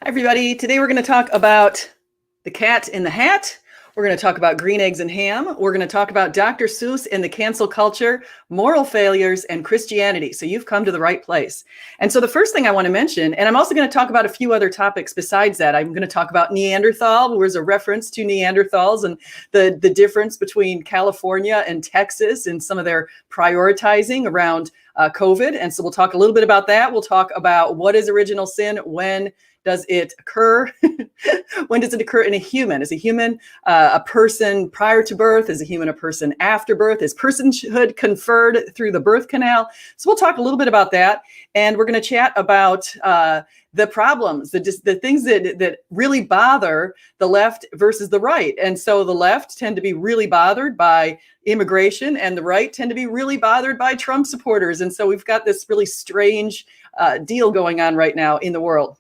Hi, everybody. Today we're going to talk about the cat in the hat. We're going to talk about green eggs and ham. We're going to talk about Dr. Seuss and the cancel culture, moral failures, and Christianity. So you've come to the right place. And so the first thing I want to mention, and I'm also going to talk about a few other topics besides that. I'm going to talk about Neanderthal, where there's a reference to Neanderthals and the difference between California and Texas and some of their prioritizing around COVID. And so we'll talk a little bit about that. We'll talk about what is original sin, when does it occur? When does it occur in a human? Is a human a person prior to birth? Is a human a person after birth? Is personhood conferred through the birth canal? So we'll talk a little bit about that. And we're going to chat about the problems, the things that really bother the left versus the right. And so the left tend to be really bothered by immigration, and the right tend to be really bothered by Trump supporters. And so we've got this really strange deal going on right now in the world.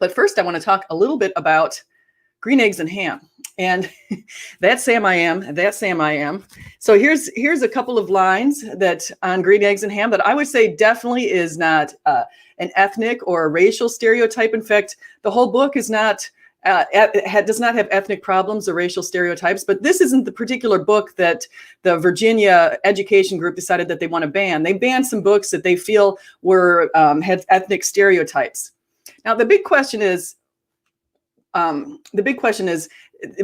But first, I want to talk a little bit about green eggs and ham. And that's Sam I am. That's Sam I am. So here's a couple of lines that on green eggs and ham that I would say definitely is not an ethnic or a racial stereotype. In fact, the whole book is not does not have ethnic problems or racial stereotypes. But this isn't the particular book that the Virginia education group decided that they want to ban. They banned some books that they feel were had ethnic stereotypes. Now, the big question is,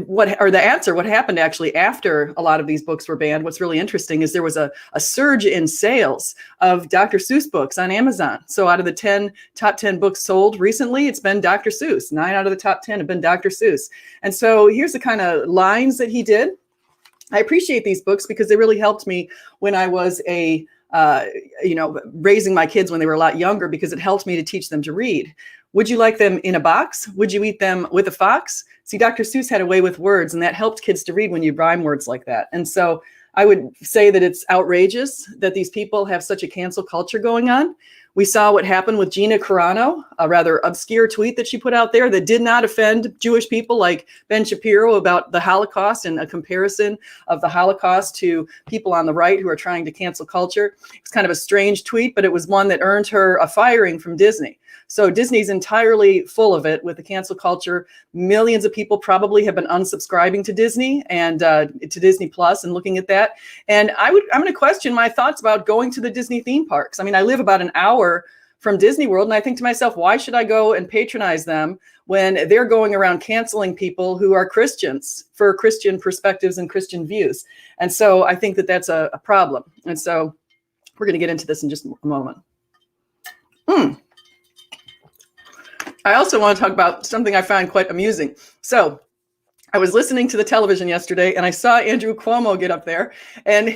what happened actually after a lot of these books were banned. What's really interesting is there was a surge in sales of Dr. Seuss books on Amazon. So out of the top 10 books sold recently, it's been Dr. Seuss. 9 out of the top 10 have been Dr. Seuss. And so here's the kind of lines that he did. I appreciate these books because they really helped me when I was raising my kids when they were a lot younger, because it helped me to teach them to read. Would you like them in a box? Would you eat them with a fox? See, Dr. Seuss had a way with words, and that helped kids to read when you rhyme words like that. And so I would say that it's outrageous that these people have such a cancel culture going on. We saw what happened with Gina Carano, a rather obscure tweet that she put out there that did not offend Jewish people, like Ben Shapiro, about the Holocaust and a comparison of the Holocaust to people on the right who are trying to cancel culture. It's kind of a strange tweet, but it was one that earned her a firing from Disney. So Disney's entirely full of it with the cancel culture. Millions of people probably have been unsubscribing to Disney and to Disney Plus and looking at that. And I'm going to question my thoughts about going to the Disney theme parks. I mean, I live about an hour from Disney World, and I think to myself, why should I go and patronize them when they're going around canceling people who are Christians for Christian perspectives and Christian views? And so I think that that's a problem. And so we're going to get into this in just a moment. I also want to talk about something I find quite amusing. So I was listening to the television yesterday, and I saw Andrew Cuomo get up there, and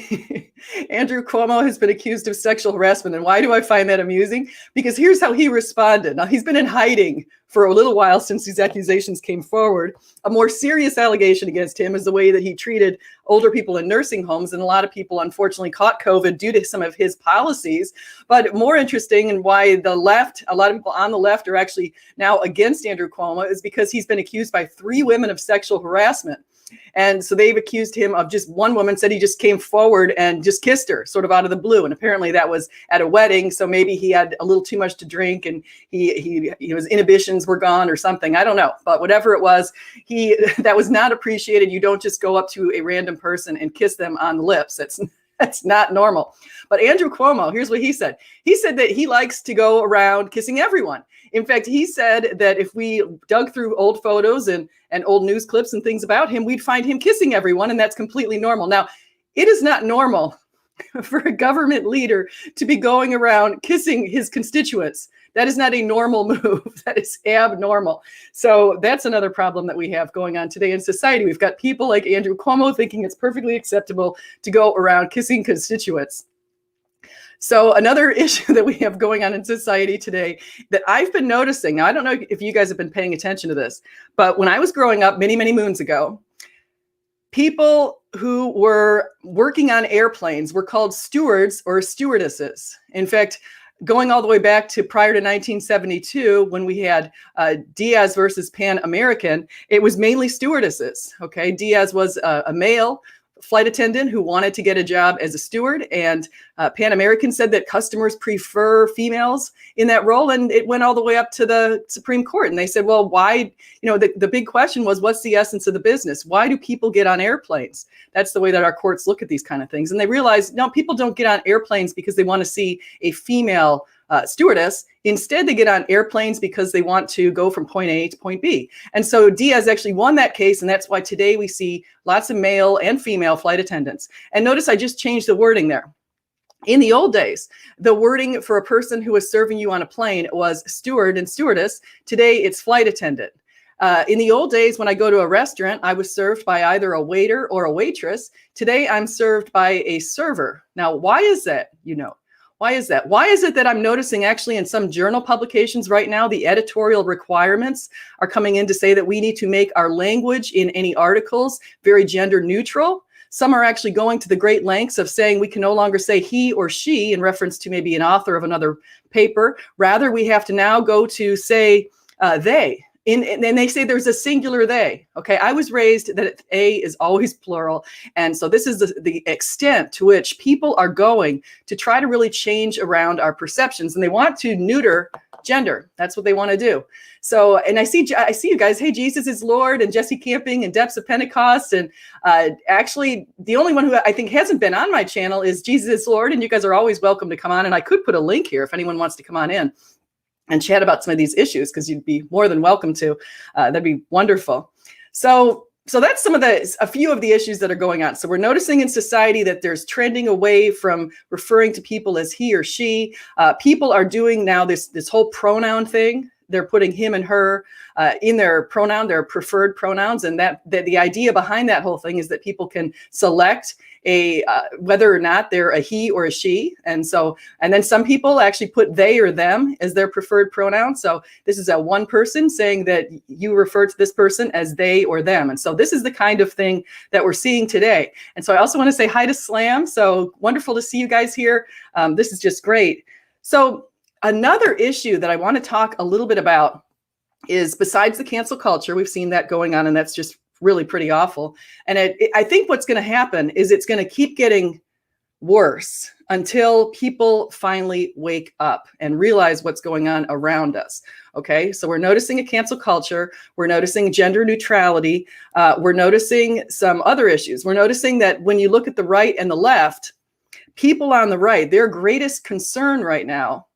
Andrew Cuomo has been accused of sexual harassment. And why do I find that amusing? Because here's how he responded. Now, he's been in hiding for a little while since these accusations came forward. A more serious allegation against him is the way that he treated older people in nursing homes. And a lot of people, unfortunately, caught COVID due to some of his policies. But more interesting, and why the left, a lot of people on the left are actually now against Andrew Cuomo, is because he's been accused by 3 women of sexual harassment. And so they've accused him of, just one woman said he just came forward and just kissed her sort of out of the blue. And apparently that was at a wedding. So maybe he had a little too much to drink, and his inhibitions were gone or something. I don't know. But whatever it was, that was not appreciated. You don't just go up to a random person and kiss them on the lips. That's not normal. But Andrew Cuomo, here's what he said. He said that he likes to go around kissing everyone. In fact, he said that if we dug through old photos and old news clips and things about him, we'd find him kissing everyone, and that's completely normal. Now, it is not normal for a government leader to be going around kissing his constituents. That is not a normal move. That is abnormal. So that's another problem that we have going on today in society. We've got people like Andrew Cuomo thinking it's perfectly acceptable to go around kissing constituents. So another issue that we have going on in society today that I've been noticing, now I don't know if you guys have been paying attention to this, but when I was growing up many, many moons ago, people who were working on airplanes were called stewards or stewardesses. In fact, going all the way back to prior to 1972, when we had Diaz versus Pan American, it was mainly stewardesses. Okay, Diaz was a male flight attendant who wanted to get a job as a steward, and Pan American said that customers prefer females in that role, and it went all the way up to the Supreme Court. And they said, well, why, the big question was, what's the essence of the business? Why do people get on airplanes? That's the way that our courts look at these kind of things. And they realized, no, people don't get on airplanes because they want to see a female stewardess. Instead, they get on airplanes because they want to go from point A to point B. And so Diaz actually won that case, and that's why today we see lots of male and female flight attendants. And notice I just changed the wording there. In the old days, the wording for a person who was serving you on a plane was steward and stewardess. Today, it's flight attendant. In the old days, when I go to a restaurant, I was served by either a waiter or a waitress. Today, I'm served by a server. Now, why is that? Why is that? Why is it that I'm noticing actually in some journal publications right now, the editorial requirements are coming in to say that we need to make our language in any articles very gender neutral? Some are actually going to the great lengths of saying we can no longer say he or she in reference to maybe an author of another paper. Rather, we have to now go to say they. And they say there's a singular they. Okay, I was raised that a is always plural. And so this is the extent to which people are going to try to really change around our perceptions. And they want to neuter gender. That's what they want to do. So, and I see you guys, hey, Jesus is Lord, and Jesse Camping and Depths of Pentecost. And actually, the only one who I think hasn't been on my channel is Jesus is Lord. And you guys are always welcome to come on. And I could put a link here if anyone wants to come on in and chat about some of these issues, because you'd be more than welcome to. That'd be wonderful. So that's a few of the issues that are going on. So we're noticing in society that there's trending away from referring to people as he or she. People are doing now this whole pronoun thing. They're putting him and her in their pronoun, their preferred pronouns. And that the idea behind that whole thing is that people can select whether or not they're a he or a she. And then some people actually put they or them as their preferred pronoun. So this is one person saying that you refer to this person as they or them. And so this is the kind of thing that we're seeing today. And so I also want to say hi to Slam. So wonderful to see you guys here. This is just great. So another issue that I want to talk a little bit about is, besides the cancel culture, we've seen that going on, and that's just really pretty awful. And I think what's going to happen is it's going to keep getting worse until people finally wake up and realize what's going on around us. Okay, so we're noticing a cancel culture. We're noticing gender neutrality. We're noticing some other issues. We're noticing that when you look at the right and the left, people on the right, their greatest concern right now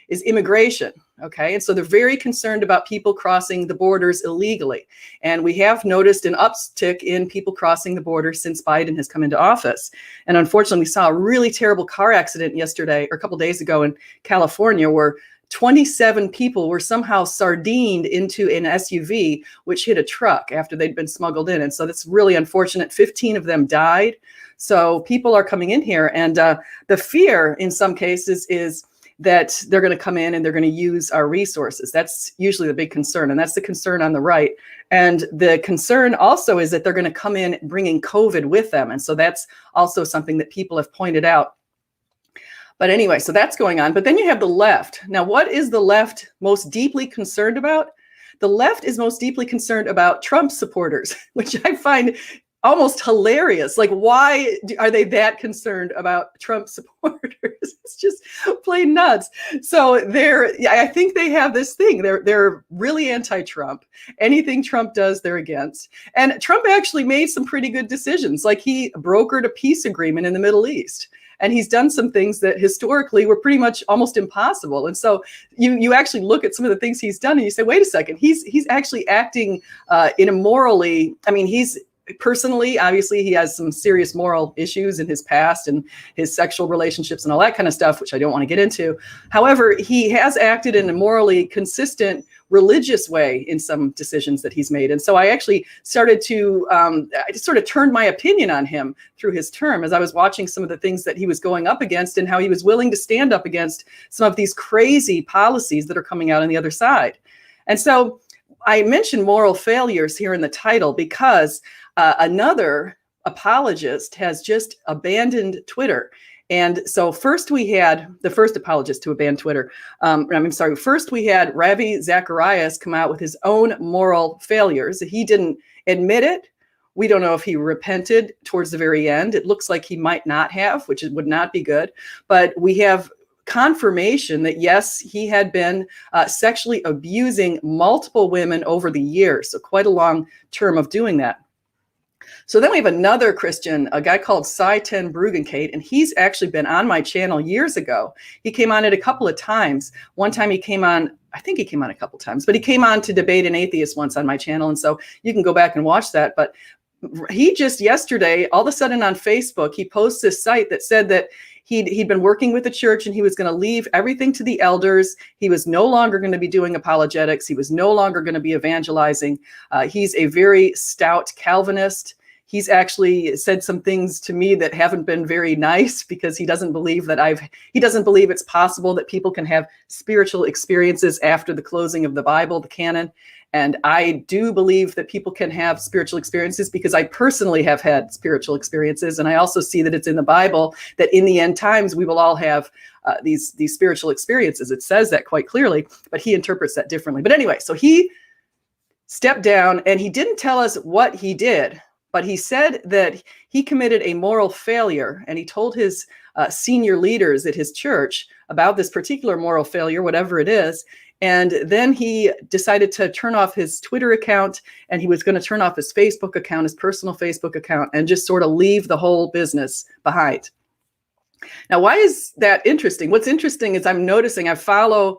is immigration. Okay, and so they're very concerned about people crossing the borders illegally. And we have noticed an uptick in people crossing the border since Biden has come into office. And unfortunately, we saw a really terrible car accident yesterday, or a couple days ago, in California, where 27 people were somehow sardined into an SUV, which hit a truck after they'd been smuggled in. And so that's really unfortunate. 15 of them died. So people are coming in here. And the fear in some cases is that they're going to come in and they're going to use our resources. That's usually the big concern. And that's the concern on the right. And the concern also is that they're going to come in bringing COVID with them. And so that's also something that people have pointed out. But anyway, so that's going on. But then you have the left. Now, what is the left most deeply concerned about? The left is most deeply concerned about Trump supporters, which I find almost hilarious. Like, why are they that concerned about Trump supporters? It's just plain nuts. So I think they have this thing. They're really anti-Trump. Anything Trump does, they're against. And Trump actually made some pretty good decisions. Like, he brokered a peace agreement in the Middle East. And he's done some things that historically were pretty much almost impossible. And so you actually look at some of the things he's done and you say, wait a second, he's actually acting in a morally, I mean, he's personally, obviously, he has some serious moral issues in his past and his sexual relationships and all that kind of stuff, which I don't want to get into. However, he has acted in a morally consistent, religious way in some decisions that he's made. And so I actually started to, I just sort of turned my opinion on him through his term as I was watching some of the things that he was going up against and how he was willing to stand up against some of these crazy policies that are coming out on the other side. And so I mentioned moral failures here in the title because another apologist has just abandoned Twitter. And so first we had the first apologist to abandon Twitter. First we had Ravi Zacharias come out with his own moral failures. He didn't admit it We don't know if he repented towards the very end. It looks like he might not have, which would not be good. But we have confirmation that, yes, he had been sexually abusing multiple women over the years. So quite a long term of doing that. So then we have another Christian, a guy called Sal Cordova, and he's actually been on my channel years ago. He came on it a couple of times. One time he came on, I think he came on a couple of times, but he came on to debate an atheist once on my channel. And so you can go back and watch that. But he just yesterday, all of a sudden on Facebook, he posts this site that said that he'd been working with the church and he was going to leave everything to the elders. He was no longer going to be doing apologetics. He was no longer going to be evangelizing. He's a very stout Calvinist. He's actually said some things to me that haven't been very nice, because he doesn't believe it's possible that people can have spiritual experiences after the closing of the Bible, the canon. And I do believe that people can have spiritual experiences, because I personally have had spiritual experiences. And I also see that it's in the Bible that in the end times, we will all have these spiritual experiences. It says that quite clearly, but he interprets that differently. But anyway, so he stepped down and he didn't tell us what he did, but he said that he committed a moral failure. And he told his senior leaders at his church about this particular moral failure, whatever it is. And then he decided to turn off his Twitter account, and he was going to turn off his Facebook account, his personal Facebook account, and just sort of leave the whole business behind. Now, why is that interesting? What's interesting is I'm noticing I follow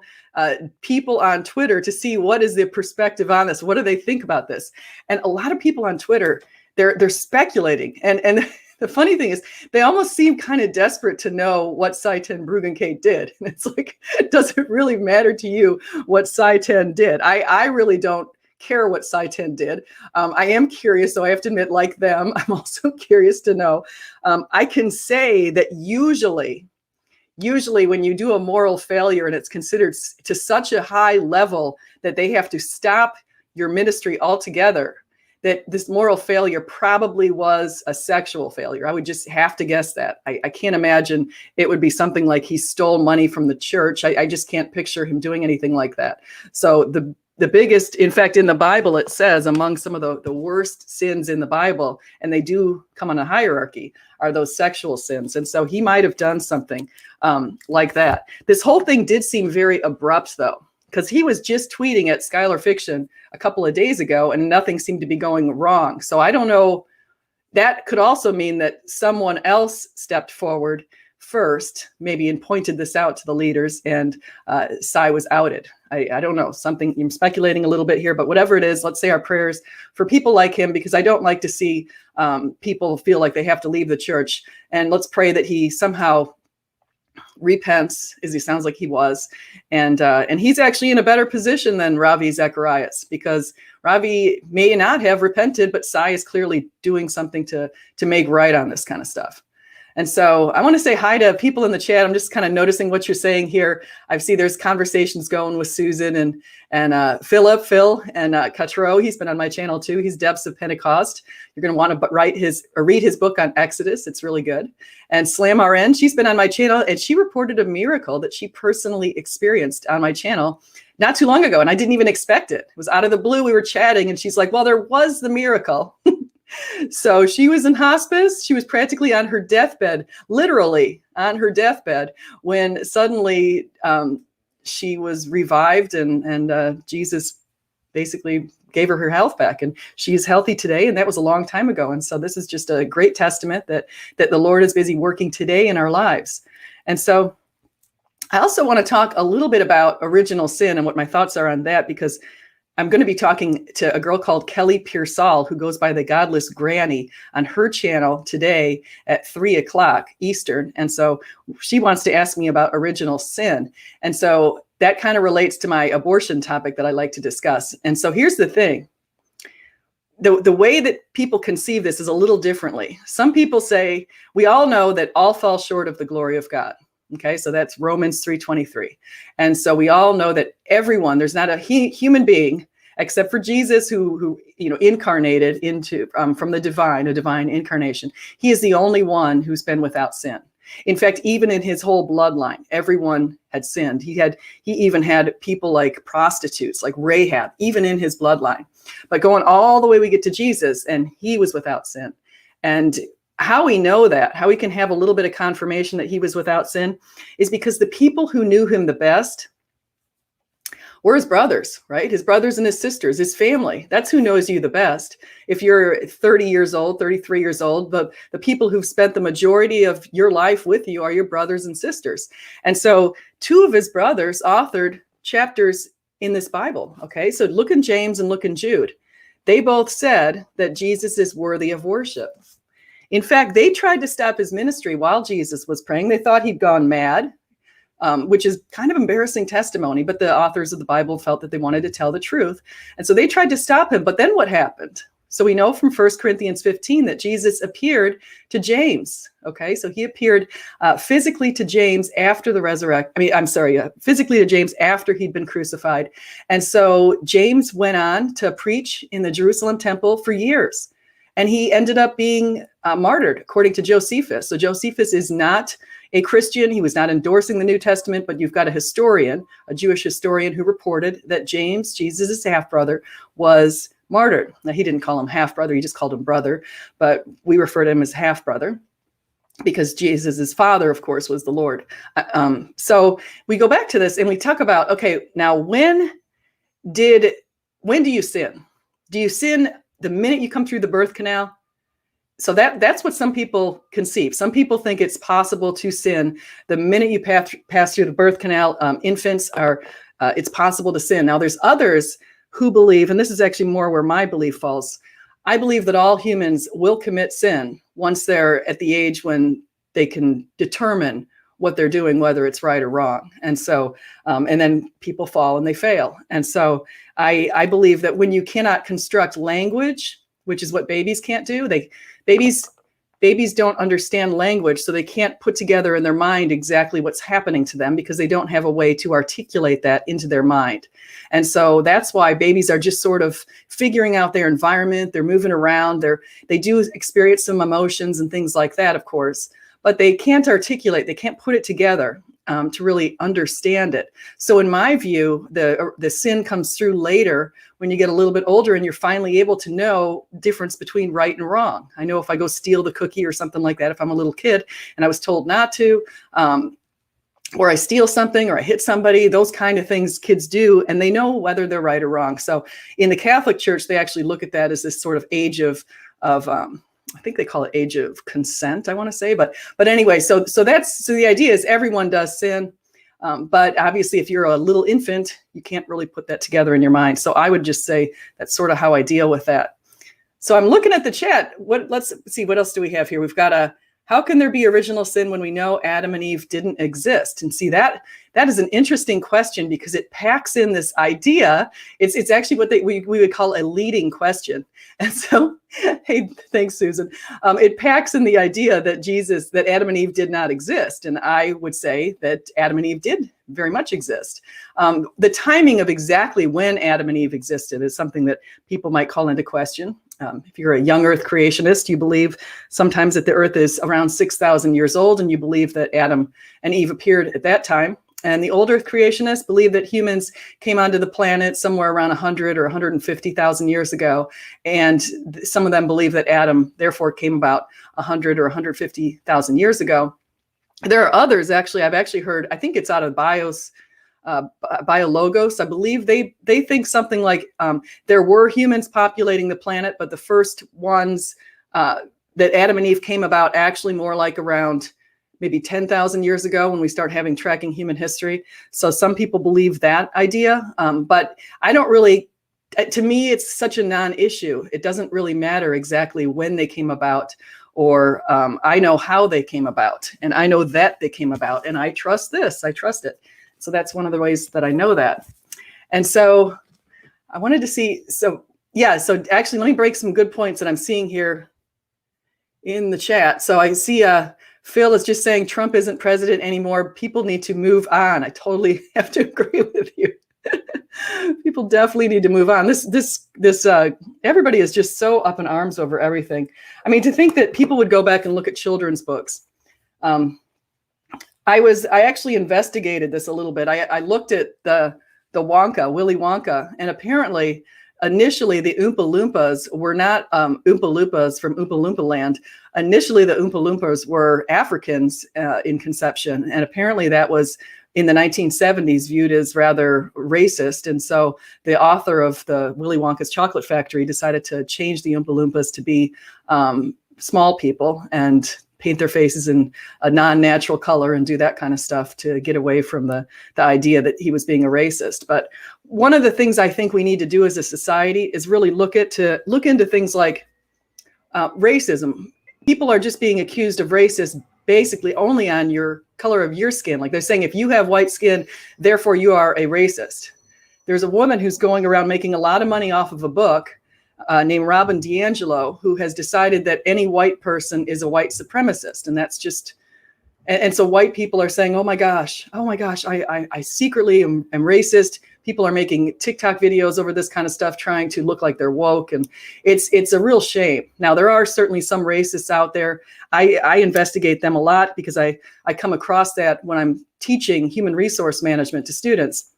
people on Twitter to see what is their perspective on this. What do they think about this? And a lot of people on Twitter, they're speculating. And the funny thing is, they almost seem kind of desperate to know what Sal Cordova did. And it's like, does it really matter to you what Sal did? I really don't care what Sal did. I am curious, so I have to admit, like them, I'm also curious to know. I can say that usually when you do a moral failure and it's considered to such a high level that they have to stop your ministry altogether, that this moral failure probably was a sexual failure. I would just have to guess that. I can't imagine it would be something like he stole money from the church. I just can't picture him doing anything like that. So the biggest, in fact, in the Bible, it says among some of the worst sins in the Bible, and they do come on a hierarchy, are those sexual sins. And so he might have done something like that. This whole thing did seem very abrupt, though, because he was just tweeting at Skylar Fiction a couple of days ago and nothing seemed to be going wrong. So I don't know. That could also mean that someone else stepped forward first, maybe, and pointed this out to the leaders, and Sal was outed. I don't know, something, I'm speculating a little bit here, but whatever it is, let's say our prayers for people like him, because I don't like to see people feel like they have to leave the church. And let's pray that he somehow repents, as he sounds like he was, and he's actually in a better position than Ravi Zacharias, because Ravi may not have repented, but Sal is clearly doing something to make right on this kind of stuff. And so I want to say hi to people in the chat. I'm just kind of noticing what you're saying here. I see there's conversations going with Susan and Phil, and Cutro. He's been on my channel too. He's Depths of Pentecost. You're going to want to read his book on Exodus. It's really good. And Slam RN, she's been on my channel, and she reported a miracle that she personally experienced on my channel not too long ago. And I didn't even expect it. It was out of the blue. We were chatting, and she's like, well, there was the miracle. So she was in hospice. She was practically on her deathbed, literally on her deathbed, when suddenly she was revived, and Jesus basically gave her health back, and she's healthy today. And that was a long time ago. And so this is just a great testament that the Lord is busy working today in our lives. And so I also want to talk a little bit about original sin and what my thoughts are on that, because I'm going to be talking to a girl called Kelly Pearsall, who goes by the Godless Granny, on her channel today at 3:00 Eastern. And so she wants to ask me about original sin. And so that kind of relates to my abortion topic that I like to discuss. And so here's the thing. The way that people conceive this is a little differently. Some people say, we all know that all fall short of the glory of God. Okay, so that's Romans 3:23. And so we all know that everyone, there's not a human being except for Jesus who incarnated into from the divine, a divine incarnation. He is the only one who's been without sin. In fact, even in his whole bloodline, everyone had sinned. He even had people like prostitutes, like Rahab, even in his bloodline. But going all the way, we get to Jesus, and he was without sin. And how we know that, how we can have a little bit of confirmation that he was without sin, is because the people who knew him the best were his brothers, right? His brothers and his sisters, his family. That's who knows you the best. If you're 30 years old, 33 years old, the people who've spent the majority of your life with you are your brothers and sisters. And so 2 of his brothers authored chapters in this Bible, okay? So look in James and look in Jude. They both said that Jesus is worthy of worship. In fact, they tried to stop his ministry while Jesus was praying. They thought he'd gone mad, which is kind of embarrassing testimony, but the authors of the Bible felt that they wanted to tell the truth. And so they tried to stop him. But then what happened? So we know from 1 Corinthians 15 that Jesus appeared to James. Okay, so he appeared physically to James after the resurrection. Physically to James after he'd been crucified. And so James went on to preach in the Jerusalem temple for years. And he ended up being martyred, according to Josephus. So Josephus is not a Christian. He was not endorsing the New Testament, but you've got a historian, a Jewish historian, who reported that James, Jesus' half-brother, was martyred. Now, he didn't call him half-brother. He just called him brother, but we refer to him as half-brother because Jesus' father, of course, was the Lord. So we go back to this and we talk about, okay, now when do you sin? Do you sin the minute you come through the birth canal? So that's what some people conceive. Some people think it's possible to sin the minute you pass through the birth canal. Infants it's possible to sin. Now there's others who believe, and this is actually more where my belief falls. I believe that all humans will commit sin once they're at the age when they can determine what they're doing, whether it's right or wrong. And so, and then people fall and they fail. And so I believe that when you cannot construct language, which is what babies can't do, babies don't understand language, so they can't put together in their mind exactly what's happening to them because they don't have a way to articulate that into their mind. And so that's why babies are just sort of figuring out their environment. They're moving around. They do experience some emotions and things like that, of course, but they can't articulate. They can't put it together to really understand it. So in my view, the sin comes through later when you get a little bit older and you're finally able to know the difference between right and wrong. I know if I go steal the cookie or something like that, if I'm a little kid and I was told not to, or I steal something or I hit somebody, those kind of things kids do, and they know whether they're right or wrong. So in the Catholic Church, they actually look at that as this sort of age of I think they call it age of consent, I want to say, but anyway, so the idea is everyone does sin, but obviously if you're a little infant, you can't really put that together in your mind. So I would just say that's sort of how I deal with that. So I'm looking at the chat. Let's see, what else do we have here? We've got how can there be original sin when we know Adam and Eve didn't exist? And see, that is an interesting question because it packs in this idea. It's actually what we would call a leading question. And so, hey, thanks, Susan. It packs in the idea that Adam and Eve did not exist. And I would say that Adam and Eve did very much exist. The timing of exactly when Adam and Eve existed is something that people might call into question. If you're a young Earth creationist, you believe sometimes that the Earth is around 6,000 years old, and you believe that Adam and Eve appeared at that time. And the old Earth creationists believe that humans came onto the planet somewhere around 100 or 150,000 years ago. And some of them believe that Adam, therefore, came about 100 or 150,000 years ago. There are others, actually, I've actually heard, I think it's out of Biologos, I believe they think something like there were humans populating the planet, but the first ones that Adam and Eve came about actually more like around maybe 10,000 years ago when we start tracking human history. So some people believe that idea, but I don't really, to me, it's such a non-issue. It doesn't really matter exactly when they came about, or I know how they came about, and I know that they came about, and I trust this, I trust it. So that's one of the ways that I know that. And so I wanted to see, so actually let me break some good points that I'm seeing here in the chat. So I see Phil is just saying Trump isn't president anymore. People need to move on. I totally have to agree with you. People definitely need to move on. This everybody is just so up in arms over everything. I mean, to think that people would go back and look at children's books. I actually investigated this a little bit. I looked at the Willy Wonka, and apparently initially the Oompa Loompas were not Oompa Loompas from Oompa Loompa land. Initially the Oompa Loompas were Africans in conception, and apparently that was in the 1970s viewed as rather racist. And so the author of the Willy Wonka's Chocolate Factory decided to change the Oompa Loompas to be small people and paint their faces in a non-natural color and do that kind of stuff to get away from the idea that he was being a racist. But one of the things I think we need to do as a society is really look into things like racism. People are just being accused of racist basically only on your color of your skin. Like they're saying, if you have white skin, therefore you are a racist. There's a woman who's going around making a lot of money off of a book named Robin DiAngelo, who has decided that any white person is a white supremacist. And that's just, and so white people are saying, oh my gosh, I secretly am racist. People are making TikTok videos over this kind of stuff, trying to look like they're woke. And it's a real shame. Now, there are certainly some racists out there. I investigate them a lot because I come across that when I'm teaching human resource management to students.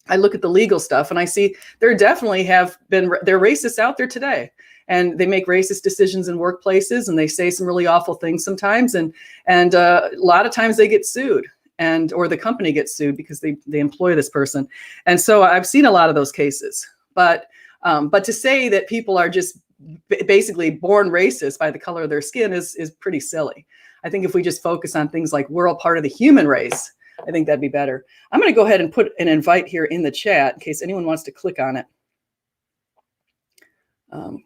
I look at the legal stuff and I see there definitely there are racists out there today, and they make racist decisions in workplaces, and they say some really awful things sometimes. And a lot of times they get sued, or the company gets sued because they employ this person. And so I've seen a lot of those cases, but to say that people are just basically born racist by the color of their skin is pretty silly. I think if we just focus on things like we're all part of the human race, I think that'd be better. I'm going to go ahead and put an invite here in the chat in case anyone wants to click on it.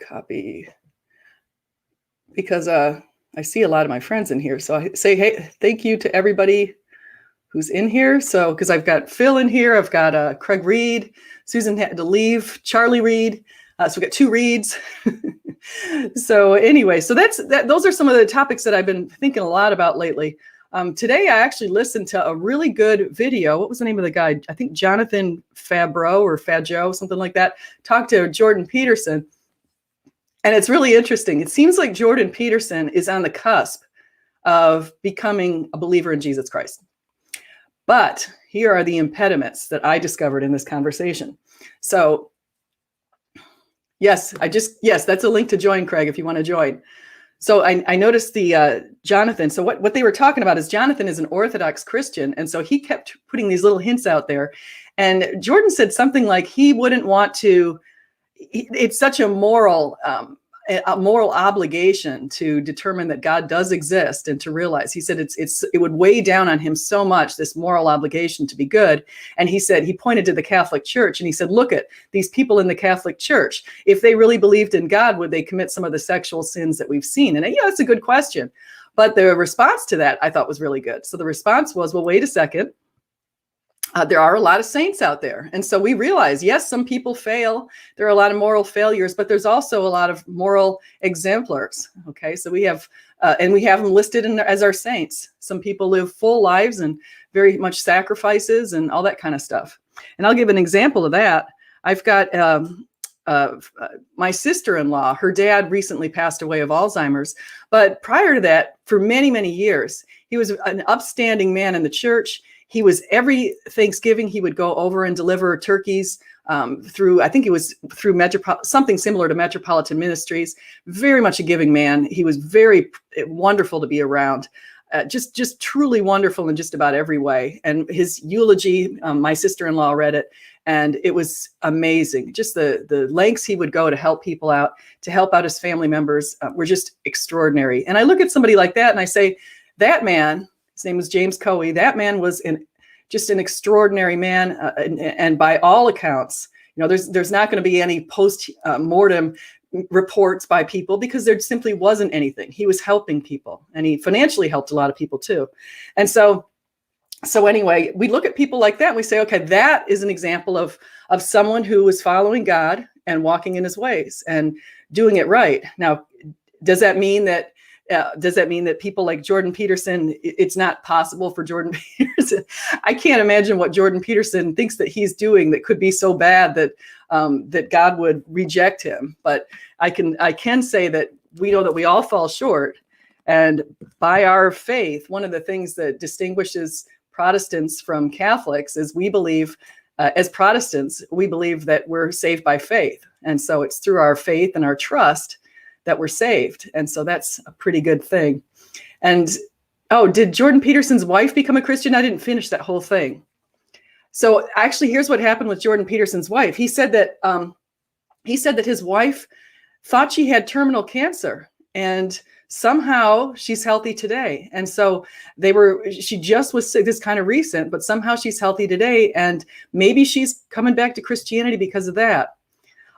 Copy. Because I see a lot of my friends in here. So I say, hey, thank you to everybody who's in here. So, because I've got Phil in here, I've got Craig Reed, Susan had to leave, Charlie Reed. So we got two Reeds. So anyway, so those are some of the topics that I've been thinking a lot about lately. Today, I actually listened to a really good video. What was the name of the guy? I think Jonathan Fadjo, something like that, talked to Jordan Peterson. And it's really interesting. It seems like Jordan Peterson is on the cusp of becoming a believer in Jesus Christ. But here are the impediments that I discovered in this conversation. So yes, that's a link to join, Craig, if you want to join. So I noticed the Jonathan. So what they were talking about is Jonathan is an Orthodox Christian. And so he kept putting these little hints out there. And Jordan said something like he wouldn't want to, it's such a moral obligation to determine that God does exist and to realize. He said it would weigh down on him so much, this moral obligation to be good. And he said, he pointed to the Catholic Church and he said, look at these people in the Catholic Church. If they really believed in God, would they commit some of the sexual sins that we've seen? And that's a good question. But the response to that I thought was really good. So the response was, well, wait a second. There are a lot of saints out there. And so we realize, yes, some people fail. There are a lot of moral failures, but there's also a lot of moral exemplars. Okay, so we have them listed as our saints. Some people live full lives and very much sacrifices and all that kind of stuff. And I'll give an example of that. I've got my sister-in-law. Her dad recently passed away of Alzheimer's. But prior to that, for many, many years, he was an upstanding man in the church. He was every Thanksgiving, he would go over and deliver turkeys through something similar to Metropolitan Ministries. Very much a giving man. He was very wonderful to be around. Just truly wonderful in just about every way. And his eulogy, my sister-in-law read it, and it was amazing. Just the lengths he would go to help people out, to help out his family members were just extraordinary. And I look at somebody like that and I say, that man, his name was James Coey. That man was just an extraordinary man, and by all accounts, there's not going to be any post-mortem reports by people because there simply wasn't anything. He was helping people, and he financially helped a lot of people too. And so anyway, we look at people like that and we say, okay, that is an example of someone who was following God and walking in his ways and doing it right. Now, does that mean that people like Jordan Peterson, it's not possible for Jordan Peterson? I can't imagine what Jordan Peterson thinks that he's doing that could be so bad that God would reject him. But I can say that we know that we all fall short. And by our faith, one of the things that distinguishes Protestants from Catholics is we believe, as Protestants, we believe that we're saved by faith. And so it's through our faith and our trust that we're saved. And so that's a pretty good thing. And, oh, did Jordan Peterson's wife become a Christian? I didn't finish that whole thing. So actually, here's what happened with Jordan Peterson's wife. He said that his wife thought she had terminal cancer, and somehow she's healthy today. And so she just was sick, this kind of recent, but somehow she's healthy today. And maybe she's coming back to Christianity because of that.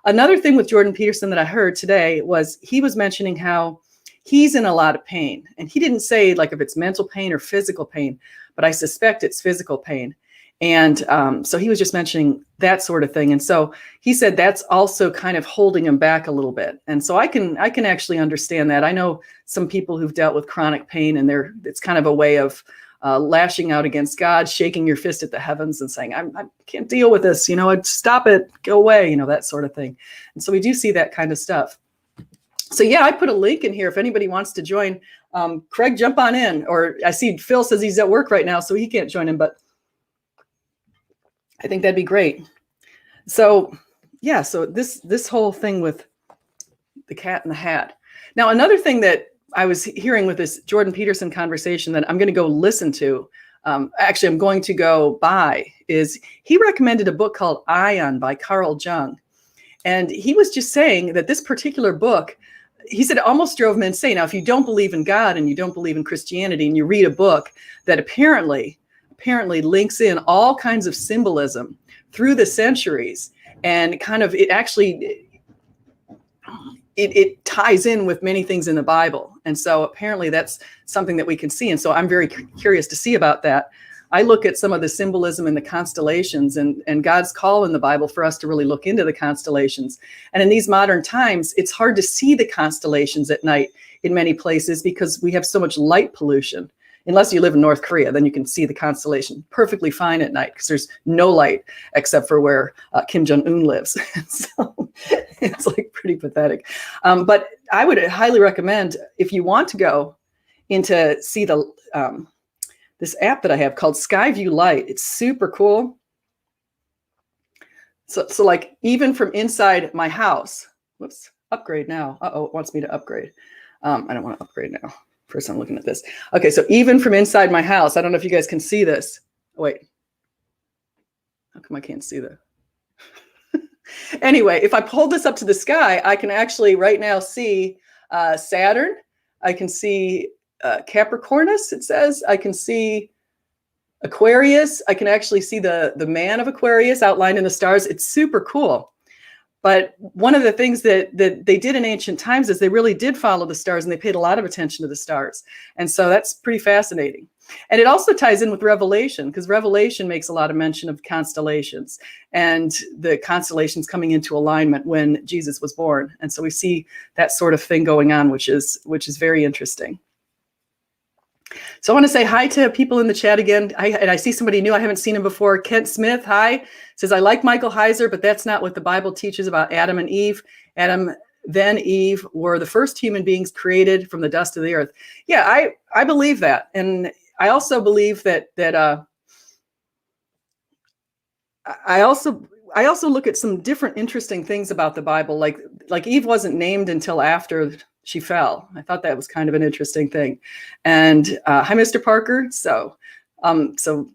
Another thing with Jordan Peterson that I heard today was he was mentioning how he's in a lot of pain. And he didn't say like if it's mental pain or physical pain, but I suspect it's physical pain. And so he was just mentioning that sort of thing. And so he said that's also kind of holding him back a little bit. And so I can actually understand that. I know some people who've dealt with chronic pain, and it's kind of a way of lashing out against God, shaking your fist at the heavens and saying, I can't deal with this, stop it, go away, that sort of thing. And so we do see that kind of stuff. So yeah, I put a link in here if anybody wants to join. Craig, jump on in. Or I see Phil says he's at work right now, so he can't join in, but I think that'd be great. So yeah, so this whole thing with the cat in the hat. Now, another thing that I was hearing with this Jordan Peterson conversation that I'm going to go listen to, actually I'm going to go buy, is he recommended a book called Ion by Carl Jung. And he was just saying that this particular book, he said it almost drove him insane. Now, if you don't believe in God and you don't believe in Christianity and you read a book that apparently links in all kinds of symbolism through the centuries, and kind of it ties in with many things in the Bible. And so apparently that's something that we can see. And so I'm very curious to see about that. I look at some of the symbolism in the constellations and God's call in the Bible for us to really look into the constellations. And in these modern times, it's hard to see the constellations at night in many places because we have so much light pollution. Unless you live in North Korea, then you can see the constellation perfectly fine at night because there's no light except for where Kim Jong-un lives. So it's like pretty pathetic. But I would highly recommend, if you want to go into see the this app that I have called Skyview Light. It's super cool. So like even from inside my house, whoops, upgrade now. Uh-oh, it wants me to upgrade. I don't want to upgrade now. First I'm looking at this. Okay, so even from inside my house, I don't know if you guys can see this. Oh, wait. How come I can't see that? Anyway, if I pull this up to the sky, I can actually right now see Saturn. I can see Capricornus, it says. I can see Aquarius. I can actually see the man of Aquarius outlined in the stars. It's super cool. But one of the things that they did in ancient times is they really did follow the stars, and they paid a lot of attention to the stars. And so that's pretty fascinating. And it also ties in with Revelation, because Revelation makes a lot of mention of constellations and the constellations coming into alignment when Jesus was born. And so we see that sort of thing going on, which is very interesting. So I want to say hi to people in the chat again. And I see somebody new. I haven't seen him before. Kent Smith, hi. Says, I like Michael Heiser, but that's not what the Bible teaches about Adam and Eve. Adam, then Eve were the first human beings created from the dust of the earth. Yeah, I believe that. And I also believe that I also look at some different interesting things about the Bible. Like Eve wasn't named until after she fell. I thought that was kind of an interesting thing. And hi, Mr. Parker. So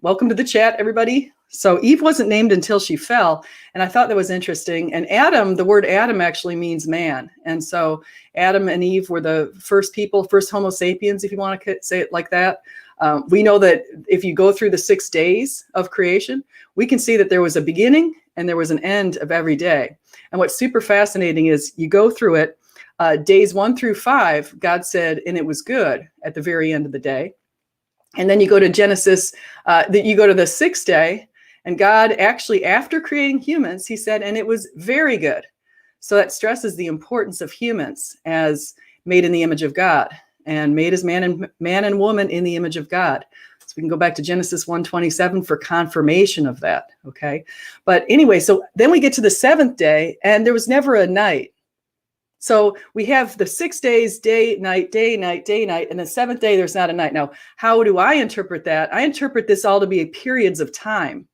welcome to the chat, everybody. So Eve wasn't named until she fell. And I thought that was interesting. And Adam, the word Adam actually means man. And so Adam and Eve were the first people, first Homo sapiens, if you want to say it like that. We know that if you go through the 6 days of creation, we can see that there was a beginning and there was an end of every day. And what's super fascinating is you go through it, days 1 through 5, God said, and it was good at the very end of the day. And then you go to Genesis, you go to the 6th day, and God actually, after creating humans, he said, and it was very good. So that stresses the importance of humans as made in the image of God and made as man and woman in the image of God. So we can go back to Genesis 1:27 for confirmation of that, okay? But anyway, so then we get to the 7th day, and there was never a night. So we have the 6 days, day, night, day, night, day, night, and the seventh day, there's not a night. Now, how do I interpret that? I interpret this all to be periods of time.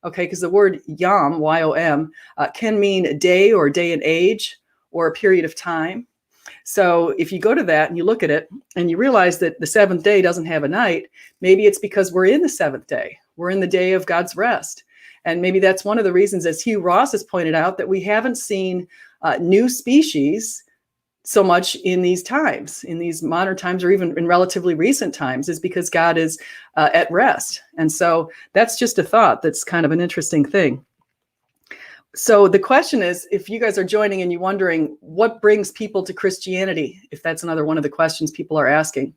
Okay, because the word yom, Y-O-M, can mean a day or day and age or a period of time. So if you go to that and you look at it and you realize that the seventh day doesn't have a night, maybe it's because we're in the seventh day. We're in the day of God's rest. And maybe that's one of the reasons, as Hugh Ross has pointed out, that we haven't seen new species so much in these times, in these modern times, or even in relatively recent times, is because God is at rest. And so that's just a thought that's kind of an interesting thing. So the question is, if you guys are joining and you're wondering what brings people to Christianity, if that's another one of the questions people are asking.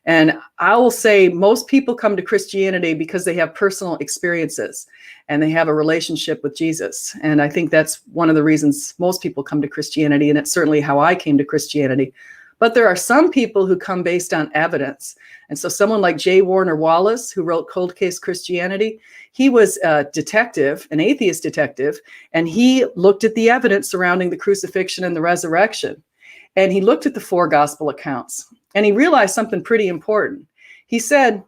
And I will say most people come to Christianity because they have personal experiences and they have a relationship with Jesus. And I think that's one of the reasons most people come to Christianity. And it's certainly how I came to Christianity. But there are some people who come based on evidence. And so someone like J. Warner Wallace, who wrote Cold Case Christianity, he was a detective, an atheist detective, and he looked at the evidence surrounding the crucifixion and the resurrection. And he looked at the 4 gospel accounts, and he realized something pretty important. He said,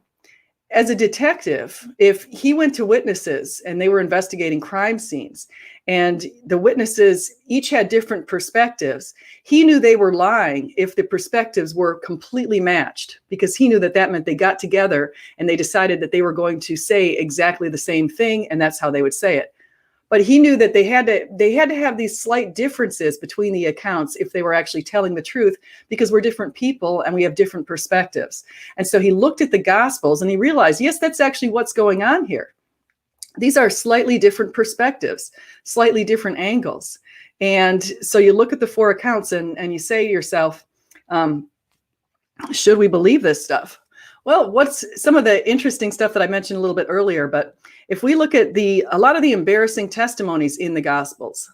as a detective, if he went to witnesses and they were investigating crime scenes, and the witnesses each had different perspectives, he knew they were lying if the perspectives were completely matched, because he knew that that meant they got together and they decided that they were going to say exactly the same thing, and that's how they would say it. But he knew that they had to have these slight differences between the accounts if they were actually telling the truth, because we're different people and we have different perspectives. And so he looked at the Gospels and he realized, yes, that's actually what's going on here. These are slightly different perspectives, slightly different angles. And so you look at the 4 accounts and you say to yourself, should we believe this stuff? Well, what's some of the interesting stuff that I mentioned a little bit earlier, but if we look at a lot of the embarrassing testimonies in the Gospels,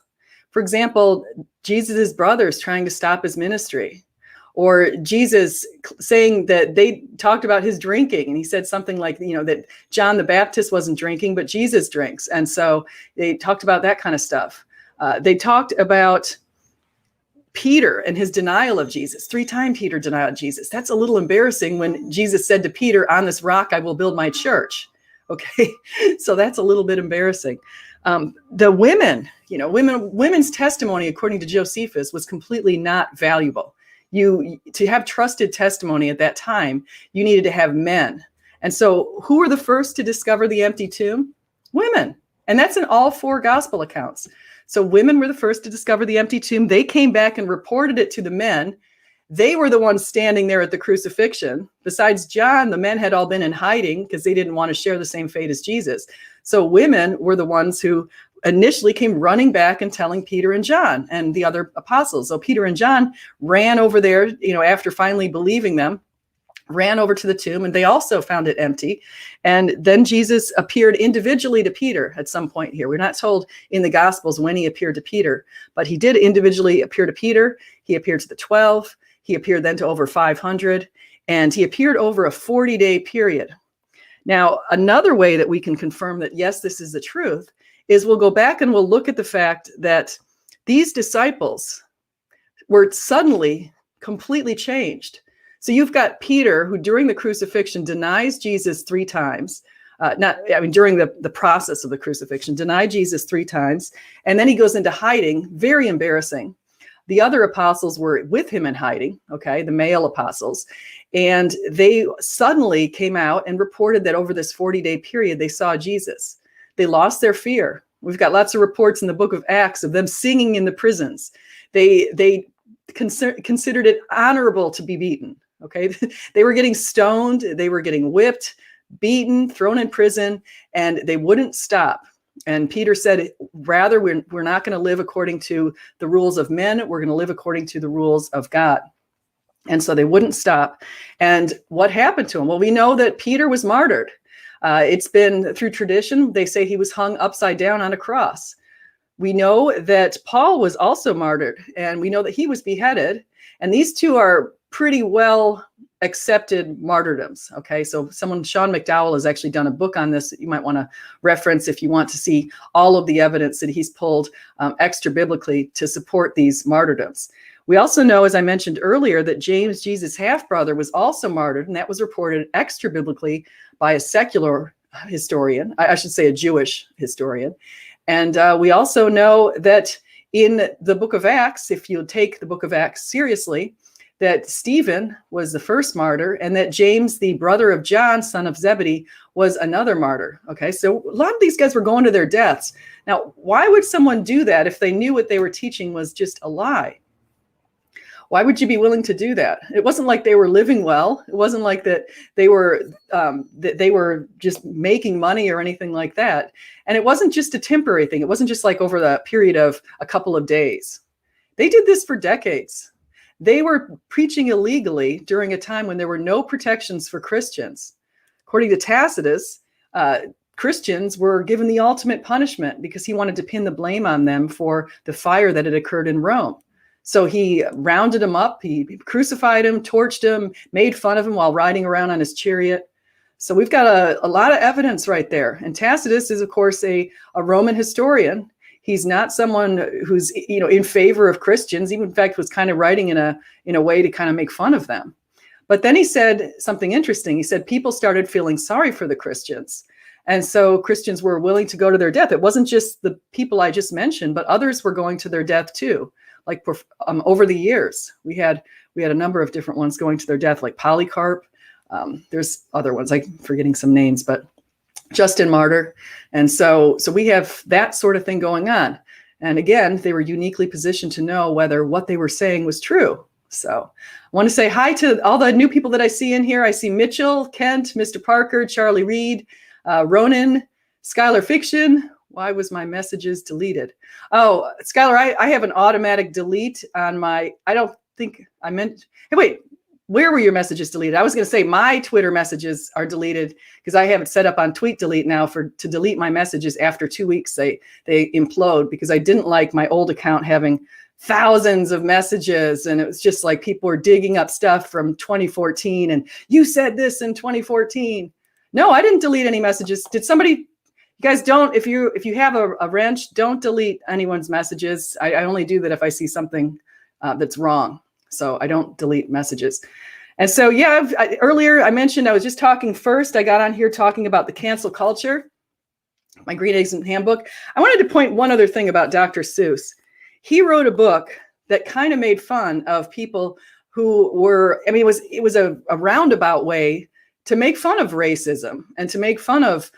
for example, Jesus' brothers trying to stop his ministry, or Jesus saying that they talked about his drinking, and he said something like, that John the Baptist wasn't drinking, but Jesus drinks. And so they talked about that kind of stuff. They talked about Peter and his denial of Jesus. 3 times Peter denied Jesus. That's a little embarrassing when Jesus said to Peter, on this rock I will build my church. Okay, so that's a little bit embarrassing. The women, women's testimony, according to Josephus, was completely not valuable. To have trusted testimony at that time, you needed to have men. And so who were the first to discover the empty tomb? Women. And that's in all 4 gospel accounts. So women were the first to discover the empty tomb. They came back and reported it to the men. They were the ones standing there at the crucifixion. Besides John, the men had all been in hiding because they didn't want to share the same fate as Jesus. So women were the ones who initially came running back and telling Peter and John and the other apostles. So Peter and John ran over there, after finally believing them, ran over to the tomb, and they also found it empty. And then Jesus appeared individually to Peter at some point here. We're not told in the Gospels when he appeared to Peter, but he did individually appear to Peter. He appeared to the 12. He appeared then to over 500, and he appeared over a 40-day period. Now, another way that we can confirm that, yes, this is the truth, is we'll go back and we'll look at the fact that these disciples were suddenly completely changed. So you've got Peter, who during the crucifixion denies Jesus 3 times. During the process of the crucifixion, denied Jesus 3 times. And then he goes into hiding, very embarrassing. The other apostles were with him in hiding, okay, the male apostles. And they suddenly came out and reported that over this 40-day period, they saw Jesus. They lost their fear. We've got lots of reports in the book of Acts of them singing in the prisons. They considered it honorable to be beaten. Okay, they were getting stoned, they were getting whipped, beaten, thrown in prison, and they wouldn't stop. And Peter said, rather, we're not going to live according to the rules of men, we're going to live according to the rules of God. And so they wouldn't stop. And what happened to him? Well, we know that Peter was martyred. It's been through tradition. They say he was hung upside down on a cross. We know that Paul was also martyred, and we know that he was beheaded. And these two are pretty well accepted martyrdoms. Okay, so Sean McDowell has actually done a book on this that you might want to reference if you want to see all of the evidence that he's pulled extra biblically to support these martyrdoms. We also know, as I mentioned earlier, that James, Jesus' half-brother, was also martyred, and that was reported extra-biblically by a secular historian, I should say a Jewish historian. And we also know that in the book of Acts, if you take the book of Acts seriously, that Stephen was the first martyr, and that James, the brother of John, son of Zebedee, was another martyr. Okay, so a lot of these guys were going to their deaths. Now, why would someone do that if they knew what they were teaching was just a lie? Why would you be willing to do that? It wasn't like they were living well. It wasn't like that they were just making money or anything like that. And it wasn't just a temporary thing. It wasn't just like over the period of a couple of days. They did this for decades. They were preaching illegally during a time when there were no protections for Christians. According to Tacitus, Christians were given the ultimate punishment because he wanted to pin the blame on them for the fire that had occurred in Rome. So he rounded them up, he crucified him, torched him, made fun of him while riding around on his chariot. So we've got a lot of evidence right there. And Tacitus is, of course, a Roman historian. He's not someone who's, in favor of Christians. He, in fact, was kind of writing in a way to kind of make fun of them. But then he said something interesting. He said people started feeling sorry for the Christians. And so Christians were willing to go to their death. It wasn't just the people I just mentioned, but others were going to their death too. Like over the years, we had a number of different ones going to their death, like Polycarp. There's other ones, I'm forgetting some names, but Justin Martyr. And so we have that sort of thing going on. And again, they were uniquely positioned to know whether what they were saying was true. So I want to say hi to all the new people that I see in here. I see Mitchell, Kent, Mr. Parker, Charlie Reed, Ronan, Skylar Fiction. Why was my messages deleted? Oh, Skylar, I have an automatic delete on my, I don't think I meant, hey, wait, where were your messages deleted? I was going to say my Twitter messages are deleted because I have it set up on tweet delete now to delete my messages after 2 weeks. They implode because I didn't like my old account having thousands of messages. And it was just like people were digging up stuff from 2014. And you said this in 2014. No, I didn't delete any messages. Did somebody, you guys don't, if you have a wrench, don't delete anyone's messages. I only do that if I see something that's wrong. So I don't delete messages. And so, yeah, earlier I mentioned I was just talking first. I got on here talking about the cancel culture, my Green Eggs and Handbook. I wanted to point one other thing about Dr. Seuss. He wrote a book that kind of made fun of people who were, I mean, it was a roundabout way to make fun of racism and to make fun of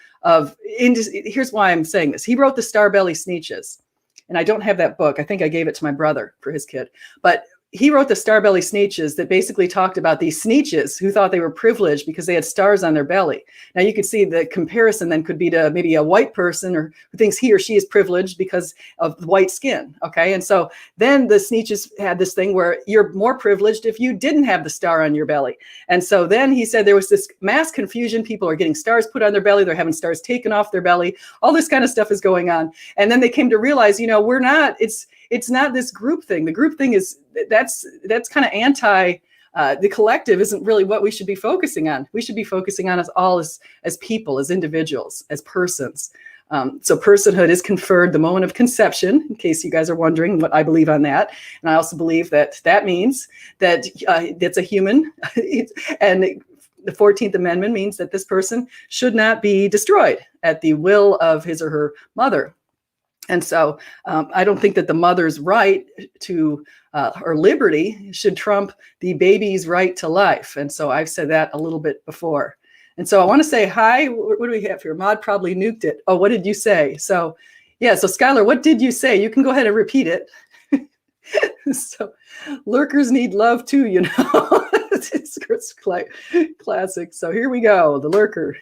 here's why I'm saying this. He wrote the Starbelly Sneetches, and I don't have that book. I think I gave it to my brother for his kid, but he wrote the Starbelly Sneetches that basically talked about these Sneetches who thought they were privileged because they had stars on their belly. Now you could see the comparison then could be to maybe a white person or who thinks he or she is privileged because of white skin. Okay. And so then the Sneetches had this thing where you're more privileged if you didn't have the star on your belly. And so then he said there was this mass confusion. People are getting stars put on their belly. They're having stars taken off their belly. All this kind of stuff is going on. And then they came to realize, we're not, it's not this group thing. The group thing is that's kind of anti, the collective isn't really what we should be focusing on. We should be focusing on us all as people, as individuals, as persons. So personhood is conferred the moment of conception, in case you guys are wondering what I believe on that. And I also believe that means that it's a human and the 14th Amendment means that this person should not be destroyed at the will of his or her mother. And so I don't think that the mother's right to or liberty should trump the baby's right to life. And so I've said that a little bit before. And so I want to say hi. What do we have here? Maud probably nuked it. Oh, what did you say? So yeah, so Skylar, what did you say? You can go ahead and repeat it. So lurkers need love too, It's classic. So here we go, the lurker.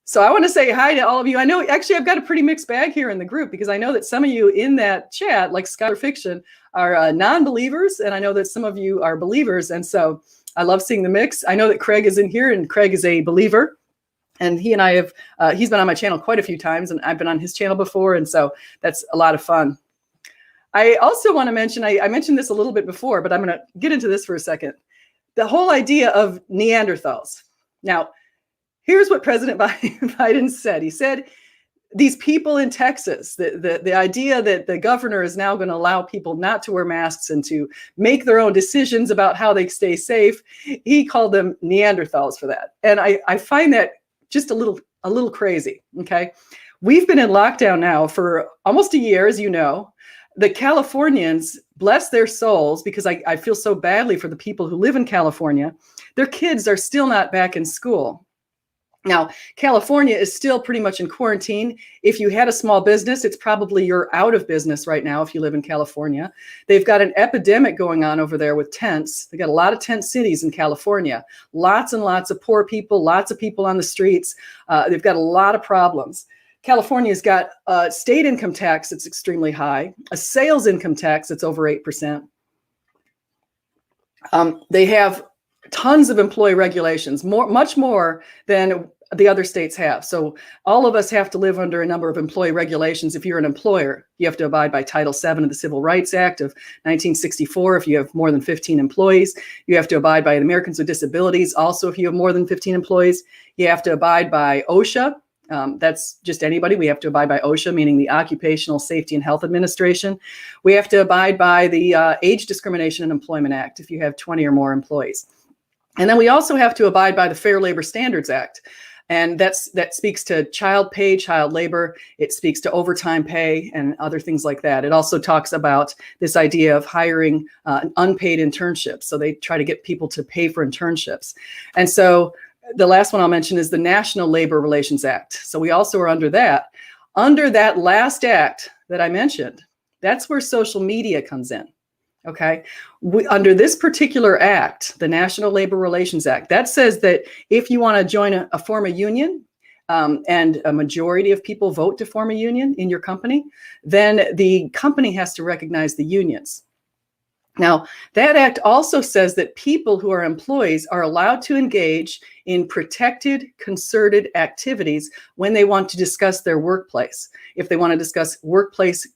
So I want to say hi to all of you. I know, actually, I've got a pretty mixed bag here in the group because I know that some of you in that chat, like Skylar Fiction, are non-believers, and I know that some of you are believers. And so I love seeing the mix. I know that Craig is in here, and Craig is a believer. And he and I have, he's been on my channel quite a few times, and I've been on his channel before. And so that's a lot of fun. I also want to mention, I mentioned this a little bit before, but I'm going to get into this for a second. The whole idea of Neanderthals. Now, here's what President Biden said. He said these people in Texas, the idea that the governor is now going to allow people not to wear masks and to make their own decisions about how they stay safe, he called them Neanderthals for that. And I find that just a little crazy. Okay. We've been in lockdown now for almost a year, as you know. The Californians, bless their souls, because I feel so badly for the people who live in California, their kids are still not back in school. Now, California is still pretty much in quarantine. If you had a small business, it's probably you're out of business right now if you live in California. They've got an epidemic going on over there with tents. They got a lot of tent cities in California. Lots and lots of poor people, lots of people on the streets. They've got a lot of problems. California's got a state income tax that's extremely high, a sales income tax that's over 8%. They have tons of employee regulations, much more than the other states have. So all of us have to live under a number of employee regulations. If you're an employer, you have to abide by Title VII of the Civil Rights Act of 1964. If you have more than 15 employees, you have to abide by the Americans with Disabilities. Also, if you have more than 15 employees, you have to abide by OSHA. That's just anybody. We have to abide by OSHA, meaning the Occupational Safety and Health Administration. We have to abide by the Age Discrimination and Employment Act if you have 20 or more employees. And then we also have to abide by the Fair Labor Standards Act. And that speaks to child pay, child labor. It speaks to overtime pay and other things like that. It also talks about this idea of hiring unpaid internships. So they try to get people to pay for internships. And so the last one I'll mention is the National Labor Relations Act. So we also are under that. Under that last act that I mentioned, that's where social media comes in. Okay. Under this particular act, the National Labor Relations Act, that says that if you want to join a form a union, and a majority of people vote to form a union in your company, then the company has to recognize the unions. Now, that act also says that people who are employees are allowed to engage in protected, concerted activities when they want to discuss their workplace. If they want to discuss workplace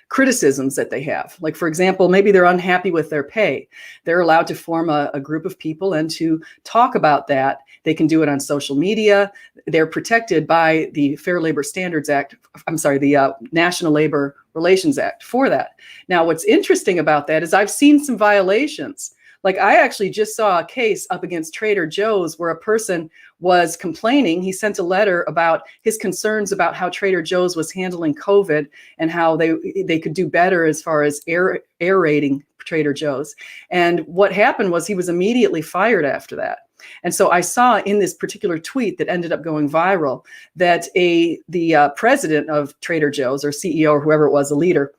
criticisms that they have, like, for example, maybe they're unhappy with their pay, they're allowed to form a group of people and to talk about that. They can do it on social media. They're protected by the Fair Labor Standards Act. The National Labor Relations Act for that. Now, what's interesting about that is I've seen some violations. Like, I actually just saw a case up against Trader Joe's where a person was complaining. He sent a letter about his concerns about how Trader Joe's was handling COVID and how they could do better as far as aerating Trader Joe's. And what happened was he was immediately fired after that. And so I saw in this particular tweet that ended up going viral that the president of Trader Joe's, or CEO, or whoever it was, a leader,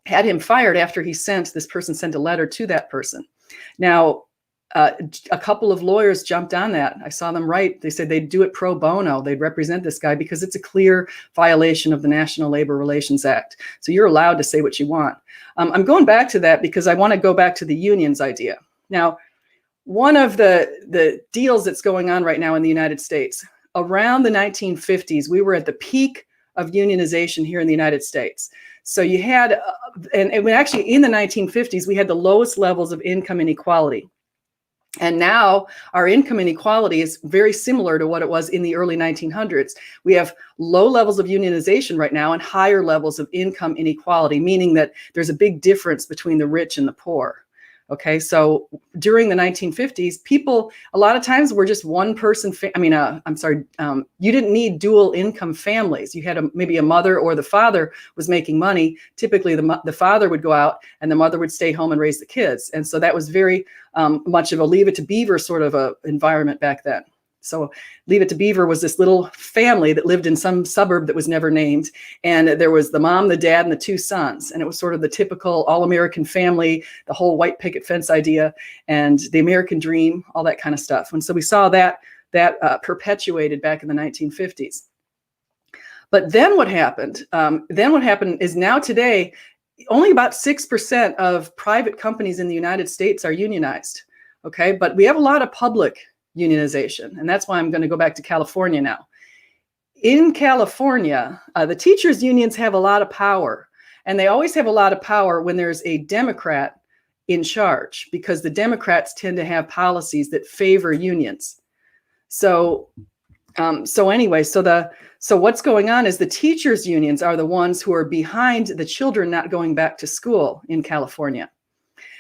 had him fired after this person sent a letter to that person. Now, a couple of lawyers jumped on that. I saw them write. They said they'd do it pro bono. They'd represent this guy because it's a clear violation of the National Labor Relations Act. So you're allowed to say what you want. I'm going back to that because I want to go back to the unions idea. Now, one of the deals that's going on right now in the United States, around the 1950s, we were at the peak of unionization here in the United States. So you had, and actually in the 1950s, we had the lowest levels of income inequality. And now our income inequality is very similar to what it was in the early 1900s. We have low levels of unionization right now and higher levels of income inequality, meaning that there's a big difference between the rich and the poor. Okay, so during the 1950s, people, a lot of times were just one person. You didn't need dual income families. You had maybe a mother or the father was making money. Typically, the father would go out and the mother would stay home and raise the kids. And so that was very much of a Leave It to Beaver sort of a environment back then. So Leave It to Beaver was this little family that lived in some suburb that was never named. And there was the mom, the dad, and the two sons. And it was sort of the typical all-American family, the whole white picket fence idea, and the American dream, all that kind of stuff. And so we saw that perpetuated back in the 1950s. But then what happened? Is now today, only about 6% of private companies in the United States are unionized. Okay, but we have a lot of public unionization. And that's why I'm going to go back to California now. In California, the teachers' unions have a lot of power. And they always have a lot of power when there's a Democrat in charge, because the Democrats tend to have policies that favor unions. So So anyway, so what's going on is the teachers unions are the ones who are behind the children not going back to school in California.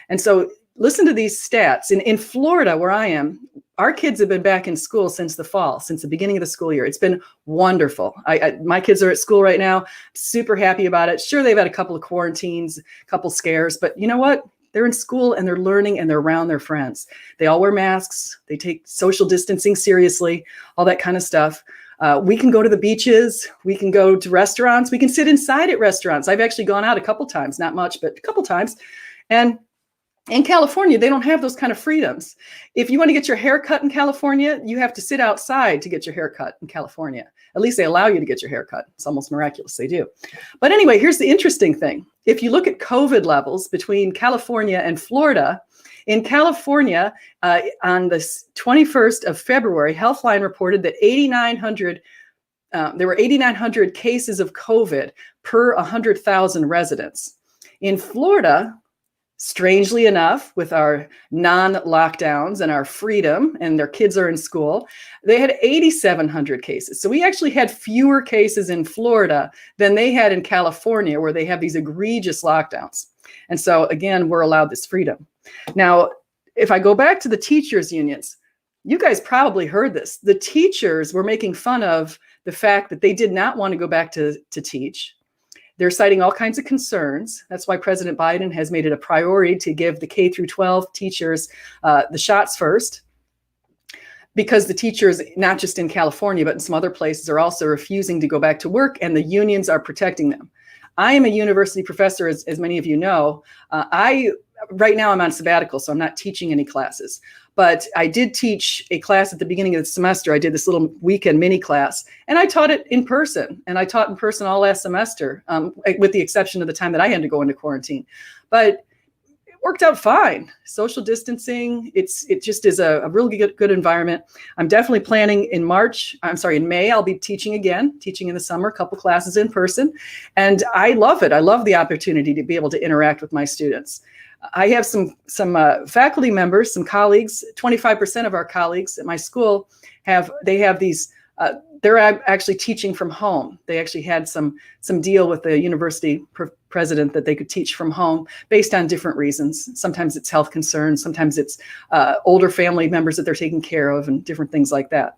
And so listen to these stats. In Florida, where I am, our kids have been back in school since the fall, since the beginning of the school year. It's been wonderful. My kids are at school right now, super happy about it. Sure, they've had a couple of quarantines, a couple scares, but you know what? They're in school and they're learning and they're around their friends. They all wear masks. They take social distancing seriously, all that kind of stuff. We can go to the beaches. We can go to restaurants. We can sit inside at restaurants. I've actually gone out a couple times, not much, but a couple times. And in California, they don't have those kind of freedoms. If you want to get your hair cut in California, you have to sit outside to get your hair cut in California. At least they allow you to get your hair cut. It's almost miraculous they do. But anyway, here's the interesting thing. If you look at COVID levels between California and Florida, in California, on the 21st of February, Healthline reported that there were 8,900 cases of COVID per 100,000 residents. In Florida, strangely enough, with our non-lockdowns and our freedom, and their kids are in school, they had 8,700 cases. So we actually had fewer cases in Florida than they had in California, where they have these egregious lockdowns. And so again, we're allowed this freedom. Now, if I go back to the teachers unions, you guys probably heard this. The teachers were making fun of the fact that they did not want to go back to teach. They're citing all kinds of concerns. That's why President Biden has made it a priority to give the K through 12 teachers the shots first, because the teachers, not just in California, but in some other places, are also refusing to go back to work, and the unions are protecting them. I am a university professor, as many of you know. Right now I'm on sabbatical, so I'm not teaching any classes. But I did teach a class at the beginning of the semester. I did this little weekend mini class, and I taught it in person. And I taught in person all last semester, with the exception of the time that I had to go into quarantine. But it worked out fine. Social distancing, it just is a really good environment. I'm definitely planning in May, I'll be teaching again, teaching in the summer, a couple classes in person. And I love it. I love the opportunity to be able to interact with my students. I have some faculty members, some colleagues. 25% of our colleagues at my school have these. They're actually teaching from home. They actually had some deal with the university president that they could teach from home based on different reasons. Sometimes it's health concerns. Sometimes it's older family members that they're taking care of, and different things like that.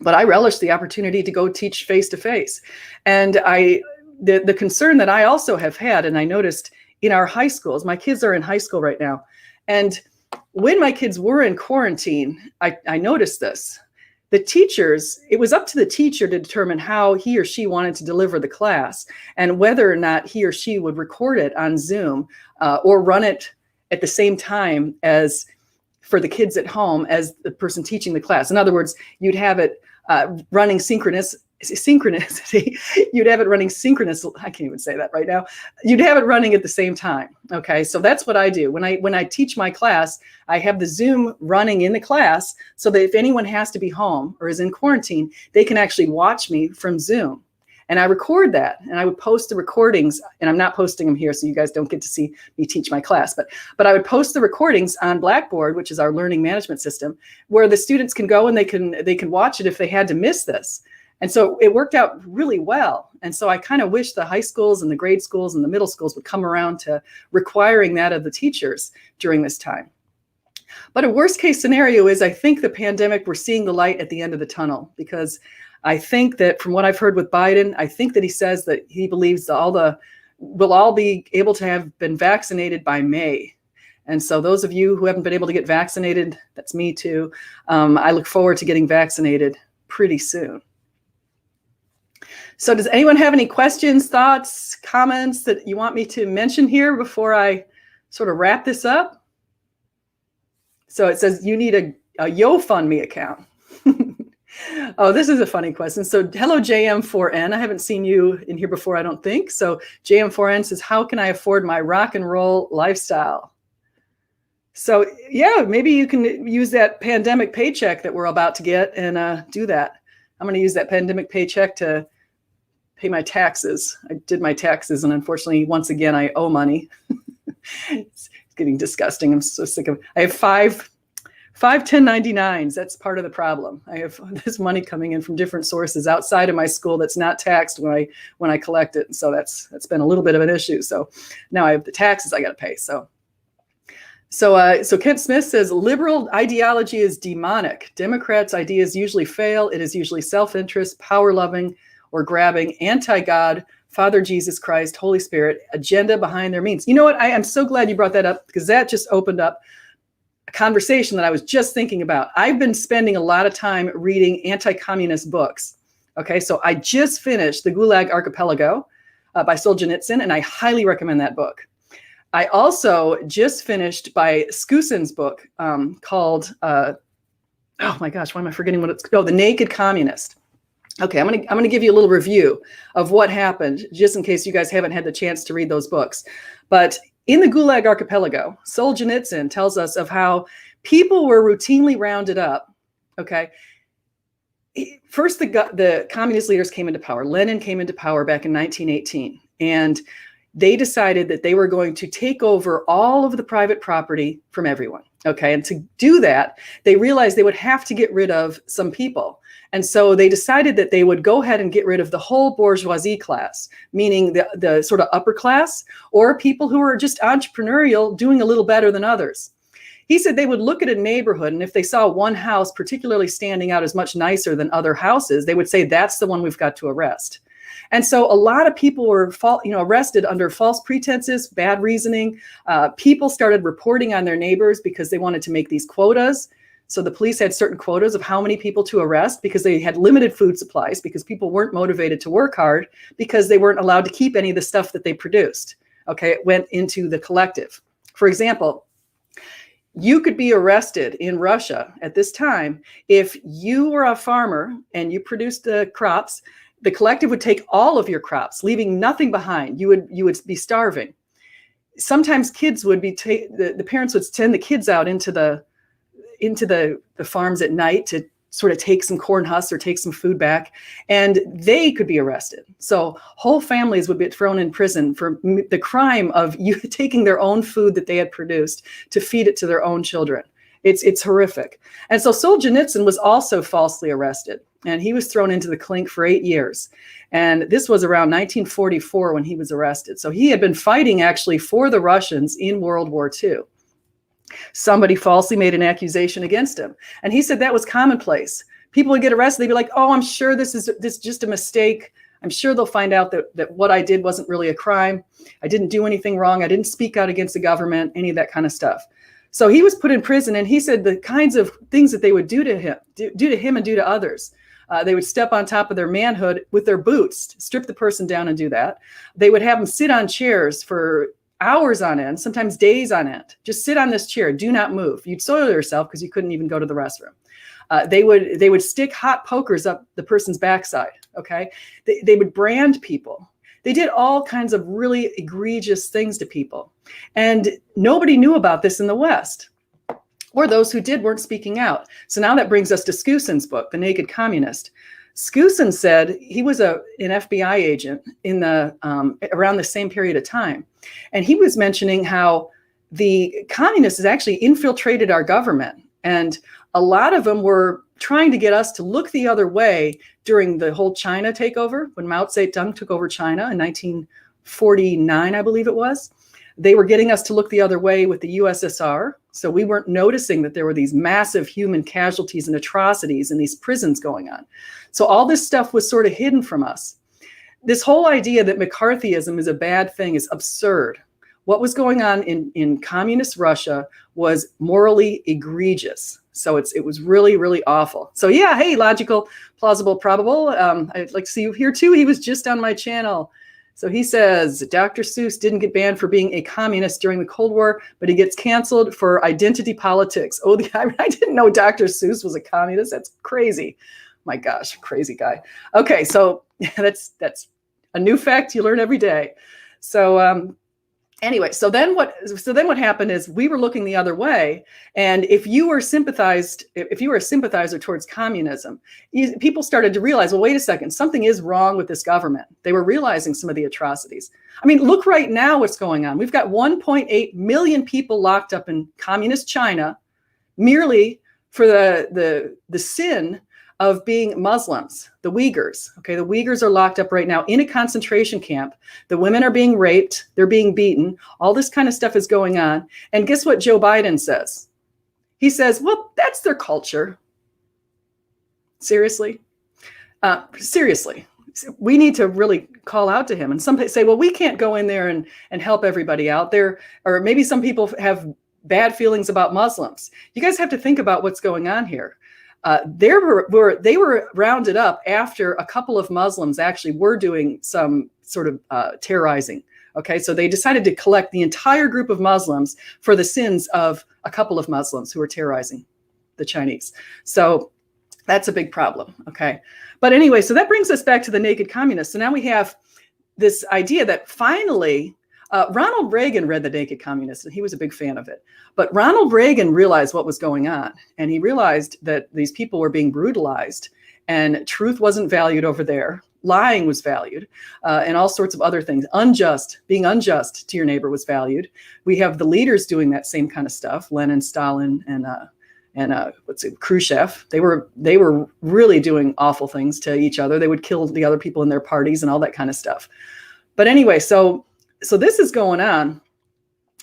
But I relish the opportunity to go teach face to face. And the concern that I also have had, and I noticed in our high schools, my kids are in high school right now. And when my kids were in quarantine, I noticed this. The teachers, it was up to the teacher to determine how he or she wanted to deliver the class, and whether or not he or she would record it on Zoom or run it at the same time as for the kids at home as the person teaching the class. In other words, you'd have it running synchronously. You'd have it running synchronous. I can't even say that right now. You'd have it running at the same time. Okay, so that's what I do when I teach my class. I have the Zoom running in the class, so that if anyone has to be home or is in quarantine, they can actually watch me from Zoom. And I record that, and I would post the recordings. And I'm not posting them here, so you guys don't get to see me teach my class. But I would post the recordings on Blackboard, which is our learning management system, where the students can go and they can watch it if they had to miss this. And so it worked out really well. And so I kind of wish the high schools and the grade schools and the middle schools would come around to requiring that of the teachers during this time. But a worst case scenario is, I think the pandemic, we're seeing the light at the end of the tunnel, because I think that from what I've heard with Biden, I think that he says that he believes that we'll all be able to have been vaccinated by May. And so those of you who haven't been able to get vaccinated, that's me too. I look forward to getting vaccinated pretty soon. So does anyone have any questions, thoughts, comments that you want me to mention here before I sort of wrap this up? So it says you need a YoFundMe account. Oh, this is a funny question. So hello, JM4N. I haven't seen you in here before, I don't think. So JM4N says, how can I afford my rock and roll lifestyle? So yeah, maybe you can use that pandemic paycheck that we're about to get and do that. I'm going to use that pandemic paycheck to pay my taxes. I did my taxes, and unfortunately, once again, I owe money. It's getting disgusting. I'm so sick of it. I have 5 1099s. That's part of the problem. I have this money coming in from different sources outside of my school that's not taxed when I collect it. So that's been a little bit of an issue. So now I have the taxes I got to pay. So Kent Smith says liberal ideology is demonic. Democrats' ideas usually fail. It is usually self-interest, power-loving, or grabbing, anti-God, Father Jesus Christ, Holy Spirit, agenda behind their means. You know what? I am so glad you brought that up, because that just opened up a conversation that I was just thinking about. I've been spending a lot of time reading anti-communist books. Okay, so I just finished The Gulag Archipelago by Solzhenitsyn, and I highly recommend that book. I also just finished by Scoussen's book called, oh my gosh, why am I forgetting what it's called? The Naked Communist. Okay, I'm gonna give you a little review of what happened, just in case you guys haven't had the chance to read those books. But in the Gulag Archipelago, Solzhenitsyn tells us of how people were routinely rounded up. Okay, first the communist leaders came into power. Lenin came into power back in 1918, and they decided that they were going to take over all of the private property from everyone. Okay, and to do that, they realized they would have to get rid of some people. And so they decided that they would go ahead and get rid of the whole bourgeoisie class, meaning the sort of upper class, or people who are just entrepreneurial, doing a little better than others. He said they would look at a neighborhood, and if they saw one house particularly standing out as much nicer than other houses, they would say, that's the one we've got to arrest. And so a lot of people were arrested under false pretenses, bad reasoning. People started reporting on their neighbors because they wanted to make these quotas. So the police had certain quotas of how many people to arrest, because they had limited food supplies, because people weren't motivated to work hard, because they weren't allowed to keep any of the stuff that they produced. Okay, it went into the collective. For example, you could be arrested in Russia at this time if you were a farmer and you produced crops. The collective would take all of your crops, leaving nothing behind. You would be starving. Sometimes kids would be the parents would send the kids out into the farms at night to sort of take some corn husks or take some food back, and they could be arrested. So whole families would be thrown in prison for the crime of you taking their own food that they had produced to feed it to their own children. It's horrific. And so Solzhenitsyn was also falsely arrested, and he was thrown into the clink for 8 years. And this was around 1944 when he was arrested. So he had been fighting actually for the Russians in World War II. Somebody falsely made an accusation against him, and he said that was commonplace. People would get arrested. They'd be like, oh, I'm sure this is just a mistake. I'm sure they'll find out that what I did wasn't really a crime. I didn't do anything wrong. I didn't speak out against the government, any of that kind of stuff. So he was put in prison, and he said the kinds of things that they would do to him and do to others. They would step on top of their manhood with their boots, strip the person down and do that. They would have them sit on chairs for hours on end, sometimes days on end. Just sit on this chair, do not move. You'd soil yourself because you couldn't even go to the restroom. They would stick hot pokers up the person's backside. Okay, they would brand people. They did all kinds of really egregious things to people, and nobody knew about this in the West, or those who did weren't speaking out. So now that brings us to Scoussen's book, The Naked Communist. Skousen said he was an FBI agent in around the same period of time. And he was mentioning how the communists actually infiltrated our government. And a lot of them were trying to get us to look the other way during the whole China takeover, when Mao Zedong took over China in 1949, I believe it was. They were getting us to look the other way with the USSR. So we weren't noticing that there were these massive human casualties and atrocities in these prisons going on. So all this stuff was sort of hidden from us. This whole idea that McCarthyism is a bad thing is absurd. What was going on in communist Russia was morally egregious. So it was really, really awful. So yeah, hey, logical, plausible, probable. I'd like to see you here too. He was just on my channel. So he says, Dr. Seuss didn't get banned for being a communist during the Cold War, but he gets canceled for identity politics. Oh, I didn't know Dr. Seuss was a communist. That's crazy. My gosh, crazy guy. Okay, so that's a new fact you learn every day. So anyway, so then what happened is we were looking the other way, and if you were a sympathizer towards communism, people started to realize, well, wait a second, something is wrong with this government. They were realizing some of the atrocities. I mean, look right now what's going on. We've got 1.8 million people locked up in communist China merely for the sin of being Muslims, the Uyghurs. Okay, the Uyghurs are locked up right now in a concentration camp. The women are being raped, they're being beaten. All this kind of stuff is going on. And guess what Joe Biden says? He says, well, that's their culture. Seriously? Seriously. We need to really call out to him. And some say, well, we can't go in there and help everybody out there. Or maybe some people have bad feelings about Muslims. You guys have to think about what's going on here. They were rounded up after a couple of Muslims actually were doing some sort of terrorizing. Okay, so they decided to collect the entire group of Muslims for the sins of a couple of Muslims who were terrorizing the Chinese. So that's a big problem. Okay, but anyway, so that brings us back to the naked communists. So now we have this idea that finally Ronald Reagan read The Naked Communists, and he was a big fan of it. But Ronald Reagan realized what was going on, and he realized that these people were being brutalized, and truth wasn't valued over there. Lying was valued, and all sorts of other things. Being unjust to your neighbor was valued. We have the leaders doing that same kind of stuff. Lenin, Stalin, and Khrushchev. They were really doing awful things to each other. They would kill the other people in their parties and all that kind of stuff. But anyway, so this is going on,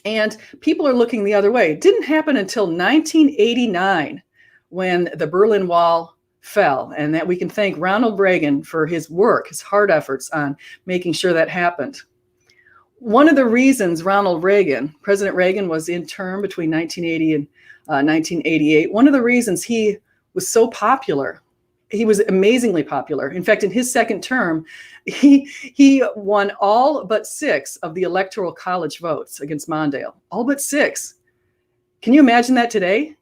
and people are looking the other way. It didn't happen until 1989 when the Berlin Wall fell, and that we can thank Ronald Reagan for his work, his hard efforts on making sure that happened. One of the reasons President Reagan was in term between 1980 and 1988, one of the reasons he was so popular, he was amazingly popular. In fact, in his second term, he won all but 6 of the Electoral College votes against Mondale. All but 6. Can you imagine that today?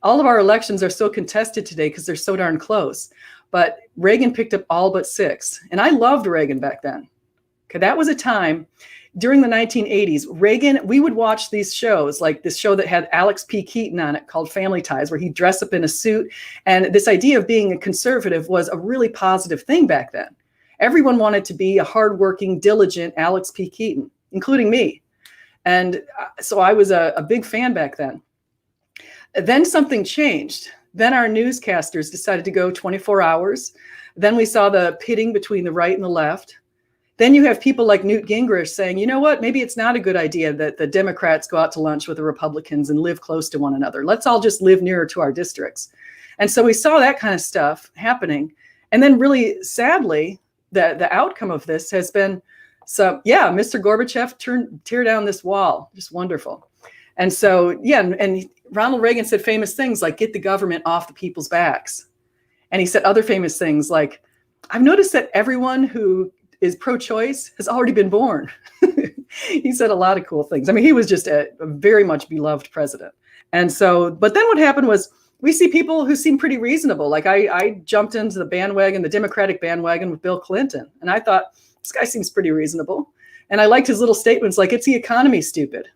All of our elections are so contested today because they're so darn close. But Reagan picked up all but 6. And I loved Reagan back then. Okay, that was a time during the 1980s. Reagan, we would watch these shows, like this show that had Alex P. Keaton on it called Family Ties, where he'd dress up in a suit. And this idea of being a conservative was a really positive thing back then. Everyone wanted to be a hardworking, diligent Alex P. Keaton, including me. And so I was a big fan back then. Then something changed. Then our newscasters decided to go 24 hours. Then we saw the pitting between the right and the left. Then you have people like Newt Gingrich saying, you know what, maybe it's not a good idea that the Democrats go out to lunch with the Republicans and live close to one another. Let's all just live nearer to our districts. And so we saw that kind of stuff happening. And then really sadly, the outcome of this has been Mr. Gorbachev tear down this wall. Just wonderful. And so, and Ronald Reagan said famous things like, get the government off the people's backs. And he said other famous things like, I've noticed that everyone who is pro-choice has already been born. He said a lot of cool things. I mean, he was just a very much beloved president. And so, but then what happened was we see people who seem pretty reasonable. Like I jumped into the Democratic bandwagon with Bill Clinton. And I thought, this guy seems pretty reasonable. And I liked his little statements like, it's the economy, stupid.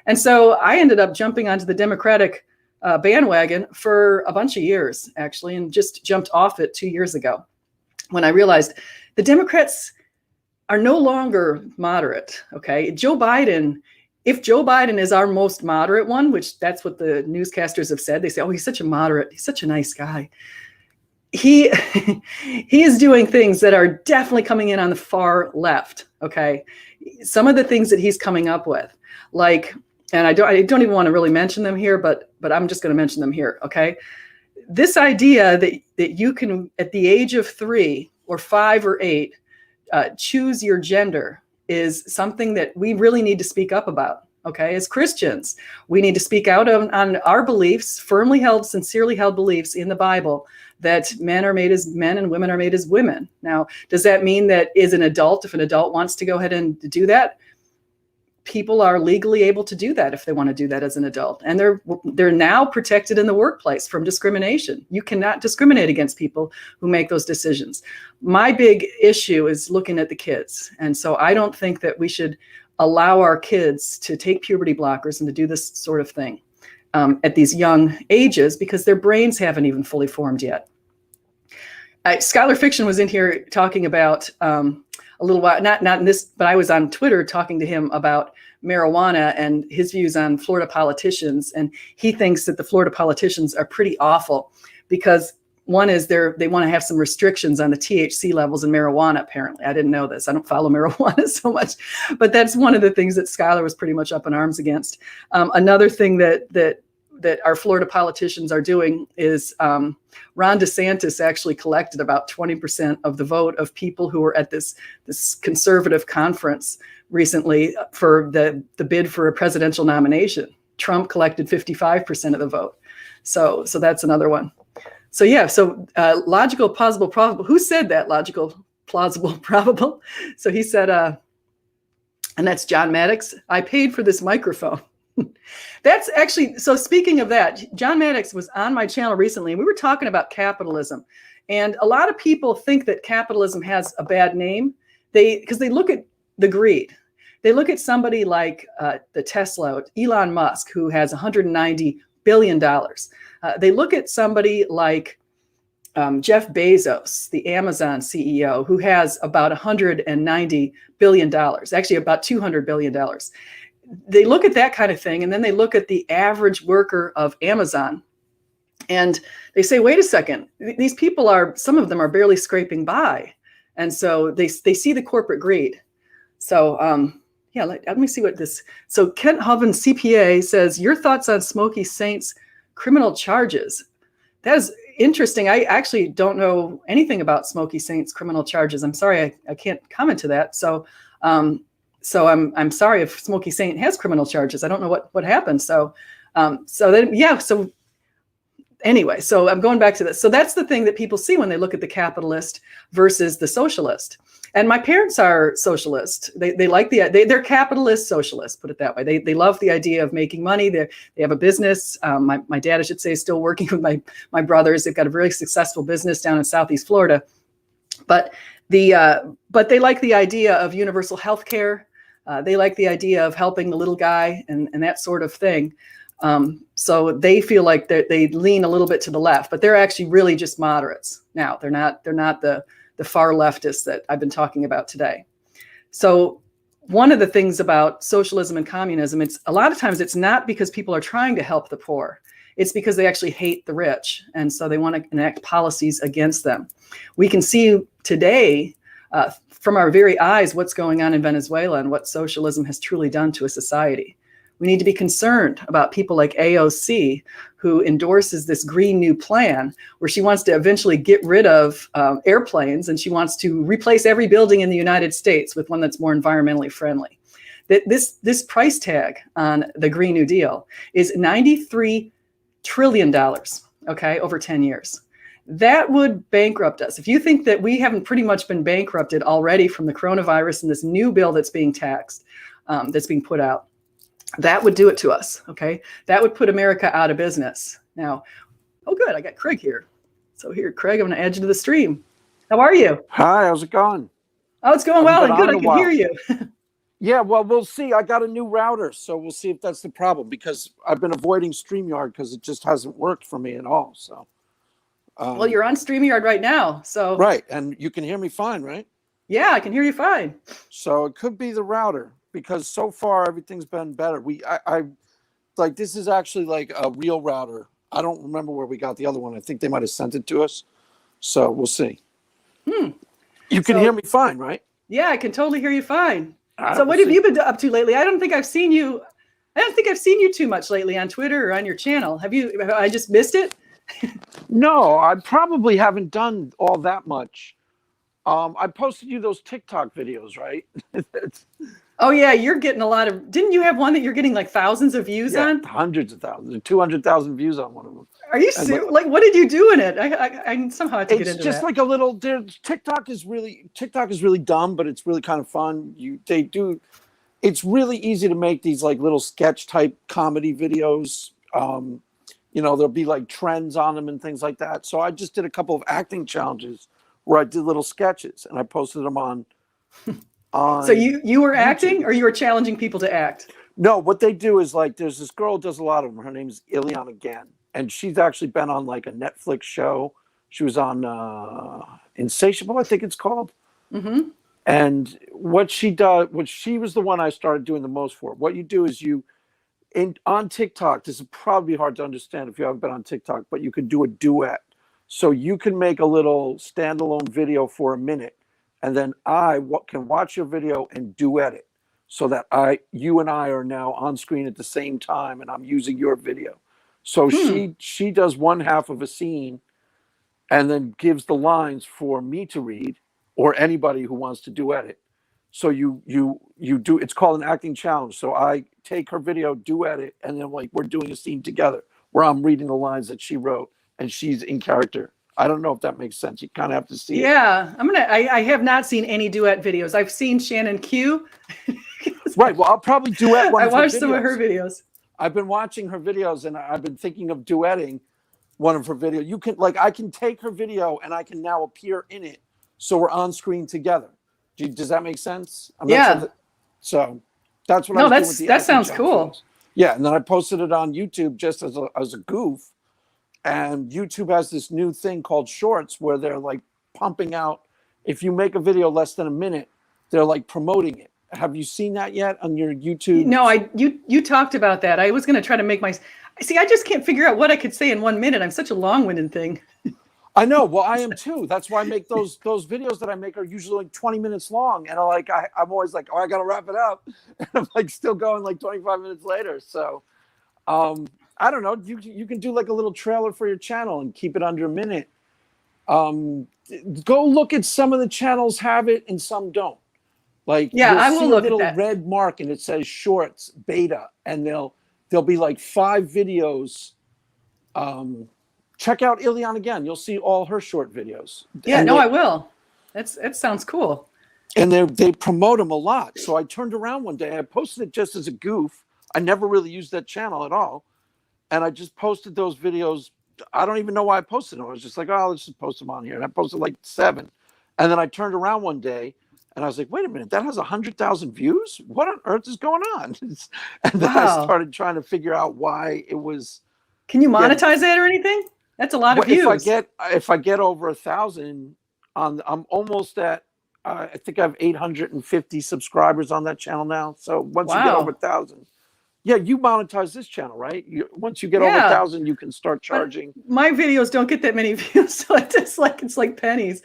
And so I ended up jumping onto the Democratic bandwagon for a bunch of years, actually, and just jumped off it 2 years ago when I realized the Democrats are no longer moderate. Okay, if Joe Biden is our most moderate one, which that's what the newscasters have said, they say, oh, he's such a nice guy. He is doing things that are definitely coming in on the far left. Okay, some of the things that he's coming up with, like, and I don't even want to really mention them here, but I'm just going to mention them here. Okay, this idea that you can, at the age of 3 or 5 or 8, choose your gender is something that we really need to speak up about. Okay, as Christians, we need to speak out on our beliefs, firmly held, sincerely held beliefs in the Bible, that men are made as men and women are made as women. Now, does that mean that if an adult wants to go ahead and do that, people are legally able to do that if they want to do that as an adult. And they're now protected in the workplace from discrimination. You cannot discriminate against people who make those decisions. My big issue is looking at the kids. And so I don't think that we should allow our kids to take puberty blockers and to do this sort of thing at these young ages, because their brains haven't even fully formed yet. Scholar Fiction was in here talking about a little while, not in this, but I was on Twitter talking to him about marijuana and his views on Florida politicians. And he thinks that the Florida politicians are pretty awful because one is they want to have some restrictions on the THC levels in marijuana, apparently. I didn't know this. I don't follow marijuana so much, but that's one of the things that Skylar was pretty much up in arms against. Another thing that our Florida politicians are doing is Ron DeSantis actually collected about 20% of the vote of people who were at this conservative conference recently for the bid for a presidential nomination. Trump collected 55% of the vote. So that's another one. So yeah, logical, plausible, probable. Who said that? Logical, plausible, probable. So he said, and that's John Maddox. I paid for this microphone. That's actually, so speaking of that, John Maddox was on my channel recently, and we were talking about capitalism. And a lot of people think that capitalism has a bad name because they look at the greed. They look at somebody like the Tesla, Elon Musk, who has $190 billion. They look at somebody like Jeff Bezos, the Amazon CEO, who has about $190 billion, actually about $200 billion. They look at that kind of thing, and then they look at the average worker of Amazon, and they say, wait a second, these people some of them are barely scraping by. And so they see the corporate greed. So yeah, let me see what this, so Kent Hoven, CPA, says, your thoughts on Smokey Saint's criminal charges. That is interesting. I actually don't know anything about Smokey Saint's criminal charges. I'm sorry, I can't comment to that. So I'm sorry if Smokey Saint has criminal charges. I don't know what happened. So anyway, so I'm going back to this. So that's the thing that people see when they look at the capitalist versus the socialist. And my parents are socialist. They like they're capitalist socialists, put it that way. They love the idea of making money. They have a business. My dad, I should say, is still working with my brothers. They've got a very successful business down in Southeast Florida. But they like the idea of universal health care. They like the idea of helping the little guy and that sort of thing. So they feel like they lean a little bit to the left, but they're actually really just moderates. Now they're not the far leftists that I've been talking about today. So one of the things about socialism and communism, it's a lot of times it's not because people are trying to help the poor. It's because they actually hate the rich. And so they want to enact policies against them. We can see today from our very eyes what's going on in Venezuela and what socialism has truly done to a society. We need to be concerned about people like AOC, who endorses this Green New Plan, where she wants to eventually get rid of airplanes, and she wants to replace every building in the United States with one that's more environmentally friendly. This price tag on the Green New Deal is $93 trillion, okay, over 10 years. That would bankrupt us. If you think that we haven't pretty much been bankrupted already from the coronavirus and this new bill that's being taxed, that's being put out, that would do it to us, okay? That would put America out of business. Now, oh good, I got Craig here. So here, Craig, I'm gonna add you to the stream. How are you? Hi, how's it going? Oh, it's going well and good, I can hear you. Yeah, well, we'll see. I got a new router, so we'll see if that's the problem, because I've been avoiding StreamYard because it just hasn't worked for me at all, so. Well, you're on StreamYard right now, so. Right, and you can hear me fine, right? Yeah, I can hear you fine. So it could be the router, because so far everything's been better. I like, this is actually like a real router. I don't remember where we got the other one. I think they might have sent it to us. So we'll see. You can hear me fine, right? Yeah, I can totally hear you fine. So what have you been up to lately? I don't think I've seen you too much lately on Twitter or on your channel. Have I just missed it? No, I probably haven't done all that much. I posted you those TikTok videos, right? Oh yeah, you're getting a lot of. Didn't you have one that you're getting like thousands of views on? Hundreds of thousands, 200,000 views on one of them. Are you serious? Like, what did you do in it? I somehow have to get into that. It's just like a little. TikTok is really dumb, but it's really kind of fun. It's really easy to make these like little sketch type comedy videos. There'll be like trends on them and things like that. So I just did a couple of acting challenges where I did little sketches and I posted them on. So you were acting, or you were challenging people to act? No, what they do is like, there's this girl who does a lot of them. Her name is Ileana Gann, and she's actually been on like a Netflix show. She was on Insatiable, I think it's called. And what she does, what she was the one I started doing the most for. What you do is on TikTok, this is probably hard to understand if you haven't been on TikTok, but you can do a duet. So you can make a little standalone video for a minute, and then can watch your video and duet it, so that you and I are now on screen at the same time, and I'm using your video. So she does one half of a scene, and then gives the lines for me to read, or anybody who wants to duet it. So you do, it's called an acting challenge. So I take her video, duet it, and then like we're doing a scene together where I'm reading the lines that she wrote and she's in character. I don't know if that makes sense. You kind of have to see it. Yeah, I have not seen any duet videos. I've seen Shannon Q. Right. Well, I'll probably duet one. I watched some of her videos. I've been watching her videos, and I've been thinking of duetting one of her videos. You can, like, I can take her video and I can now appear in it, so we're on screen together. Does that make sense? Yeah. So that's what I was doing with the that sounds cool. Yeah, and then I posted it on YouTube just as a goof. And YouTube has this new thing called Shorts, where they're like pumping out. If you make a video less than a minute, they're like promoting it. Have you seen that yet on your YouTube? No, you talked about that. I was going to try to make I just can't figure out what I could say in 1 minute. I'm such a long-winded thing. I know. Well, I am too. That's why I make those videos that I make are usually like 20 minutes long. And I'm always like, oh, I got to wrap it up. And I'm like still going like 25 minutes later. So I don't know. You can do like a little trailer for your channel and keep it under a minute. Go look at some of the channels have it and some don't. Like, yeah, I will look at that. Little red mark and it says Shorts beta, and there'll be like 5 videos. Check out Ileana again. You'll see all her short videos. Yeah, I will. That sounds cool. And they promote them a lot. So I turned around one day. I posted it just as a goof. I never really used that channel at all. And I just posted those videos. I don't even know why I posted them. I was just like, oh, let's just post them on here. And I posted like 7. And then I turned around one day and I was like, wait a minute, that has 100,000 views? What on earth is going on? And then I started trying to figure out why it was. Can you monetize it or anything? That's a lot of views. If I get over 1,000 I'm almost at I think I have 850 subscribers on that channel now. So once you get over 1,000, yeah, you monetize this channel, right? Once you get over 1,000, you can start charging. But my videos don't get that many views, so it's like pennies.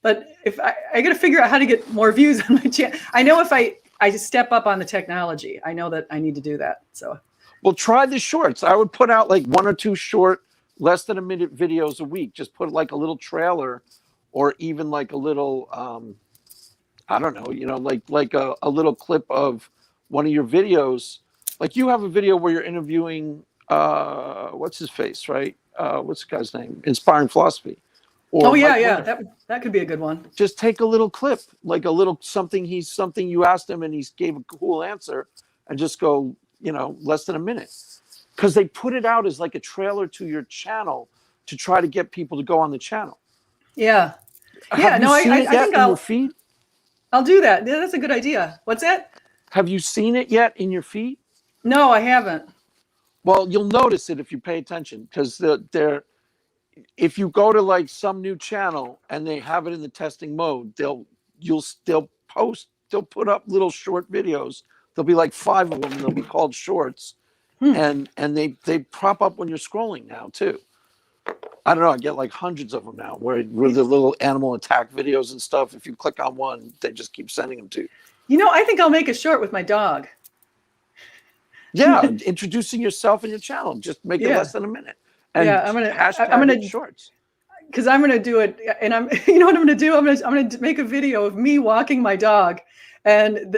But if I got to figure out how to get more views on my channel. I know if I just step up on the technology, I know that I need to do that. So, well, try the shorts. I would put out like 1 or 2 short, less than a minute videos a week. Just put like a little trailer, or even like a little, I don't know, like a little clip of one of your videos. Like you have a video where you're interviewing, what's his face, right? What's the guy's name? Inspiring Philosophy. Or that could be a good one. Just take a little clip, like a little something you asked him and he gave a cool answer, and just go, less than a minute. Because they put it out as like a trailer to your channel to try to get people to go on the channel. Yeah. I think I'll feed. I'll do that. Yeah, that's a good idea. What's that? Have you seen it yet in your feed? No, I haven't. Well, you'll notice it if you pay attention, because if you go to like some new channel and they have it in the testing mode, they'll put up little short videos. There'll be like 5 of them, and they'll be called Shorts. And they prop up when you're scrolling now too. I don't know. I get like hundreds of them now, where the little animal attack videos and stuff. If you click on one, they just keep sending them to you. I think I'll make a short with my dog. Yeah, introducing yourself and your channel. Just make it less than a minute. And I'm gonna Shorts. Because I'm gonna do it, and you know what I'm gonna do? I'm gonna make a video of me walking my dog, and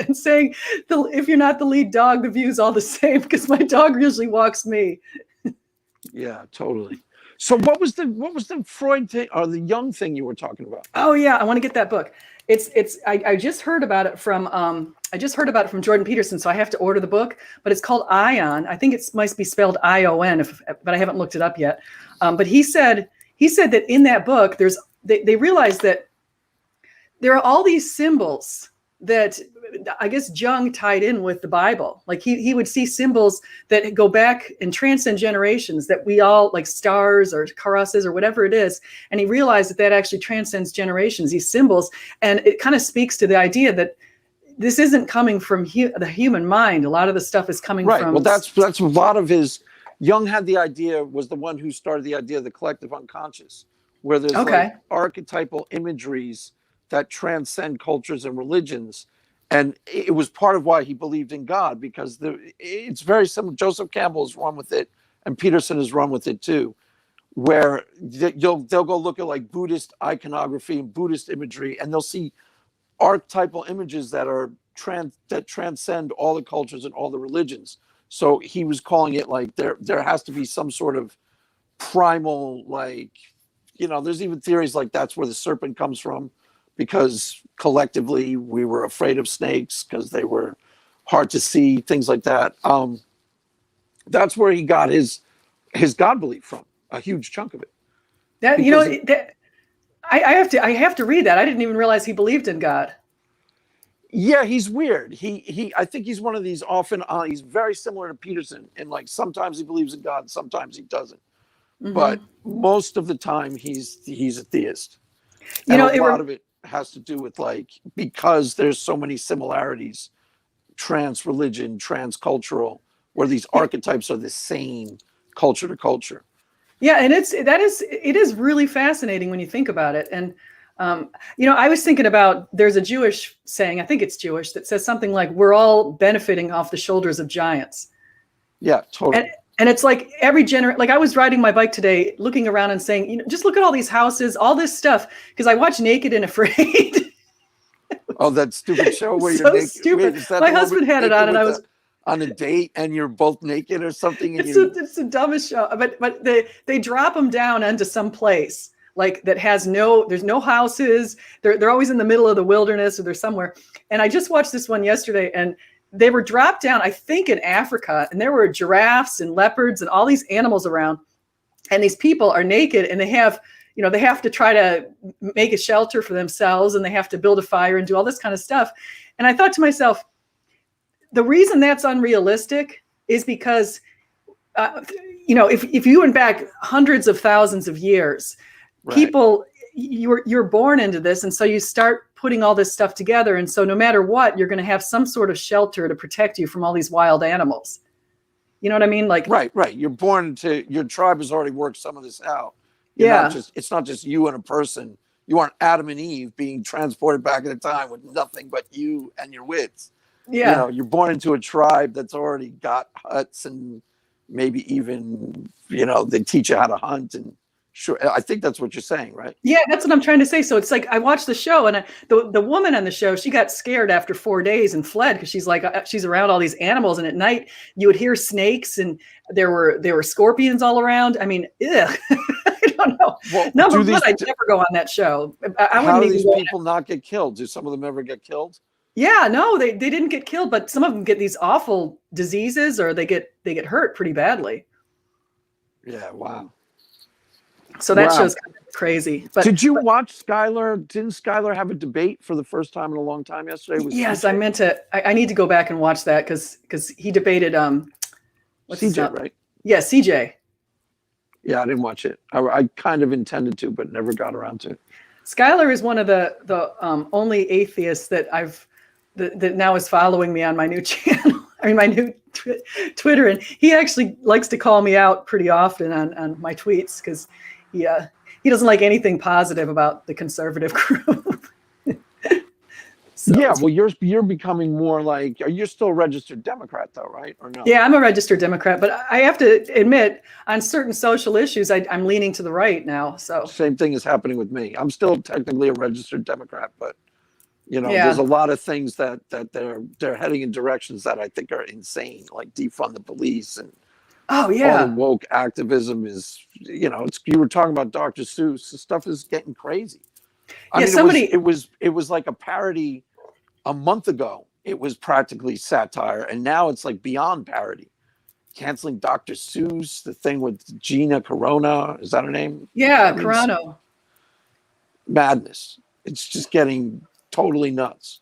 and saying, if you're not the lead dog, the view's all the same, because my dog usually walks me. Yeah, totally. So what was the Freud thing, or the Jung thing you were talking about? Oh yeah, I want to get that book. I just heard about it from Jordan Peterson, so I have to order the book. But it's called Ion. I think it might be spelled ION, but I haven't looked it up yet. But he said that in that book, they realized that there are all these symbols that I guess Jung tied in with the Bible. Like he would see symbols that go back and transcend generations, that we all, like stars or crosses or whatever it is. And he realized that that actually transcends generations, these symbols. And it kind of speaks to the idea that this isn't coming from the human mind. A lot of the stuff is coming from. Well, that's a lot of his. Jung had the idea, was the one who started the idea of the collective unconscious, where there's like archetypal imageries that transcend cultures and religions. And it was part of why he believed in God, because it's very similar. Joseph Campbell has run with it, and Peterson has run with it too, where they'll go look at like Buddhist iconography and Buddhist imagery, and they'll see archetypal images that transcend all the cultures and all the religions. So he was calling it like there has to be some sort of primal, like, there's even theories like that's where the serpent comes from, because collectively we were afraid of snakes because they were hard to see, things like that. That's where he got his God belief from, a huge chunk of it. I have to read that. I didn't even realize he believed in God. Yeah, he's weird. I think he's one of these he's very similar to Peterson, and like sometimes he believes in God, sometimes he doesn't. Mm-hmm. But most of the time he's a theist. And a lot of it has to do with like, because there's so many similarities, trans religion, trans-cultural, where these archetypes are the same culture to culture. Yeah, and it is really fascinating when you think about it. And I was thinking about, there's a Jewish saying, I think it's Jewish, that says something like, we're all benefiting off the shoulders of giants. Yeah, totally. And it's like like I was riding my bike today, looking around and saying, just look at all these houses, all this stuff, because I watched Naked and Afraid. Oh, that stupid show where you're naked. Stupid. My husband had it on, and I was on a date, and you're both naked or something. And it's the dumbest show, but they drop them down onto some place like that has there's no houses. They're always in the middle of the wilderness, or they're somewhere. And I just watched this one yesterday, and they were dropped down, I think in Africa, and there were giraffes and leopards and all these animals around. And these people are naked, and they have to try to make a shelter for themselves, and they have to build a fire and do all this kind of stuff. And I thought to myself, the reason that's unrealistic is because, if you went back hundreds of thousands of years, right, people, you're born into this. And so you start putting all this stuff together. And so no matter what, you're going to have some sort of shelter to protect you from all these wild animals. You know what I mean? Like, right. You're born into, your tribe has already worked some of this out. It's not just you and a person. You aren't Adam and Eve being transported back in time with nothing but you and your wits. Yeah. You're born into a tribe that's already got huts, and maybe even, they teach you how to hunt. And sure, I think that's what you're saying, right? Yeah, that's what I'm trying to say. So it's like, I watched the show, and the woman on the show, she got scared after 4 days and fled, because she's like, she's around all these animals, and at night you would hear snakes, and there were scorpions all around. I mean, ugh. I don't know. Well, Number one, I'd never go on that show. How do these people not get killed? Do some of them ever get killed? Yeah, no, they didn't get killed, but some of them get these awful diseases, or they get hurt pretty badly. Yeah, wow. So that show's kind of crazy. But did you watch Skylar? Didn't Skylar have a debate for the first time in a long time yesterday? Yes, CJ? I meant to. I need to go back and watch that, because he debated what's CJ, right? Yeah, CJ. Yeah, I didn't watch it. I kind of intended to, but never got around to it. Skylar is one of the only atheists that that now is following me on my new channel. I mean, my new Twitter, and he actually likes to call me out pretty often on my tweets, because he doesn't like anything positive about the conservative group. So, yeah, well, you're becoming more like, you're still a registered Democrat though, right? Or no? Yeah, I'm a registered Democrat, but I have to admit, on certain social issues, I'm leaning to the right now. So same thing is happening with me. I'm still technically a registered Democrat, but there's a lot of things that they're heading in directions that I think are insane, like defund the police, and all the woke activism is, you were talking about Dr. Seuss. The stuff is getting crazy. I mean, it was like a parody a month ago. It was practically satire, and now it's like beyond parody. Canceling Dr. Seuss, the thing with Gina Carano, is that her name? Yeah, Carano. Madness. It's just getting totally nuts.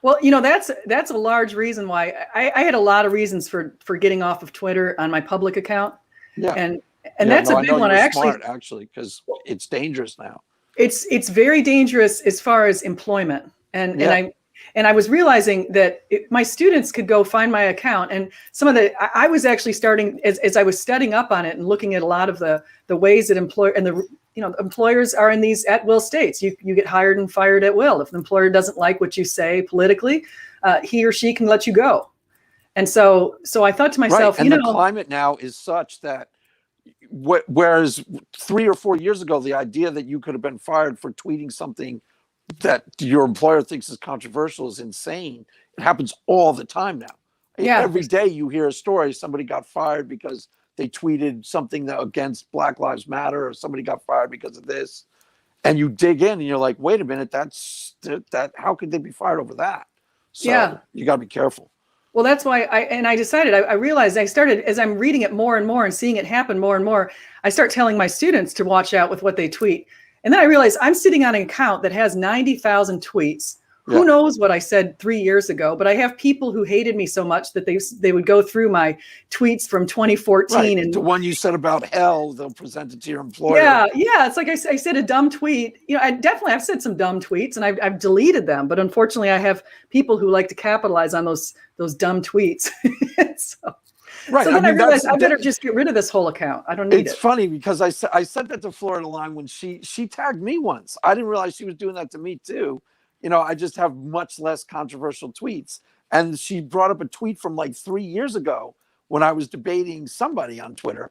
Well, that's a large reason why I had a lot of reasons for getting off of Twitter on my public account. Yeah. And Yeah, that's no, a I big know one. you're I actually smart, actually, because it's dangerous now. it's very dangerous as far as employment. Yeah. And I was realizing that my students could go find my account, and some of I was actually starting as I was studying up on it and looking at a lot of the ways that employers are in these at will states. You get hired and fired at will. If the employer doesn't like what you say politically, he or she can let you go. And so I thought to myself, right. And the climate now is such that whereas 3 or 4 years ago, the idea that you could have been fired for tweeting something that your employer thinks is controversial is insane. It happens all the time now. Yeah. Every day you hear a story, somebody got fired because they tweeted something against Black Lives Matter, or somebody got fired because of this. And you dig in and you're like, wait a minute, that how could they be fired over that? So you got to be careful. Well, that's why I decided, I realized, I started, as I'm reading it more and more and seeing it happen more and more, I start telling my students to watch out with what they tweet. And then I realized I'm sitting on an account that has 90,000 tweets. Who knows what I said 3 years ago, but I have people who hated me so much that they would go through my tweets from 2014. Right. And the one you said about hell, they'll present it to your employer. Yeah. It's like I said a dumb tweet. I've said some dumb tweets and I've deleted them, but unfortunately I have people who like to capitalize on those dumb tweets. Right. So then I realized I better just get rid of this whole account. I don't need it. It's funny because I said that to Florida Line when she tagged me once. I didn't realize she was doing that to me too. I just have much less controversial tweets. And she brought up a tweet from like 3 years ago when I was debating somebody on Twitter,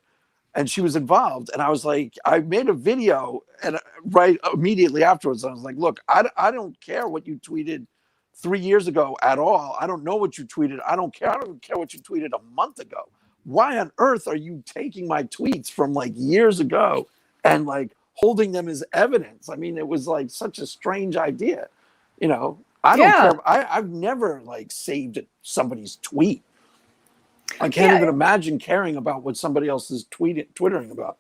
and she was involved. And I was like, I made a video, and right immediately afterwards, I was like, look, I don't care what you tweeted 3 years ago at all. I don't know what you tweeted. I don't care. I don't care what you tweeted a month ago. Why on earth are you taking my tweets from like years ago and like holding them as evidence? I mean, it was like such a strange idea. I don't care. I've never like saved somebody's tweet. I can't even imagine caring about what somebody else is twittering about.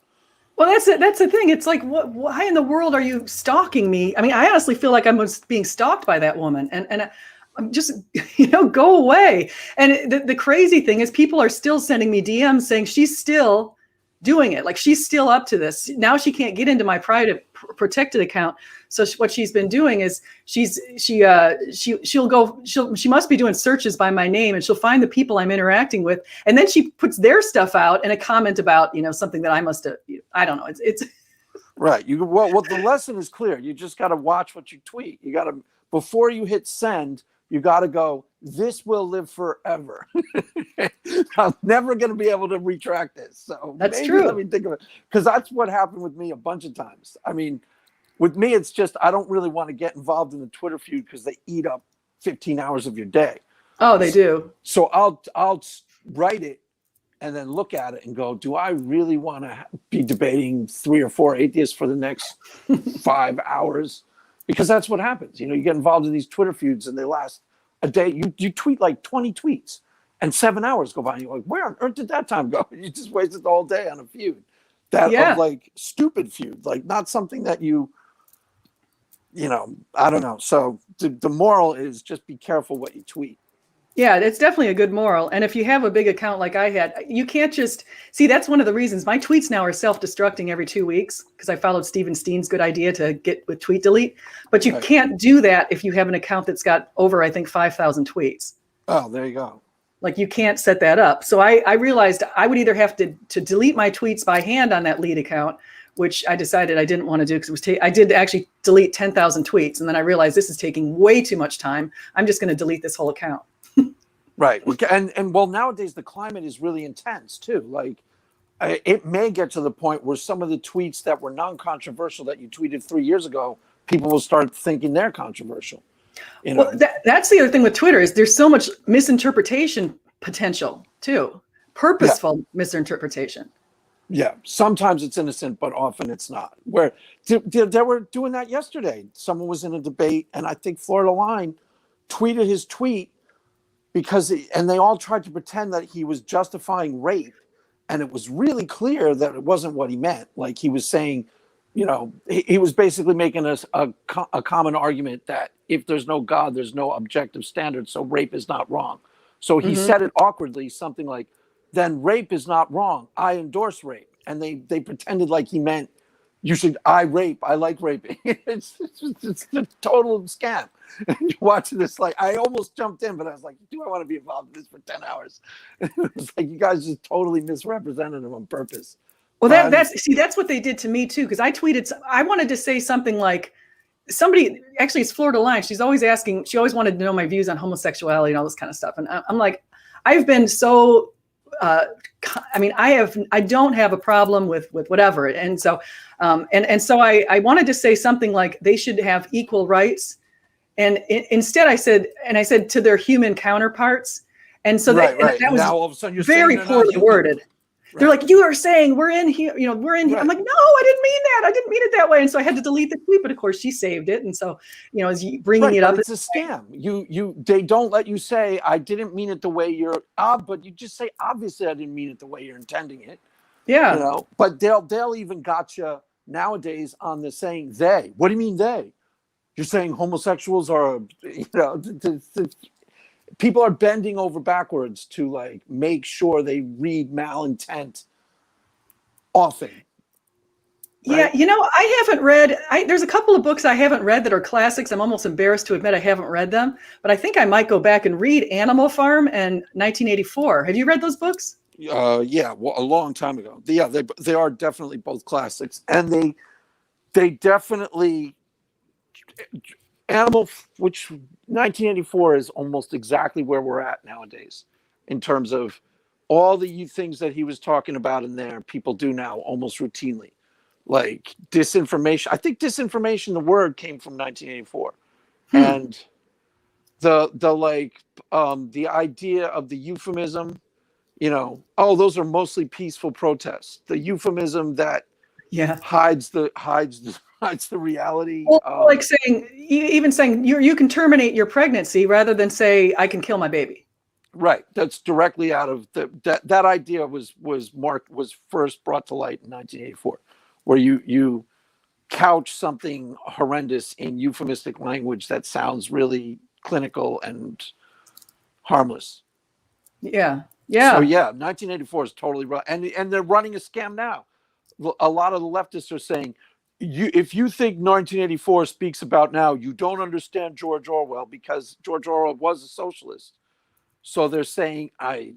Well, that's the thing. It's like, why in the world are you stalking me? I mean, I honestly feel like I'm being stalked by that woman, and I'm just, go away. And the crazy thing is, people are still sending me DMs saying she's still doing it. Like, she's still up to this. Now she can't get into my private protected account. So what she's been doing is she must be doing searches by my name, and she'll find the people I'm interacting with, and then she puts their stuff out in a comment about something that I must have. I don't know. It's right. Well, the lesson is clear. You just got to watch what you tweet. You got to, before you hit send, you got to go, this will live forever. I'm never going to be able to retract this. So that's true. Let me think of it, because that's what happened with me a bunch of times. I mean, with me, it's just I don't really want to get involved in the Twitter feud because they eat up 15 hours of your day. Oh, they do. So I'll write it and then look at it and go, do I really want to be debating 3 or 4 atheists for the next 5 hours? Because that's what happens. You get involved in these Twitter feuds and they last a day. You tweet like 20 tweets and 7 hours go by and you're like, where on earth did that time go? You just wasted the whole day on a feud. Of like stupid feud, like not something that I don't know. So the moral is just be careful what you tweet. Yeah, it's definitely a good moral. And if you have a big account like I had, you can't just see, that's one of the reasons my tweets now are self-destructing every 2 weeks, because I followed Stephen Steen's good idea to get with tweet delete. But you can't do that if you have an account that's got over, I think, 5,000 tweets. Oh, there you go. Like, you can't set that up. So I realized I would either have to delete my tweets by hand on that lead account, which I decided I didn't want to do because I did actually delete 10,000 tweets. And then I realized this is taking way too much time. I'm just going to delete this whole account. Right. And well, nowadays the climate is really intense too. Like, it may get to the point where some of the tweets that were non-controversial that you tweeted 3 years ago, people will start thinking they're controversial. Well, that's the other thing with Twitter is there's so much misinterpretation potential too. Purposeful misinterpretation. Yeah. Sometimes it's innocent, but often it's not. Where they were doing that yesterday. Someone was in a debate, and I think Florida Line tweeted his tweet and they all tried to pretend that he was justifying rape. And it was really clear that it wasn't what he meant. Like, he was saying he was basically making a common argument that if there's no God, there's no objective standard, so rape is not wrong. So he Hmm. said it awkwardly, something like, then rape is not wrong. I endorse rape. And they pretended like he meant I like raping. It's a total scam. And you watch this, like, I almost jumped in, but I was like, do I want to be involved in this for 10 hours? It was like, you guys just totally misrepresented him on purpose. Well, that's what they did to me too. Because I tweeted, I wanted to say something like, somebody, actually it's Florida Line. She always wanted to know my views on homosexuality and all this kind of stuff. And I'm like, I've been so, I don't have a problem with whatever. And so, so I wanted to say something like they should have equal rights. And instead I said to their human counterparts. And so that was now all of a sudden you're very poorly worded. Right. They're like, you are saying we're in here, we're in here. Right. I'm like, no, I didn't mean that. I didn't mean it that way. And so I had to delete the tweet, but of course she saved it. And so, as you bringing it up, it's a scam. They don't let you say, I didn't mean it the way but you just say, obviously I didn't mean it the way you're intending it. Yeah. But they'll even gotcha nowadays on the saying they. What do you mean they? You're saying homosexuals are, people are bending over backwards to like make sure they read malintent often. Right? Yeah, I haven't read, there's a couple of books I haven't read that are classics. I'm almost embarrassed to admit I haven't read them, but I think I might go back and read Animal Farm and 1984. Have you read those books? Yeah, well, a long time ago. Yeah, they are definitely both classics, and they definitely which 1984 is almost exactly where we're at nowadays in terms of all the things that he was talking about in there. People do now almost routinely, like disinformation. I think disinformation, the word came from 1984, and the idea of the euphemism. Those are mostly peaceful protests. The euphemism that hides the reality. Well, like saying you can terminate your pregnancy rather than say I can kill my baby. Right. That's directly out of that idea was first brought to light in 1984, where you couch something horrendous in euphemistic language that sounds really clinical and harmless. Yeah. Yeah. So 1984 is totally right, and they're running a scam now. A lot of the leftists are saying, if you think 1984 speaks about now, you don't understand George Orwell, because George Orwell was a socialist. So they're saying I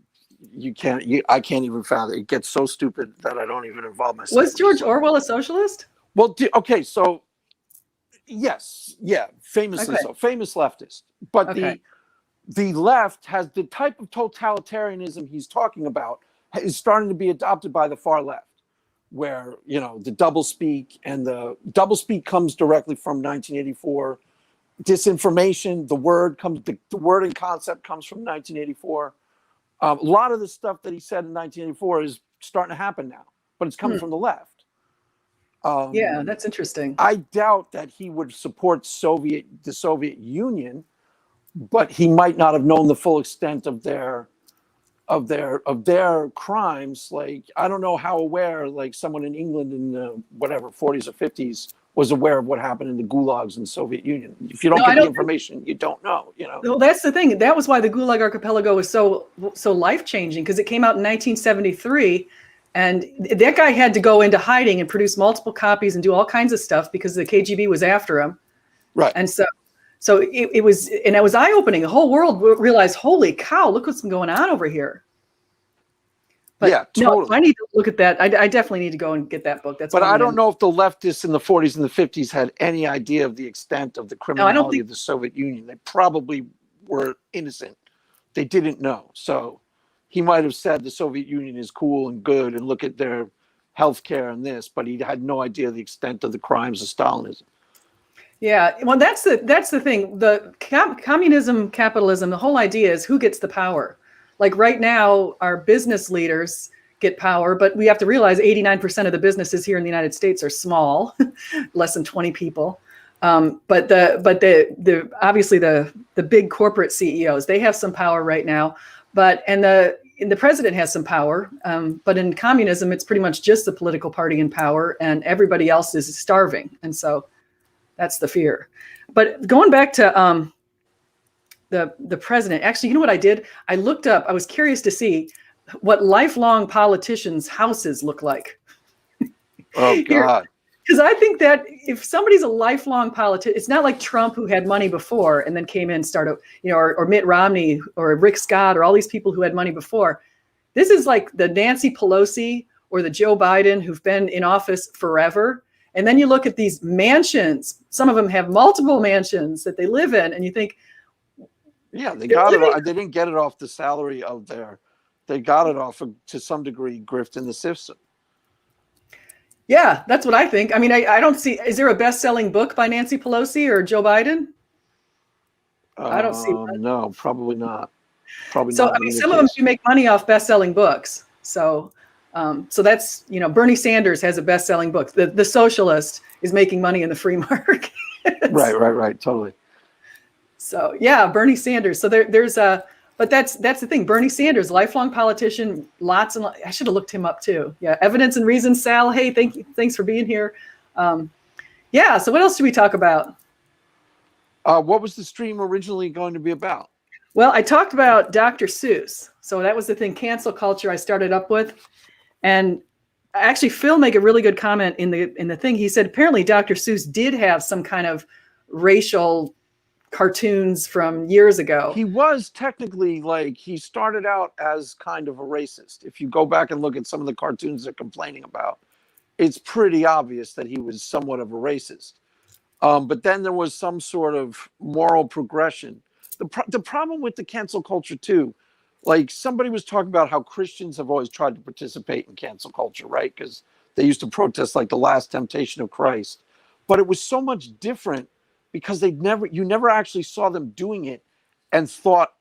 can't even fathom it. It gets so stupid that I don't even involve myself. Was George Orwell a socialist? Well, okay, so yes, famously so, famous leftist, but the left has the type of totalitarianism he's talking about is starting to be adopted by the far left, where, the doublespeak, and the doublespeak comes directly from 1984. Disinformation, the word and concept comes from 1984. A lot of the stuff that he said in 1984 is starting to happen now, but it's coming from the left. That's interesting. I doubt that he would support the Soviet Union, but he might not have known the full extent of their crimes. Like, I don't know how aware, like, someone in England in the 40s or 50s was aware of what happened in the gulags in the Soviet Union. If you don't get the information, you don't know. Well, that's the thing. That was why the Gulag Archipelago was so life-changing, because it came out in 1973, and that guy had to go into hiding and produce multiple copies and do all kinds of stuff because the KGB was after him. Right. And so it was eye-opening. The whole world realized, holy cow, look what's going on over here. But totally. No, I need to look at that. I definitely need to go and get that book. But I don't know if the leftists in the 40s and the 50s had any idea of the extent of the criminality of the Soviet Union. They probably were innocent. They didn't know. So he might have said the Soviet Union is cool and good and look at their healthcare and this, but he had no idea the extent of the crimes of Stalinism. Yeah, well, that's the thing. The communism, capitalism, the whole idea is who gets the power. Like right now, our business leaders get power, but we have to realize 89% of the businesses here in the United States are small, less than 20 people. But the obviously the big corporate CEOs, they have some power right now. But the president has some power, but in communism, it's pretty much just the political party in power, and everybody else is starving. And so that's the fear. But going back to the president, actually, you know what I did? I looked up, I was curious to see what lifelong politicians' houses look like. Oh, God. Because I think that if somebody's a lifelong politician, it's not like Trump, who had money before and then came in and started, or Mitt Romney or Rick Scott or all these people who had money before. This is like the Nancy Pelosi or the Joe Biden who've been in office forever. And then you look at these mansions. Some of them have multiple mansions that they live in. And you think, yeah, they got it. They didn't get it off the salary of they got it off of, to some degree, grift in the system. Yeah, that's what I think. I mean, I don't see, is there a best-selling book by Nancy Pelosi or Joe Biden? I don't see one. No, probably not. Probably so, not. I mean, some of them do make money off best-selling books. So that's, Bernie Sanders has a best-selling book. The Socialist is making money in the free market. Right. Totally. So, yeah, Bernie Sanders. So there's but that's the thing. Bernie Sanders, lifelong politician, I should have looked him up too. Yeah, Evidence and Reason. Sal, hey, thanks for being here. Yeah. So what else do we talk about? What was the stream originally going to be about? Well, I talked about Dr. Seuss. So that was the thing, cancel culture I started up with. And actually, Phil made a really good comment in the thing. He said, apparently Dr. Seuss did have some kind of racial cartoons from years ago. He was technically, he started out as kind of a racist. If you go back and look at some of the cartoons they're complaining about, it's pretty obvious that he was somewhat of a racist. But then there was some sort of moral progression. The problem with the cancel culture too, somebody was talking about how Christians have always tried to participate in cancel culture, right? Because they used to protest the last temptation of Christ. But it was so much different because you never actually saw them doing it and thought,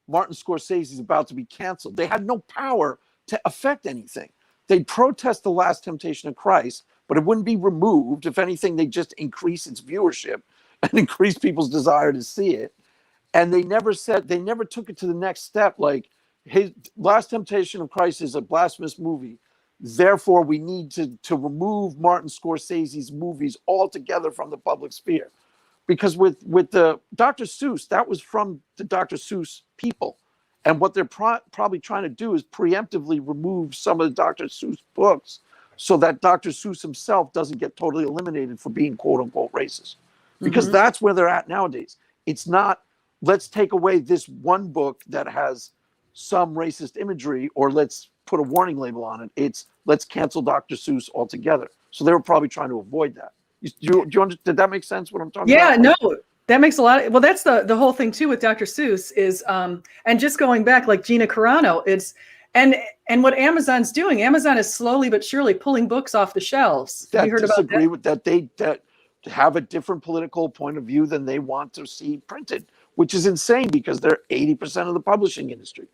Martin Scorsese's about to be canceled. They had no power to affect anything. They'd protest the last temptation of Christ, but it wouldn't be removed. If anything, they'd just increase its viewership and increase people's desire to see it. And they never took it to the next step. His Last Temptation of Christ is a blasphemous movie. Therefore, we need to remove Martin Scorsese's movies altogether from the public sphere. Because with the Dr. Seuss, that was from the Dr. Seuss people. And what they're probably trying to do is preemptively remove some of the Dr. Seuss books so that Dr. Seuss himself doesn't get totally eliminated for being quote unquote racist. Because that's where they're at nowadays. It's not, let's take away this one book that has some racist imagery, or let's put a warning label on it. It's, let's cancel Dr. Seuss altogether. So they were probably trying to avoid that. Did that make sense what I'm talking about? Yeah, no, that makes a lot. Well, that's the whole thing too with Dr. Seuss is, and just going back like Gina Carano, and what Amazon's doing, Amazon is slowly but surely pulling books off the shelves. Have you heard about that? With that. They have a different political point of view than they want to see printed, which is insane because they're 80% of the publishing industry.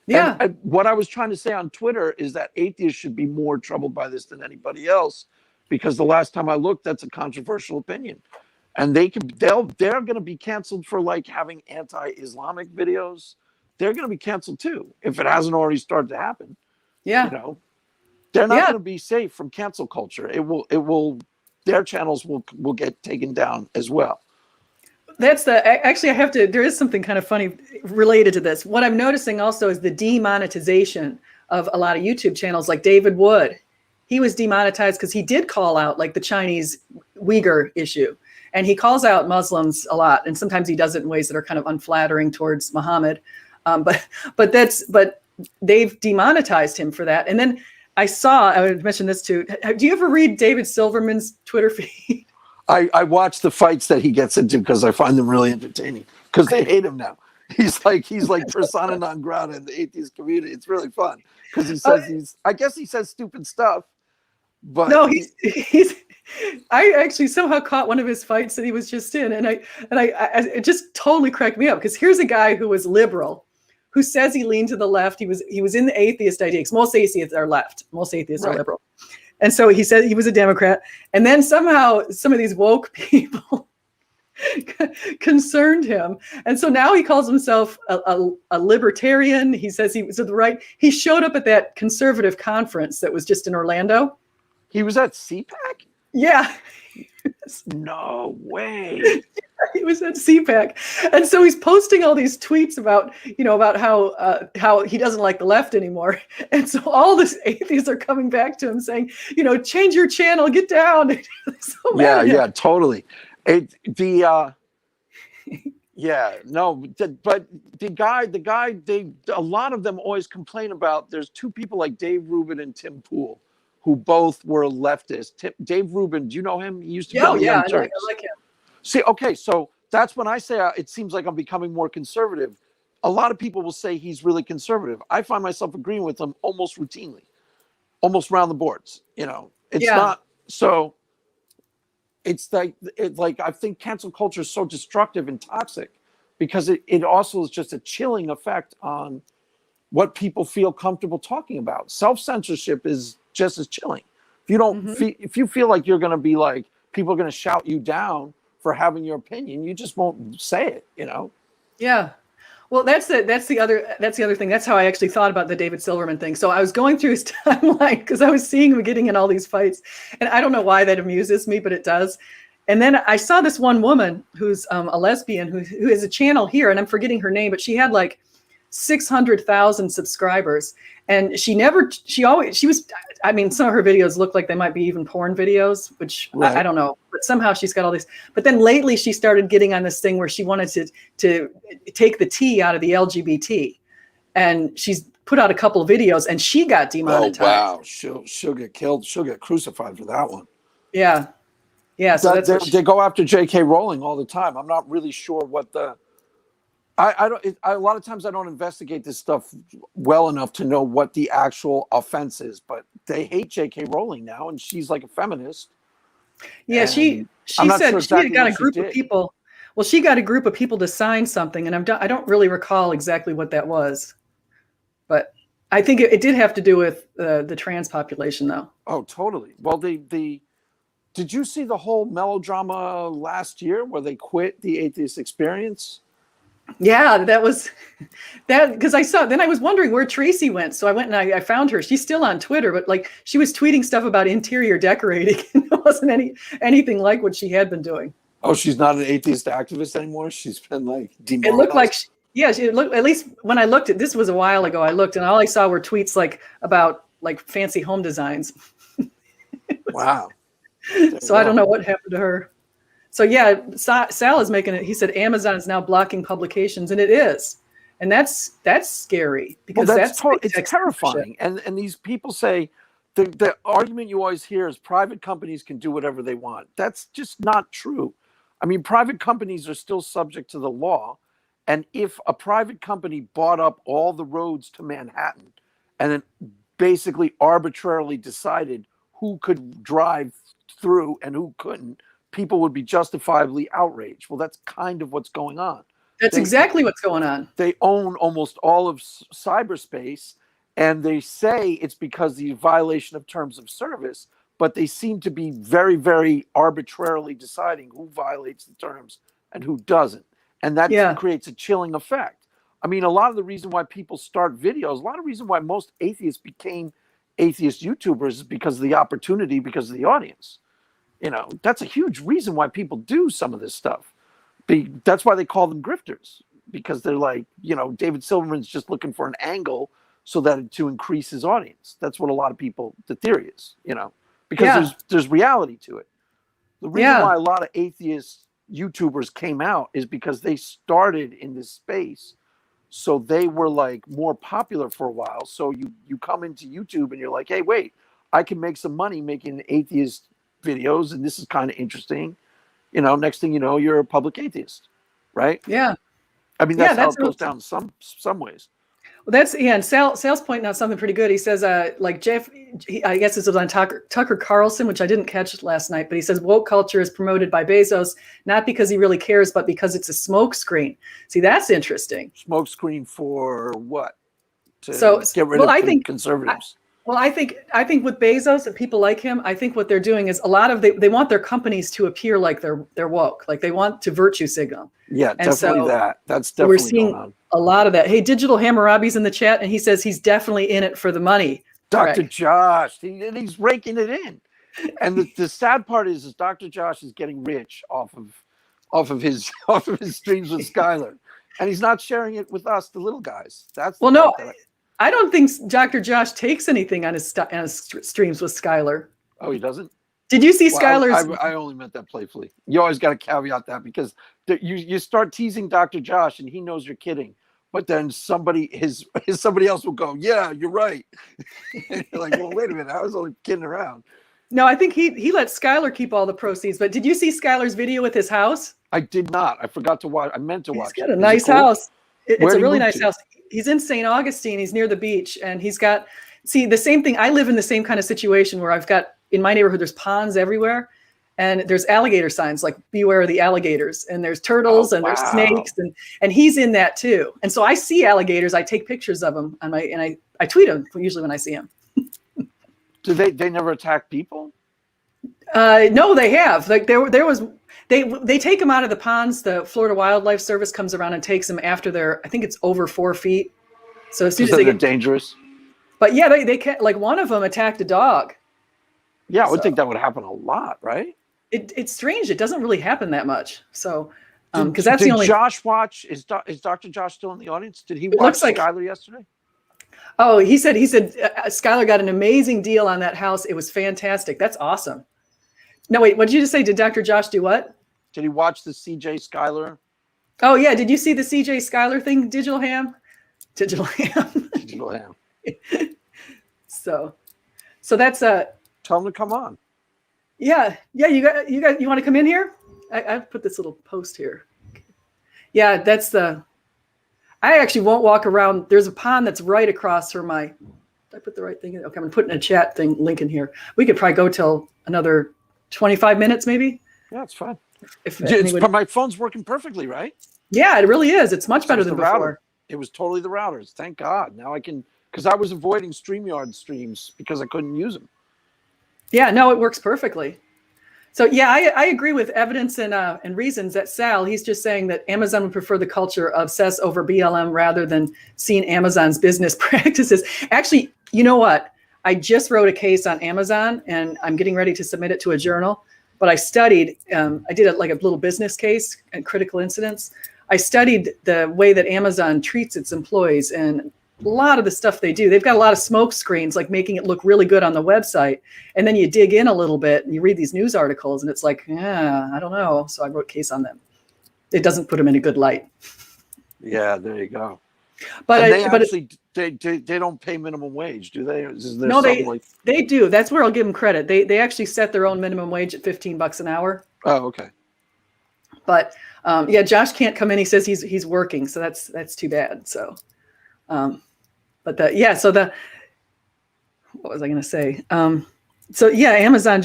Yeah. And what I was trying to say on Twitter is that atheists should be more troubled by this than anybody else, because the last time I looked, that's a controversial opinion. And they're going to be canceled for having anti-Islamic videos. They're going to be canceled too, if it hasn't already started to happen. Yeah. They're not going to be safe from cancel culture. Their channels will get taken down as well. Actually, there is something kind of funny related to this. What I'm noticing also is the demonetization of a lot of YouTube channels, like David Wood. He was demonetized because he did call out the Chinese Uyghur issue. And he calls out Muslims a lot. And sometimes he does it in ways that are kind of unflattering towards Muhammad. But they've demonetized him for that. And then I would mention this too. Do you ever read David Silverman's Twitter feed? I watch the fights that he gets into because I find them really entertaining, because they hate him now. He's like persona non grata in the atheist community. It's really fun because he says I guess he says stupid stuff. But no, I actually somehow caught one of his fights that he was just in, and it just totally cracked me up, because here's a guy who was liberal, who says he leaned to the left. He was in the atheist idea, because most atheists are left, most atheists are liberal, and so he said he was a Democrat, and then somehow some of these woke people concerned him. And so now he calls himself a libertarian. He says he was at the right. He showed up at that conservative conference that was just in Orlando. He was at CPAC? Yeah. No way. He was at CPAC. And so he's posting all these tweets about, about how he doesn't like the left anymore. And so all these atheists are coming back to him saying, change your channel, get down. So yeah, totally. But the guy, a lot of them always complain about, there's two people like Dave Rubin and Tim Pool, who both were leftists. Dave Rubin, do you know him? He used to be on the Young Turks. I like him. See, okay, so that's when I say it seems like I'm becoming more conservative. A lot of people will say he's really conservative. I find myself agreeing with him almost routinely, almost round the boards. It's not so. It's like I think cancel culture is so destructive and toxic because it also is just a chilling effect on what people feel comfortable talking about. Self-censorship is just as chilling. If you don't if you feel like you're going to be like, people are going to shout you down for having your opinion, you just won't say it, Yeah. Well, that's the other thing. That's how I actually thought about the David Silverman thing. So I was going through his timeline because I was seeing him getting in all these fights, and I don't know why that amuses me, but it does. And then I saw this one woman who's a lesbian who has a channel here, and I'm forgetting her name, but she had like 600,000 subscribers, and some of her videos look like they might be even porn videos, which I don't know, but somehow she's got all these. But then lately she started getting on this thing where she wanted to take the T out of the LGBT, and she's put out a couple of videos, and she got demonetized. Oh wow, she'll get killed. She'll get crucified for that one. Yeah. So they go after J.K. Rowling all the time. I'm not really sure what the. A lot of times I don't investigate this stuff well enough to know what the actual offense is, but they hate J.K. Rowling now, and she's like a feminist. Yeah, she said she had got a group of people. Well, she got a group of people to sign something, and I don't really recall exactly what that was, but I think it did have to do with the trans population, though. Oh, totally. Well, did you see the whole melodrama last year where they quit the atheist experience? Yeah, that was that because then I was wondering where Tracy went. So I went and I found her. She's still on Twitter, but like she was tweeting stuff about interior decorating. It wasn't anything like what she had been doing. Oh, she's not an atheist activist anymore. She's been like demonetized. It looked like it looked, at least when I looked at this was a while ago. I looked and all I saw were tweets like about like fancy home designs. Wow. So I don't know what happened to her. So yeah, Sal is making it. He said Amazon is now blocking publications, and it is, and that's scary because it's terrifying. And these people say the argument you always hear is private companies can do whatever they want. That's just not true. I mean, private companies are still subject to the law, and if a private company bought up all the roads to Manhattan and then basically arbitrarily decided who could drive through and who couldn't, people would be justifiably outraged. Well, that's kind of what's going on. That's exactly what's going on. They own almost all of cyberspace, and they say it's because the violation of terms of service, but they seem to be very, very arbitrarily deciding who violates the terms and who doesn't. And that creates a chilling effect. I mean, a lot of the reason why people start videos, a lot of the reason why most atheists became atheist YouTubers is because of the opportunity, because of the audience. That's a huge reason why people do some of this stuff. That's why they call them grifters, because they're like, David Silverman's just looking for an angle to increase his audience. That's what a lot of people, the theory is, because there's reality to it. The reason why a lot of atheist YouTubers came out is because they started in this space. So they were like more popular for a while. So you come into YouTube and you're like, hey, wait, I can make some money making atheist videos, and this is kind of interesting. Next thing you know, you're a public atheist, right? Yeah. I mean, that's how it goes down some ways. Well, and Sal's pointing out something pretty good. He says, like Jeff, I guess this was on Tucker Carlson, which I didn't catch last night, but he says woke culture is promoted by Bezos, not because he really cares, but because it's a smokescreen. See, that's interesting. Smokescreen for what? To get rid of conservatives. Well, I think with Bezos and people like him, I think what they're doing is a lot of they want their companies to appear like they're woke, like they want to virtue signal. Yeah, And definitely so that. That's we're definitely going seeing on. a lot of that. Hey, Digital Hammurabi's in the chat, and he says he's definitely in it for the money. Dr. Greg. Josh, he's raking it in. And the sad part is Dr. Josh is getting rich off of his streams with Skylar, and he's not sharing it with us, the little guys. That's the Well, no, part that I don't think Dr. Josh takes anything on his streams with Skylar. oh, he doesn't. Did you see Well, Skylar's? I only meant that playfully. You always got to caveat that because you start teasing Dr. Josh and he knows you're kidding, but then somebody else will go, yeah, you're right. And you're like, well, wait a minute, I was only kidding around. No, I think he let Skylar keep all the proceeds. But did you see Skylar's video with his house? I did not. I forgot to watch. I meant to watch. He's got a nice house. It's a really nice to? house. He's in St. Augustine. He's near the beach, and he's got the same thing. I live in the same kind of situation where I've got in my neighborhood. There's ponds everywhere, and there's alligator signs like "Beware of the alligators," and there's turtles and there's snakes, and he's in that too. And so I see alligators. I take pictures of them on I tweet them usually when I see them. Do they never attack people? No, they have. Like there was they take them out of the ponds. The Florida Wildlife Service comes around and takes them after they're, I think it's over 4 feet. So as soon as they're dangerous. But yeah, they can, like one of them attacked a dog. Yeah, I would think that would happen a lot, right? It's strange. It doesn't really happen that much. So because that's the only. Josh watch? Is Dr. Josh still in the audience? Did he watch Skylar yesterday? Oh, he said Skylar got an amazing deal on that house. It was fantastic. That's awesome. No, wait, what did you just say? Did Dr. Josh do what? Did he watch the CJ Skylar? Oh, yeah. Did you see the CJ Skylar thing? Digital ham. Digital ham. So that's tell him to come on. Yeah. You want to come in here? I put this little post here. Yeah, I actually won't walk around. There's a pond that's right across from did I put the right thing in? Okay, I'm gonna put in a chat thing link in here. We could probably go till another 25 minutes, maybe. Yeah, it's fine. But my phone's working perfectly, right? Yeah, it really is. It's much better than before. Router. It was totally the routers. Thank God. Now I can, because I was avoiding StreamYard streams because I couldn't use them. Yeah, no, it works perfectly. So yeah, I agree with evidence and reasons that Sal, he's just saying that Amazon would prefer the culture of Seuss over BLM rather than seeing Amazon's business practices. Actually, you know what? I just wrote a case on Amazon and I'm getting ready to submit it to a journal, but I studied, I did like a little business case and critical incidents. I studied the way that Amazon treats its employees and a lot of the stuff they do. They've got a lot of smoke screens, like making it look really good on the website. And then you dig in a little bit and you read these news articles and it's like, yeah, I don't know. So I wrote a case on them. It doesn't put them in a good light. Yeah, there you go. But they don't pay minimum wage, do they? No, they do. That's where I'll give them credit. They actually set their own minimum wage at $15 an hour. Oh, okay. But yeah, Josh can't come in. He says he's working, so that's too bad. So, what was I going to say? So yeah, Amazon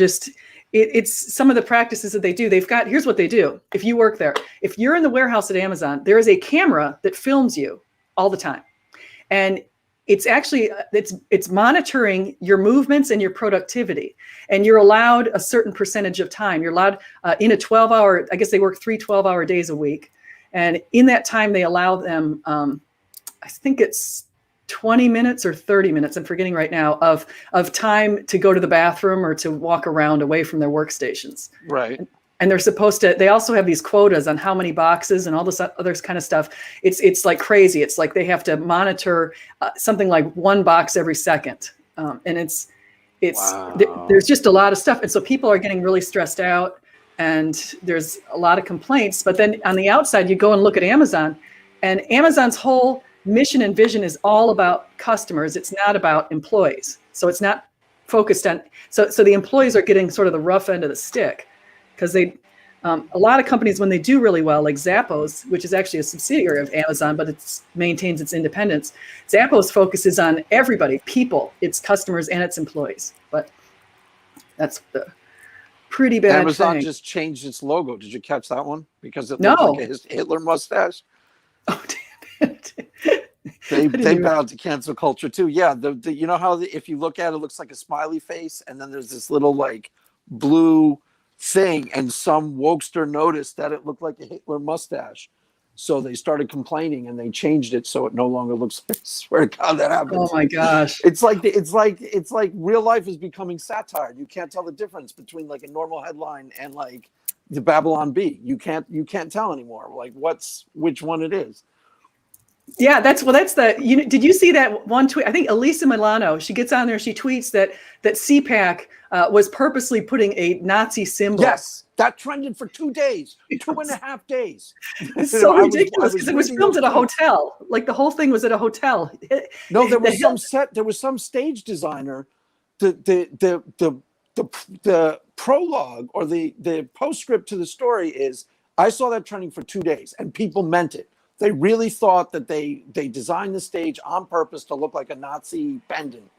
it's some of the practices that they do. Here's what they do. If you work there, if you're in the warehouse at Amazon, there is a camera that films you all the time. And it's actually, it's monitoring your movements and your productivity. And you're allowed a certain percentage of time. You're allowed in a 12-hour, I guess they work 3 12-hour days a week. And in that time, they allow them, I think it's 20 minutes or 30 minutes, I'm forgetting right now, of time to go to the bathroom or to walk around away from their workstations. Right. And they're supposed to, they also have these quotas on how many boxes and all this other kind of stuff. It's like crazy. It's like they have to monitor something like 1 box every second. And wow. There's just a lot of stuff. And so people are getting really stressed out and there's a lot of complaints. But then on the outside, you go and look at Amazon, and Amazon's whole mission and vision is all about customers. It's not about employees. So it's not focused on, so the employees are getting sort of the rough end of the stick. Because a lot of companies, when they do really well, like Zappos, which is actually a subsidiary of Amazon, but it maintains its independence. Zappos focuses on everybody, people, its customers, and its employees. But that's the pretty bad Amazon thing. just changed its logo. Did you catch that one? Because it No. looks like a Hitler mustache. Oh, damn it. They bow to cancel culture too. Yeah, you know how if you look at it, it looks like a smiley face, and then there's this little like blue thing, and some wokester noticed that it looked like a Hitler mustache, so they started complaining and they changed it so it no longer looks like. I swear to God, that happens. Oh my gosh! It's like real life is becoming satire. You can't tell the difference between like a normal headline and like the Babylon Bee. You can't tell anymore like which one it is. Yeah, that's the, did you see that one tweet? I think Elisa Milano, she gets on there, she tweets that CPAC was purposely putting a Nazi symbol. Yes, that trended for 2 days, 2.5 days. It's so ridiculous because it was filmed at a hotel. Like the whole thing was at a hotel. No, there was some stage designer. The prologue or the postscript to the story is, I saw that trending for 2 days and people meant it. They really thought that they designed the stage on purpose to look like a Nazi pendant.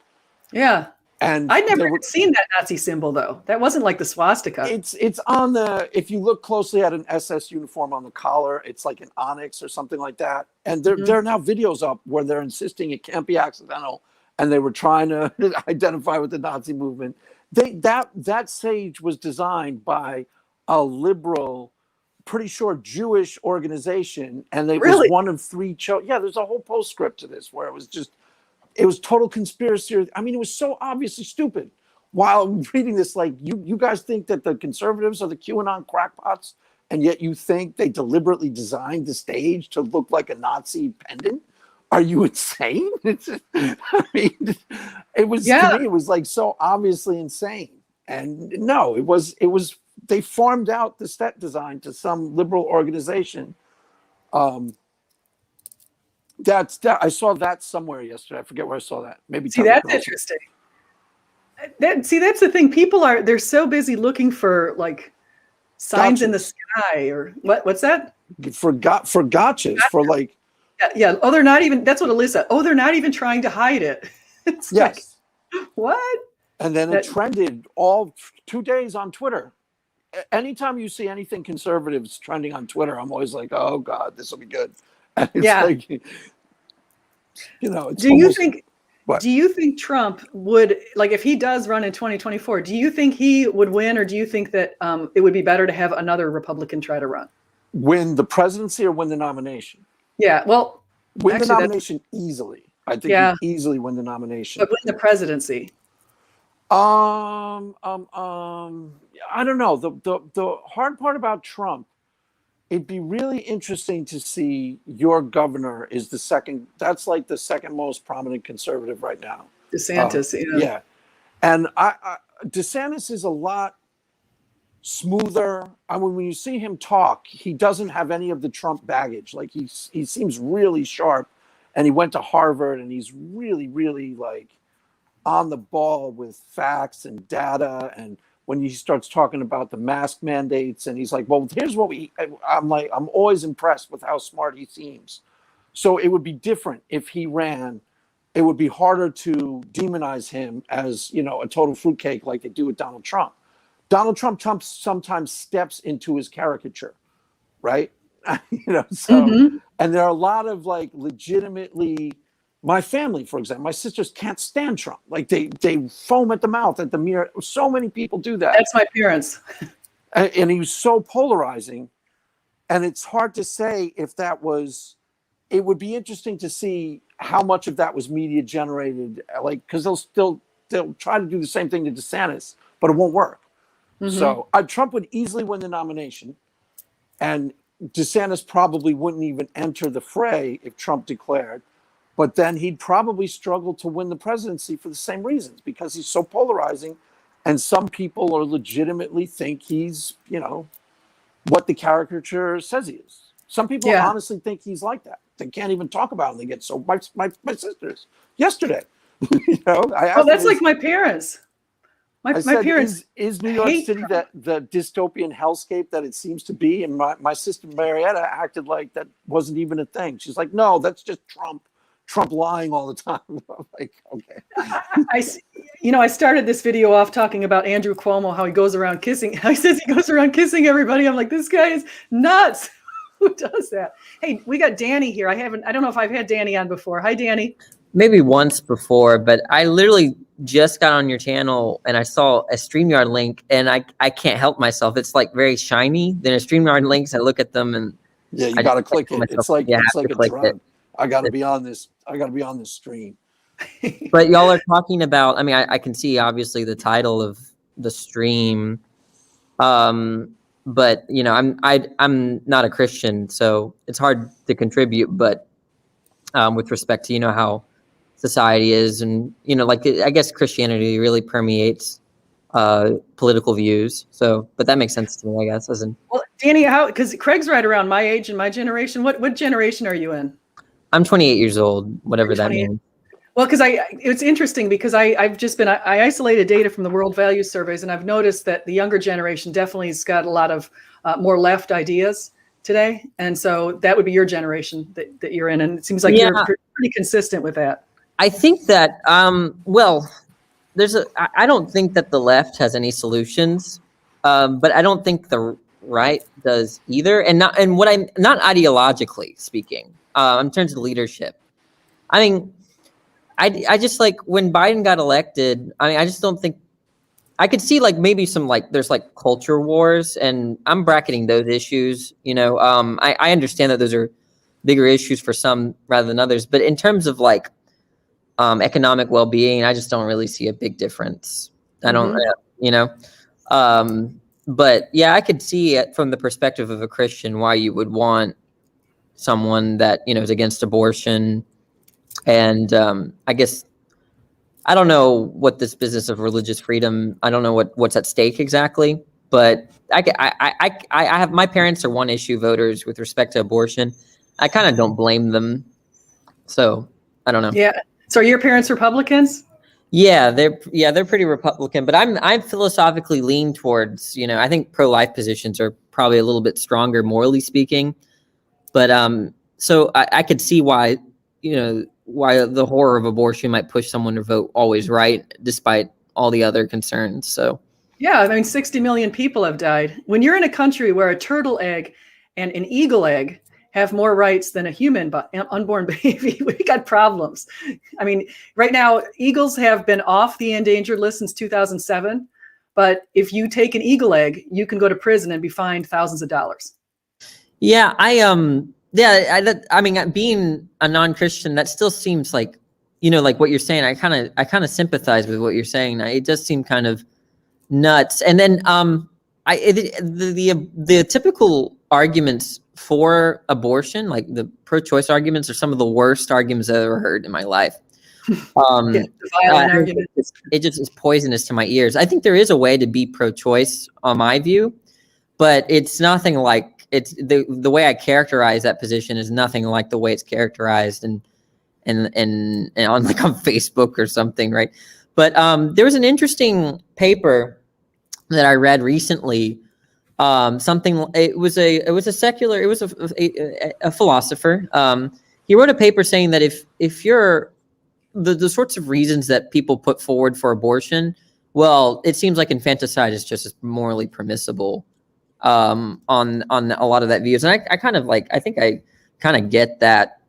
Yeah. And I'd never seen that Nazi symbol though. That wasn't like the swastika. It's on the, if you look closely at an SS uniform on the collar, it's like an onyx or something like that. And there are now videos up where they're insisting it can't be accidental. And they were trying to identify with the Nazi movement. That stage was designed by a liberal, pretty sure Jewish organization, and it was one of 3 yeah, there's a whole postscript to this where it was total conspiracy. I mean, it was so obviously stupid. While reading this, like, you guys think that the conservatives are the QAnon crackpots, and yet you think they deliberately designed the stage to look like a Nazi pendant? Are you insane? I mean, it was, to me, it was like so obviously insane. And no, it was they farmed out the set design to some liberal organization. I saw that somewhere yesterday. I forget where I saw that. Maybe. See, that's interesting. That's the thing. People they're so busy looking for like signs in the sky or what's that? For gotchas, for like. Yeah. Oh, they're not even. That's what Alyssa. Oh, they're not even trying to hide it. It's yes. Like, what? And then it trended all 2 days on Twitter. Anytime you see anything conservatives trending on Twitter, I'm always like, oh God, this will be good. And it's like, it's do you think Trump would, like, if he does run in 2024, do you think he would win, or do you think that it would be better to have another Republican try to run? Win the presidency or win the nomination? Yeah, well, win the nomination easily. I think he'd easily win the nomination. But win the presidency. I don't know. The hard part about Trump, it'd be really interesting to see your governor is the second. That's like the second most prominent conservative right now. DeSantis, yeah. And DeSantis is a lot smoother. I mean, when you see him talk, he doesn't have any of the Trump baggage. Like he seems really sharp, and he went to Harvard, and he's really, really like on the ball with facts and data. And when he starts talking about the mask mandates, and he's like, well, here's what I'm always impressed with how smart he seems. So it would be different if he ran. It would be harder to demonize him as, a total fruitcake like they do with Donald Trump. Donald Trump sometimes steps into his caricature, right? And there are a lot of like legitimately, my family, for example, my sisters can't stand Trump. Like they foam at the mouth at the mirror. So many people do that. That's my parents. And he was so polarizing. And it's hard to say if that was, it would be interesting to see how much of that was media generated, like, because they'll try to do the same thing to DeSantis, but it won't work. So Trump would easily win the nomination, and DeSantis probably wouldn't even enter the fray if Trump declared. But then he'd probably struggle to win the presidency for the same reasons, because he's so polarizing, and some people are legitimately think he's, what the caricature says he is. Some people honestly think he's like that. They can't even talk about him. They get so. My sisters yesterday, that's like my parents. My parents is New York City the dystopian hellscape that it seems to be, and my sister Marietta acted like that wasn't even a thing. She's like, no, that's just Trump lying all the time. I'm like, okay. I started this video off talking about Andrew Cuomo, how he goes around kissing. He says he goes around kissing everybody. I'm like, this guy is nuts. Who does that? Hey, we got Danny here. I don't know if I've had Danny on before. Hi, Danny. Maybe once before, but I literally just got on your channel and I saw a StreamYard link and I can't help myself. It's like very shiny. Then a StreamYard links, I look at them and yeah, you got to click it. It's like a drug. it. I got to be on this. I got to be on this stream. But y'all are talking about, I mean, I can see obviously the title of the stream. But you know, I'm not a Christian, so it's hard to contribute, but with respect to, you know, how society is, and you know, like I guess Christianity really permeates political views. So, but that makes sense to me, I guess. As in, well, Danny, because Craig's right around my age and my generation. What generation are you in? I'm 28 years old, whatever that means. Well, because it's interesting because I isolated data from the World Values Surveys, and I've noticed that the younger generation definitely has got a lot of more left ideas today, and so that would be your generation that you're in, and it seems like you're pretty consistent with that. I think that well, I don't think that the left has any solutions, but I don't think the right does either, and not ideologically speaking, in terms of leadership. I mean, I just like when Biden got elected, I mean, I just don't think I could see like maybe some like there's like culture wars, and I'm bracketing those issues, you know. I understand that those are bigger issues for some rather than others, but in terms of like economic well-being, I just don't really see a big difference. I don't, you know, but yeah, I could see it from the perspective of a Christian why you would want someone that, you know, is against abortion. And I guess I don't know what this business of religious freedom, I don't know what's at stake exactly, but I have, my parents are one issue voters with respect to abortion. I kind of don't blame them. So I don't know. Yeah. So are your parents Republicans? Yeah, they're pretty Republican, but I'm philosophically lean towards, you know, I think pro-life positions are probably a little bit stronger morally speaking. But so I could see why, you know, why the horror of abortion might push someone to vote always right, despite all the other concerns. So yeah, I mean, 60 million people have died. When you're in a country where a turtle egg and an eagle egg have more rights than a human unborn baby, we got problems. I mean, right now, eagles have been off the endangered list since 2007. But if you take an eagle egg, you can go to prison and be fined thousands of dollars. Yeah, I mean, being a non-Christian, that still seems like, you know, like what you're saying. I kind of sympathize with what you're saying. It does seem kind of nuts. And then the typical arguments for abortion, like the pro-choice arguments, are some of the worst arguments I've ever heard in my life. The violent argument. It just is poisonous to my ears. I think there is a way to be pro-choice, on my view, but it's nothing like. It's the way I characterize that position is nothing like the way it's characterized and on like on Facebook or something, right? But there was an interesting paper that I read recently. It was a philosopher. He wrote a paper saying that if you're the sorts of reasons that people put forward for abortion, well, it seems like infanticide is just as morally permissible. On a lot of that views, and I kind of like, I think I kind of get that,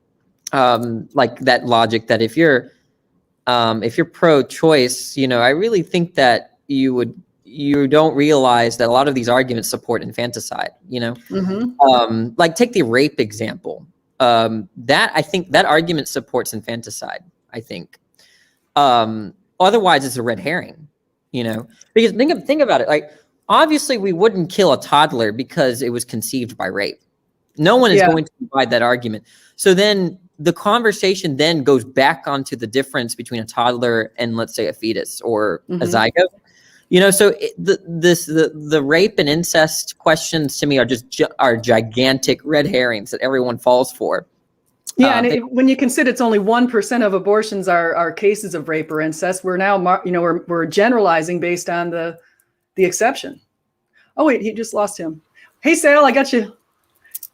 like that logic that if you're pro-choice, you know, I really think that you don't realize that a lot of these arguments support infanticide, you know. Like take the rape example, that I think that argument supports infanticide, I think. Otherwise it's a red herring, you know, because think about it, like, obviously, we wouldn't kill a toddler because it was conceived by rape. No one is going to provide that argument. So then the conversation then goes back onto the difference between a toddler and, let's say, a fetus or a zygote. You know, so the rape and incest questions to me are just are gigantic red herrings that everyone falls for. Yeah, and when you consider it's only 1% of abortions are cases of rape or incest, we're now, you know, we're generalizing based on the exception. Oh wait, he just lost him. Hey Sal, I got you.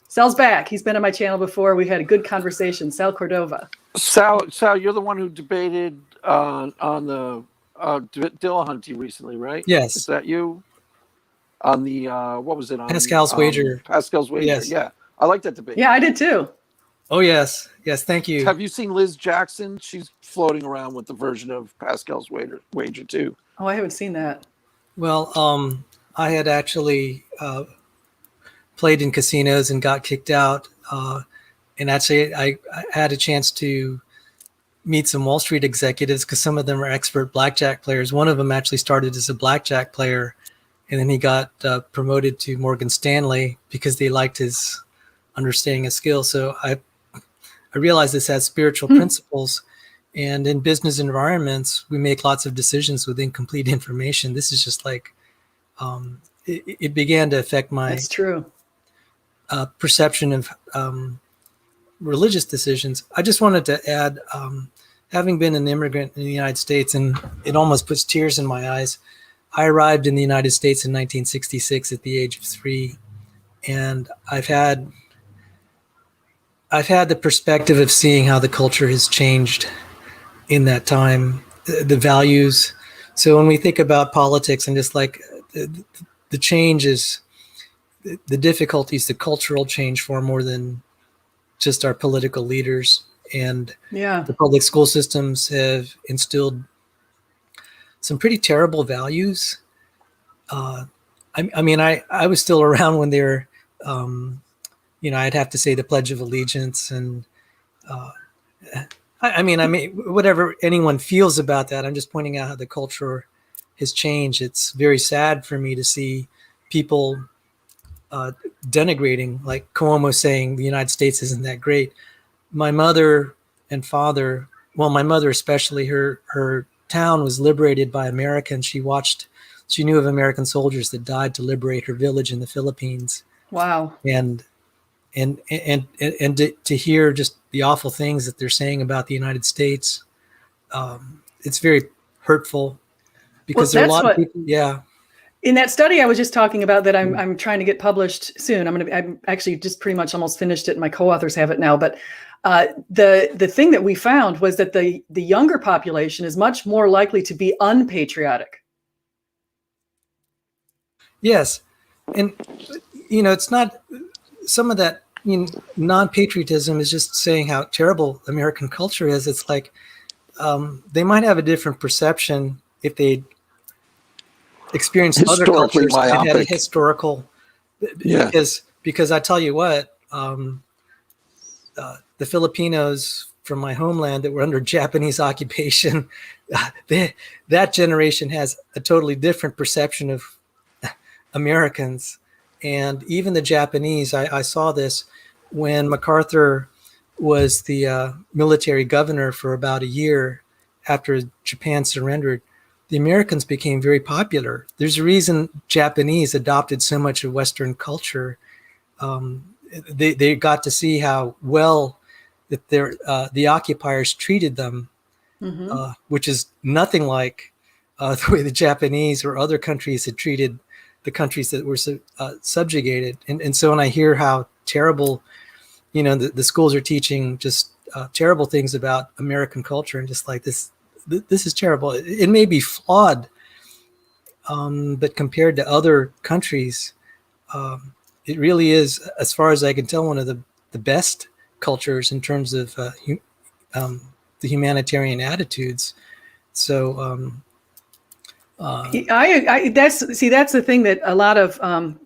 Sal's back. He's been on my channel before. We had a good conversation. Sal Cordova. Sal, you're the one who debated on the Dillahunty recently, right? Yes. Is that you? On the what was it? On Pascal's wager. Pascal's wager. Yes. Yeah. I like that debate. Yeah, I did too. Oh, yes. Yes, thank you. Have you seen Liz Jackson? She's floating around with the version of Pascal's wager too. Oh, I haven't seen that. Well, I had actually played in casinos and got kicked out. And actually, I had a chance to meet some Wall Street executives because some of them are expert blackjack players. One of them actually started as a blackjack player, and then he got promoted to Morgan Stanley because they liked his understanding of skill. So I realized this has spiritual principles. And in business environments, we make lots of decisions with incomplete information. This is just like, it began to affect my That's true. perception of religious decisions. I just wanted to add, having been an immigrant in the United States, and it almost puts tears in my eyes. I arrived in the United States in 1966 at the age of 3, and I've had the perspective of seeing how the culture has changed in that time, the values. So when we think about politics and just like the change is the difficulties, the cultural change far more than just our political leaders. And the public school systems have instilled some pretty terrible values. I mean, I was still around when they were, I'd have to say the Pledge of Allegiance, and I mean, whatever anyone feels about that, I'm just pointing out how the culture has changed. It's very sad for me to see people denigrating, like Cuomo saying the United States isn't that great. My mother and father, well, my mother especially, her town was liberated by Americans. She knew of American soldiers that died to liberate her village in the Philippines. Wow. And to hear just the awful things that they're saying about the United States, it's very hurtful because there are a lot of people. Yeah. In that study I was just talking about that I'm trying to get published soon. I'm actually just pretty much almost finished it. And my co-authors have it now. But the thing that we found was that the younger population is much more likely to be unpatriotic. Yes. And, it's not some of that, non-patriotism is just saying how terrible American culture is. It's like they might have a different perception if they experienced other cultures that had a historical, because I tell you what, the Filipinos from my homeland that were under Japanese occupation, that generation has a totally different perception of Americans. And even the Japanese, I saw this when MacArthur was the military governor for about a year after Japan surrendered. The Americans became very popular. There's a reason Japanese adopted so much of Western culture. They got to see how well that the occupiers treated them, which is nothing like the way the Japanese or other countries had treated the countries that were subjugated. And so when I hear how terrible, the schools are teaching just terrible things about American culture, and just like this is terrible. It may be flawed, but compared to other countries, it really is, as far as I can tell, one of the best cultures in terms of the humanitarian attitudes. So that's the thing that a lot of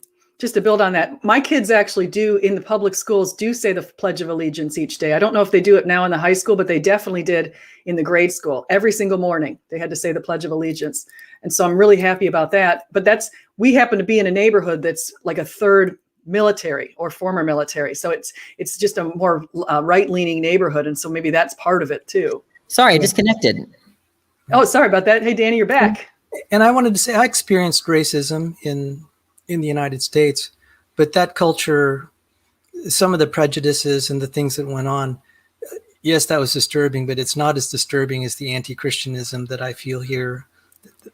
just to build on that, my kids actually do in the public schools do say the Pledge of Allegiance each day. I don't know if they do it now in the high school, but they definitely did in the grade school. Every single morning they had to say the Pledge of Allegiance. And so I'm really happy about that. But we happen to be in a neighborhood that's like a third military or former military. So it's just a more right-leaning neighborhood. And so maybe that's part of it too. Sorry, disconnected. Oh, sorry about that. Hey, Danny, you're back. And I wanted to say, I experienced racism in the United States, but that culture, some of the prejudices and the things that went on, yes, that was disturbing, but it's not as disturbing as the anti-Christianism that I feel here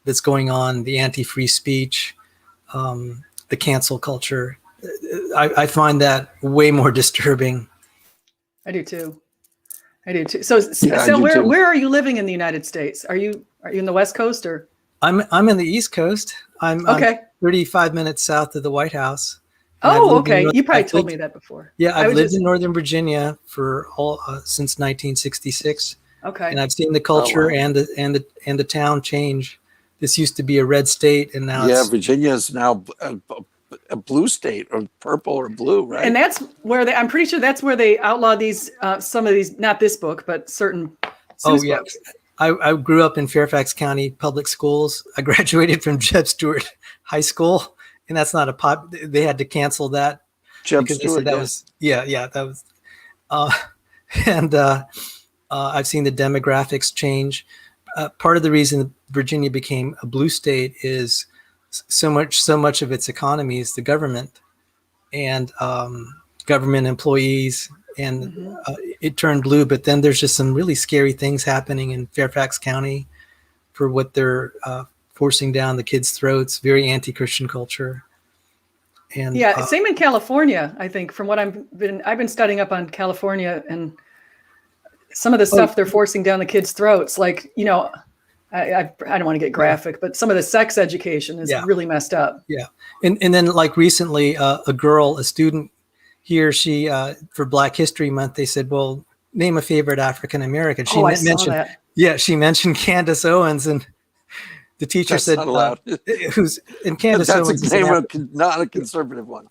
that's going on, the anti-free speech, the cancel culture. I find that way more disturbing. I do too. So where are you living in the United States? Are you in the West Coast or? I'm in the East Coast. I'm okay. 35 minutes south of the White House, And I've Oh, lived in okay. North- You probably I've told lived- me that before. Yeah, I I've was lived just- in Northern Virginia for all since 1966, Okay. and I've seen the culture wow. and the town change. This used to be a red state, and now Yeah, it's Virginia is now a blue state, or purple or blue, right? And that's where I'm pretty sure that's where they outlawed these, some of these, not this book, but certain Seuss yeah. books. I grew up in Fairfax County public schools. I graduated from Jeb Stuart High School, and that's not a pop. They had to cancel that Jeb because they Stuart, said that was that was. Uh, and I've seen the demographics change. Part of the reason Virginia became a blue state is so much of its economy is the government and government employees, and it turned blue. But then there's just some really scary things happening in Fairfax County for what they're forcing down the kids' throats. Very anti-Christian culture. And Yeah, same in California. I think from what I've been studying up on California and some of the stuff they're forcing down the kids' throats. Like, you know, I don't want to get graphic, but some of the sex education is really messed up. Yeah, and then like recently, a student, he or she for Black History Month, they said, "Well, name a favorite African American." She I saw mentioned, that. yeah, she mentioned Candace Owens, and the teacher That's said, not allowed. "Who's?" And Candace That's Owens is a name not a conservative one.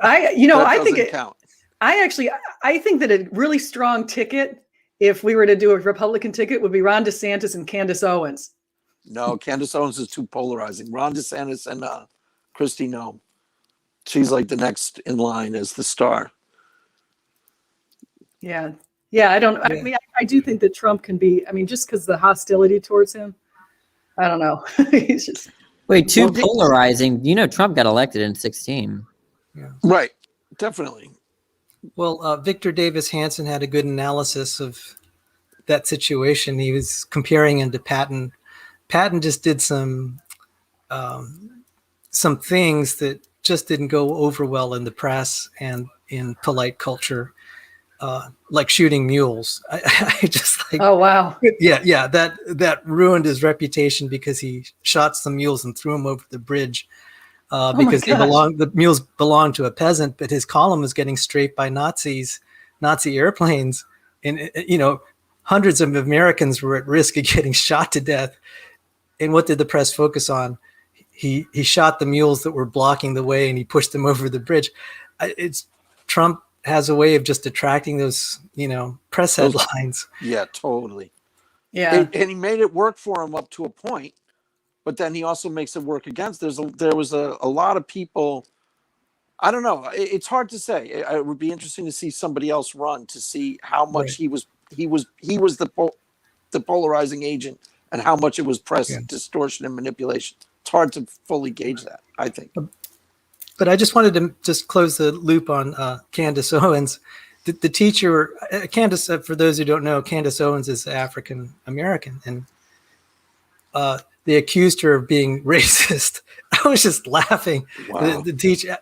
I That think doesn't count. I think that a really strong ticket, if we were to do a Republican ticket, would be Ron DeSantis and Candace Owens. No, Candace Owens is too polarizing. Ron DeSantis and Kristi Noem. She's like the next in line as the star. Yeah. Yeah. I mean, I do think that Trump can be, I mean, just because the hostility towards him, I don't know. He's just. Wait, too polarizing. You know, Trump got elected in 2016. Right. Definitely. Well, Victor Davis Hanson had a good analysis of that situation. He was comparing him to Patton. Patton just did some things that just didn't go over well in the press and in polite culture, like shooting mules. I just like, Oh, wow. yeah, that ruined his reputation because he shot some mules and threw them over the bridge. Because the mules belonged to a peasant, but his column was getting strafed by Nazi airplanes, and hundreds of Americans were at risk of getting shot to death. And what did the press focus on? He shot the mules that were blocking the way, and he pushed them over the bridge. Trump has a way of just attracting those press headlines. Yeah, totally. Yeah. And he made it work for him up to a point. But then he also makes it work against. There was a lot of people. I don't know. It's hard to say. It would be interesting to see somebody else run to see how much he was the polarizing agent and how much it was press distortion and manipulation. It's hard to fully gauge that, I think. But I just wanted to just close the loop on Candace Owens. The teacher, Candace, for those who don't know, Candace Owens is African American, and they accused her of being racist. I was just laughing. Wow. The teacher,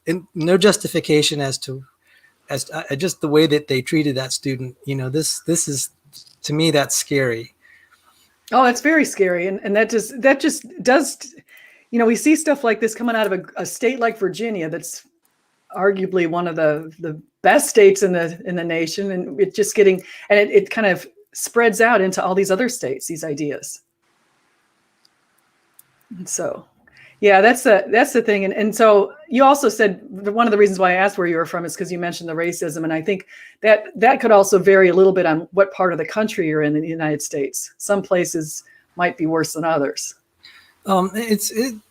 and no justification as to just the way that they treated that student. This is, to me, that's scary. Oh, it's very scary. And that just does, we see stuff like this coming out of a state like Virginia that's arguably one of the best states in the nation, and it just it kind of spreads out into all these other states, these ideas. And so, yeah, that's the thing. And so you also said one of the reasons why I asked where you were from is because you mentioned the racism. And I think that could also vary a little bit on what part of the country you're in the United States. Some places might be worse than others.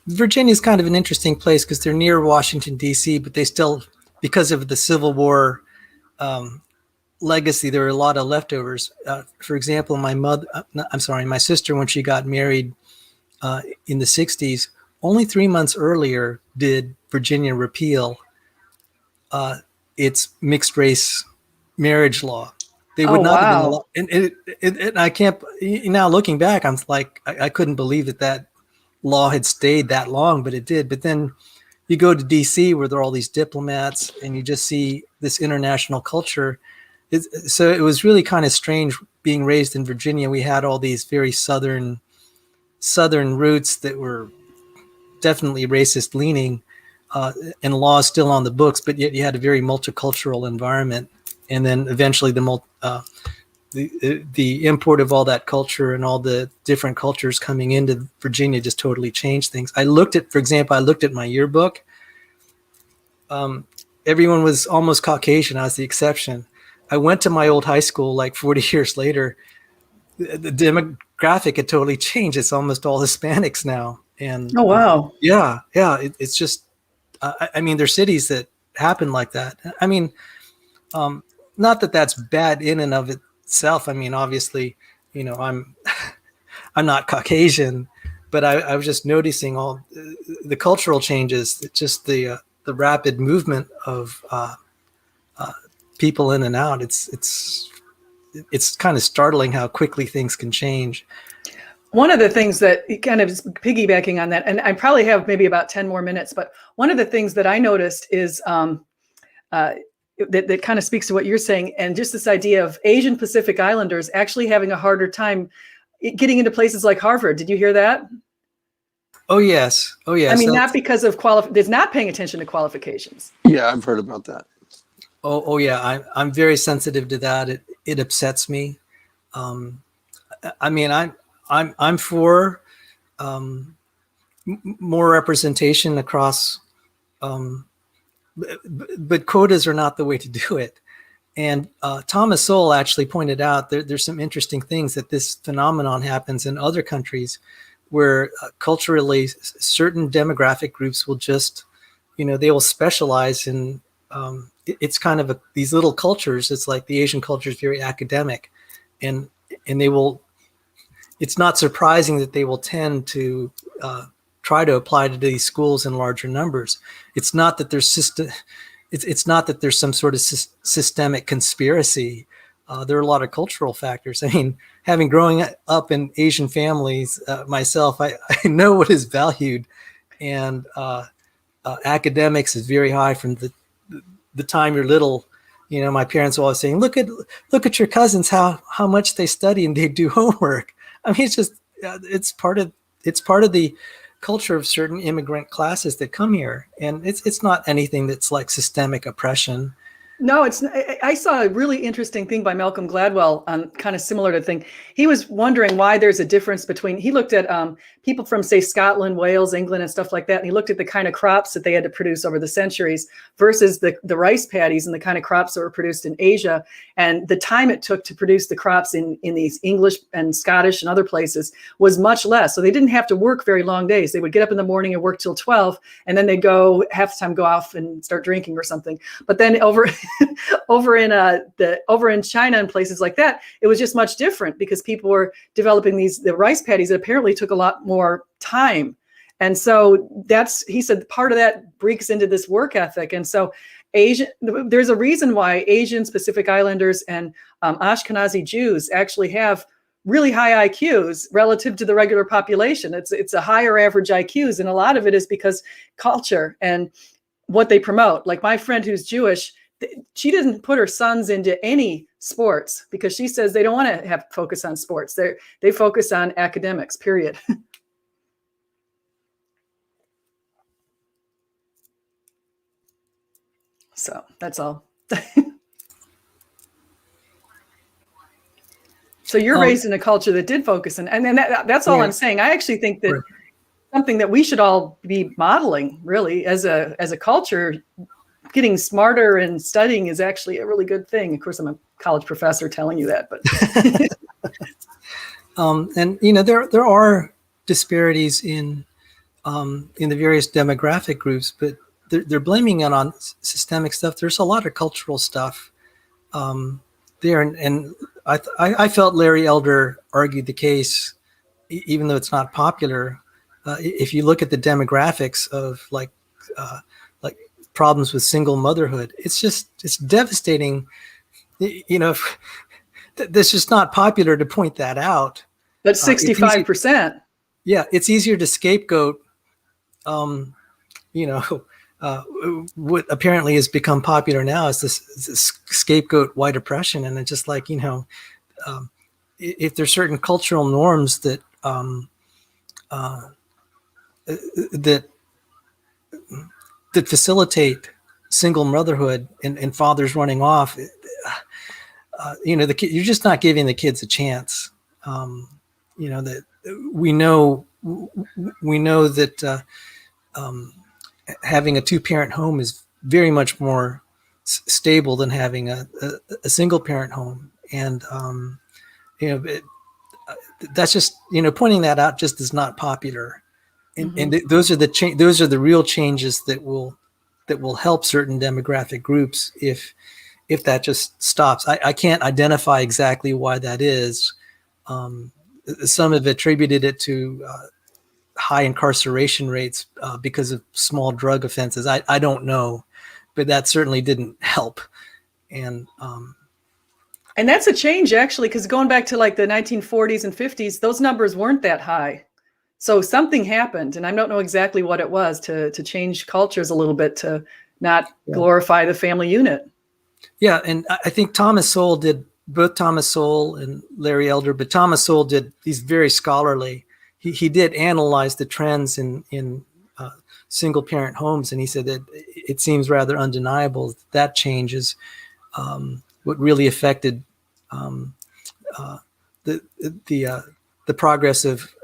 Virginia's kind of an interesting place because they're near Washington, D.C., but they still, because of the Civil War legacy, there are a lot of leftovers. For example, my sister, when she got married in the 60s, only 3 months earlier did Virginia repeal its mixed race marriage law. They would not have been allowed, and I can't, now looking back, I'm like, I couldn't believe that law had stayed that long, but it did. But then you go to DC where there are all these diplomats and you just see this international culture. So it was really kind of strange being raised in Virginia. We had all these very southern roots that were definitely racist leaning. and laws still on the books, but yet you had a very multicultural environment. And then eventually the import of all that culture and all the different cultures coming into Virginia just totally changed things. For example, I looked at my yearbook. Everyone was almost Caucasian. I was the exception. I went to my old high school like 40 years later. The demographic had totally changed. It's almost all Hispanics now. And Oh, wow. It's just, I mean, there's cities that happen like that. I mean, not that that's bad in and of itself. I mean, obviously, I'm not Caucasian, but I was just noticing all the cultural changes, just the rapid movement of people in and out. It's kind of startling how quickly things can change. One of the things that kind of is piggybacking on that, and I probably have maybe about 10 more minutes, but one of the things that I noticed is that kind of speaks to what you're saying, and just this idea of Asian Pacific Islanders actually having a harder time getting into places like Harvard. Did you hear that? Oh, yes. I mean, not because of there's not paying attention to qualifications. Yeah, I've heard about that. Oh yeah. I'm very sensitive to that. It upsets me. I mean, I'm for more representation across, but quotas are not the way to do it. And Thomas Sowell actually pointed out there's some interesting things that this phenomenon happens in other countries where culturally certain demographic groups will just, they will specialize in, it's kind of these little cultures. It's like the Asian culture is very academic, and they will, it's not surprising that they will tend to try to apply to these schools in larger numbers. It's not that there's it's not that there's some sort of systemic conspiracy. There are a lot of cultural factors. I mean, having growing up in Asian families myself, I know what is valued, and academics is very high from the time you're little. My parents were always saying, look at your cousins, how much they study and they do homework. I mean, it's just, it's part of the culture of certain immigrant classes that come here. And it's not anything that's like systemic oppression. No, it's. I saw a really interesting thing by Malcolm Gladwell, kind of similar to the thing. He was wondering why there's a difference between. He looked at people from, say, Scotland, Wales, England, and stuff like that, and he looked at the kind of crops that they had to produce over the centuries versus the rice paddies and the kind of crops that were produced in Asia, and the time it took to produce the crops in these English and Scottish and other places was much less. So they didn't have to work very long days. They would get up in the morning and work till 12, and then they'd go half the time go off and start drinking or something. But then over in China and places like that, it was just much different because people were developing the rice paddies that apparently took a lot more time. And so he said part of that breaks into this work ethic. And so there's a reason why Asians, Pacific Islanders, and Ashkenazi Jews actually have really high IQs relative to the regular population. It's a higher average IQs. And a lot of it is because culture and what they promote. Like my friend who's Jewish, she doesn't put her sons into any sports because she says they don't want to have focus on sports. They focus on academics, period. So that's all. So you're raised in a culture that did focus on, and that's all I'm saying. I actually think that something that we should all be modeling really as a culture. Getting smarter and studying is actually a really good thing. Of course, I'm a college professor telling you that, but and there are disparities in the various demographic groups, but they're blaming it on systemic stuff. There's a lot of cultural stuff there, and I felt Larry Elder argued the case, even though it's not popular. If you look at the demographics of like problems with single motherhood, it's devastating. That's just not popular to point that out. That's 65%. Yeah, it's easier to scapegoat, what apparently has become popular now is this scapegoat white oppression. And it's just like, if there's certain cultural norms that that facilitate single motherhood and fathers running off, the kid, you're just not giving the kids a chance. That we know that having a two-parent home is very much more stable than having a single parent home. And that's just, pointing that out just is not popular. And those are the real changes that will help certain demographic groups if that just stops. I can't identify exactly why that is. Some have attributed it to high incarceration rates because of small drug offenses. I don't know, but that certainly didn't help. And that's a change, actually, because going back to like the 1940s and 50s, those numbers weren't that high. So something happened, and I don't know exactly what it was to change cultures a little bit to not glorify the family unit. Yeah, and I think both Thomas Sowell and Larry Elder, but Thomas Sowell he's very scholarly. He did analyze the trends in single parent homes, and he said that it seems rather undeniable that change is what really affected the progress of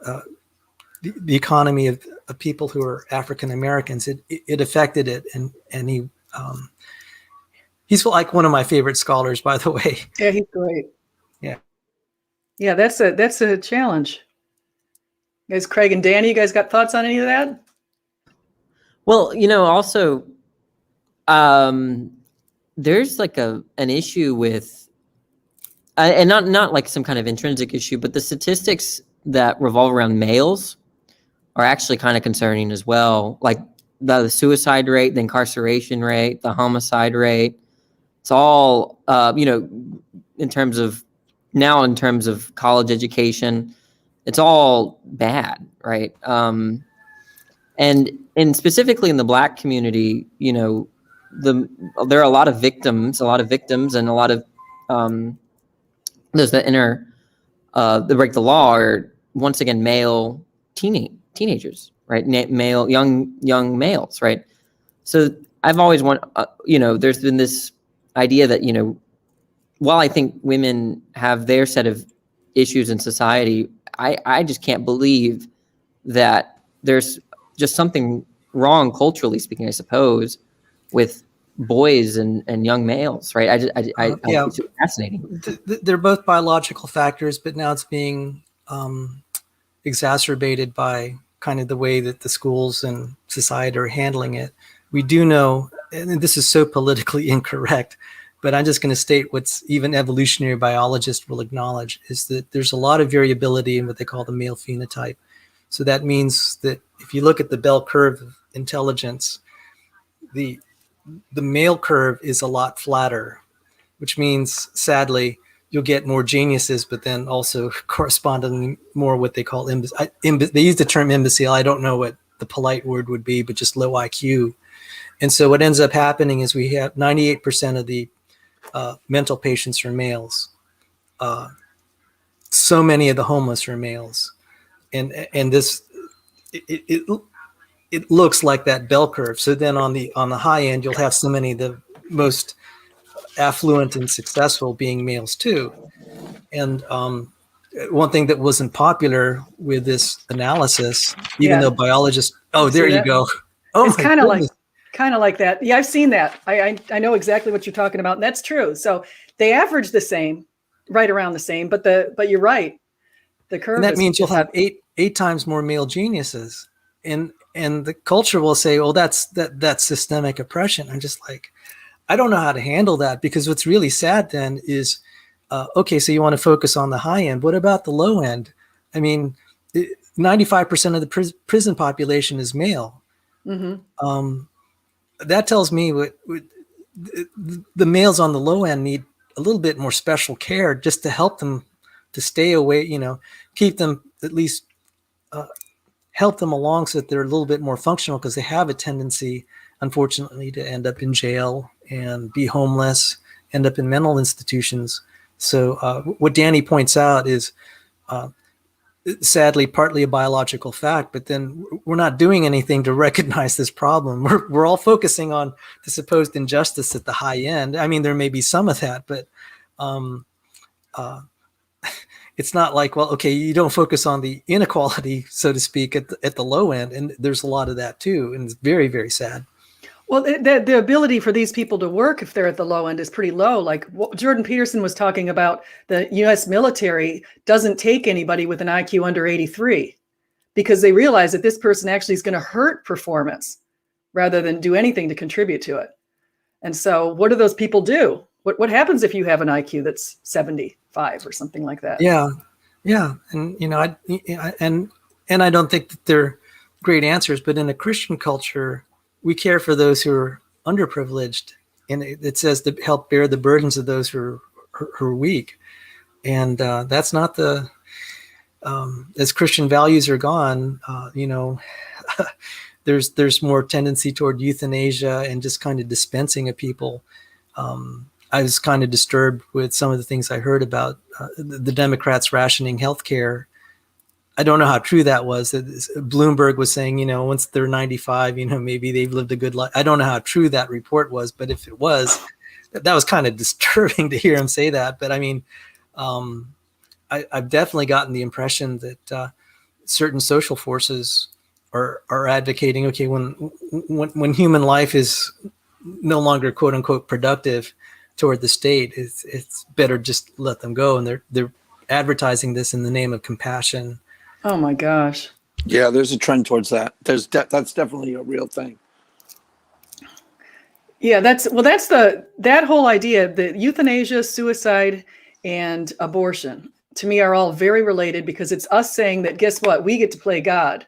the economy of people who are African Americans. It affected it, and he's like one of my favorite scholars, by the way. Yeah, he's great. Yeah, that's a challenge. You guys, Craig and Danny, you guys got thoughts on any of that? Well, also, there's like an issue with, and not like some kind of intrinsic issue, but the statistics that revolve around males are actually kind of concerning as well. Like the suicide rate, the incarceration rate, the homicide rate. It's all, in terms of college education, it's all bad, right? And specifically in the Black community, there are a lot of victims, and a lot of those that break the law are once again male teenagers, right? Young males, right? So I've always there's been this idea that, while I think women have their set of issues in society, I just can't believe that there's just something wrong culturally speaking, I suppose, with boys and young males, right? It's fascinating. They're both biological factors, but now it's being exacerbated by kind of the way that the schools and society are handling it. We do know, and this is so politically incorrect, but I'm just going to state what's even evolutionary biologists will acknowledge, is that there's a lot of variability in what they call the male phenotype. So that means that if you look at the bell curve of intelligence, the male curve is a lot flatter, which means, sadly, you'll get more geniuses, but then also correspondingly more what they call they use the term imbecile. I don't know what the polite word would be, but just low IQ. And so what ends up happening is we have 98% of the mental patients are males. So many of the homeless are males. And this, it looks like that bell curve. So then on the high end, you'll have so many of the most affluent and successful being males too. And one thing that wasn't popular with this analysis, even though biologists, there you go. Oh, it's kind of like that. Yeah, I've seen that. I know exactly what you're talking about. And that's true. So they average the same, right around the same, but you're right. The curve. And that means you'll have eight times more male geniuses. And the culture will say, well, that's systemic oppression. I'm just like, I don't know how to handle that, because what's really sad then is, okay, so you want to focus on the high end. What about the low end? I mean, 95% of the prison population is male. Mm-hmm. That tells me what the males on the low end need a little bit more special care just to help them to stay away, keep them at least, help them along so that they're a little bit more functional, because they have a tendency, unfortunately, to end up in jail and be homeless, end up in mental institutions. So what Danny points out is sadly partly a biological fact, but then we're not doing anything to recognize this problem. We're all focusing on the supposed injustice at the high end. I mean, there may be some of that, but um, uh, it's not like, well, okay, you don't focus on the inequality, so to speak, at the low end, and there's a lot of that too, and it's very, very sad. Well, the ability for these people to work if they're at the low end is pretty low. Like Jordan Peterson was talking about, the U.S. military doesn't take anybody with an IQ under 83 because they realize that this person actually is going to hurt performance rather than do anything to contribute to it. And so what do those people do? What happens if you have an IQ that's 75 or something like that? Yeah. And, and I don't think that they're great answers, but in a Christian culture, we care for those who are underprivileged, and it says to help bear the burdens of those who are weak. And that's not the, as Christian values are gone, there's more tendency toward euthanasia and just kind of dispensing of people. I was kind of disturbed with some of the things I heard about the Democrats rationing healthcare. I don't know how true that was. Bloomberg was saying, once they're 95, maybe they've lived a good life. I don't know how true that report was, but if it was, that was kind of disturbing to hear him say that. But I mean, I've definitely gotten the impression that certain social forces are advocating, okay, when human life is no longer quote unquote productive toward the state, it's better just let them go. And they're advertising this in the name of compassion. Oh my gosh. Yeah, there's a trend towards that. That's definitely a real thing. Yeah, that whole idea, the euthanasia, suicide, and abortion, to me are all very related because it's us saying that, guess what, we get to play God.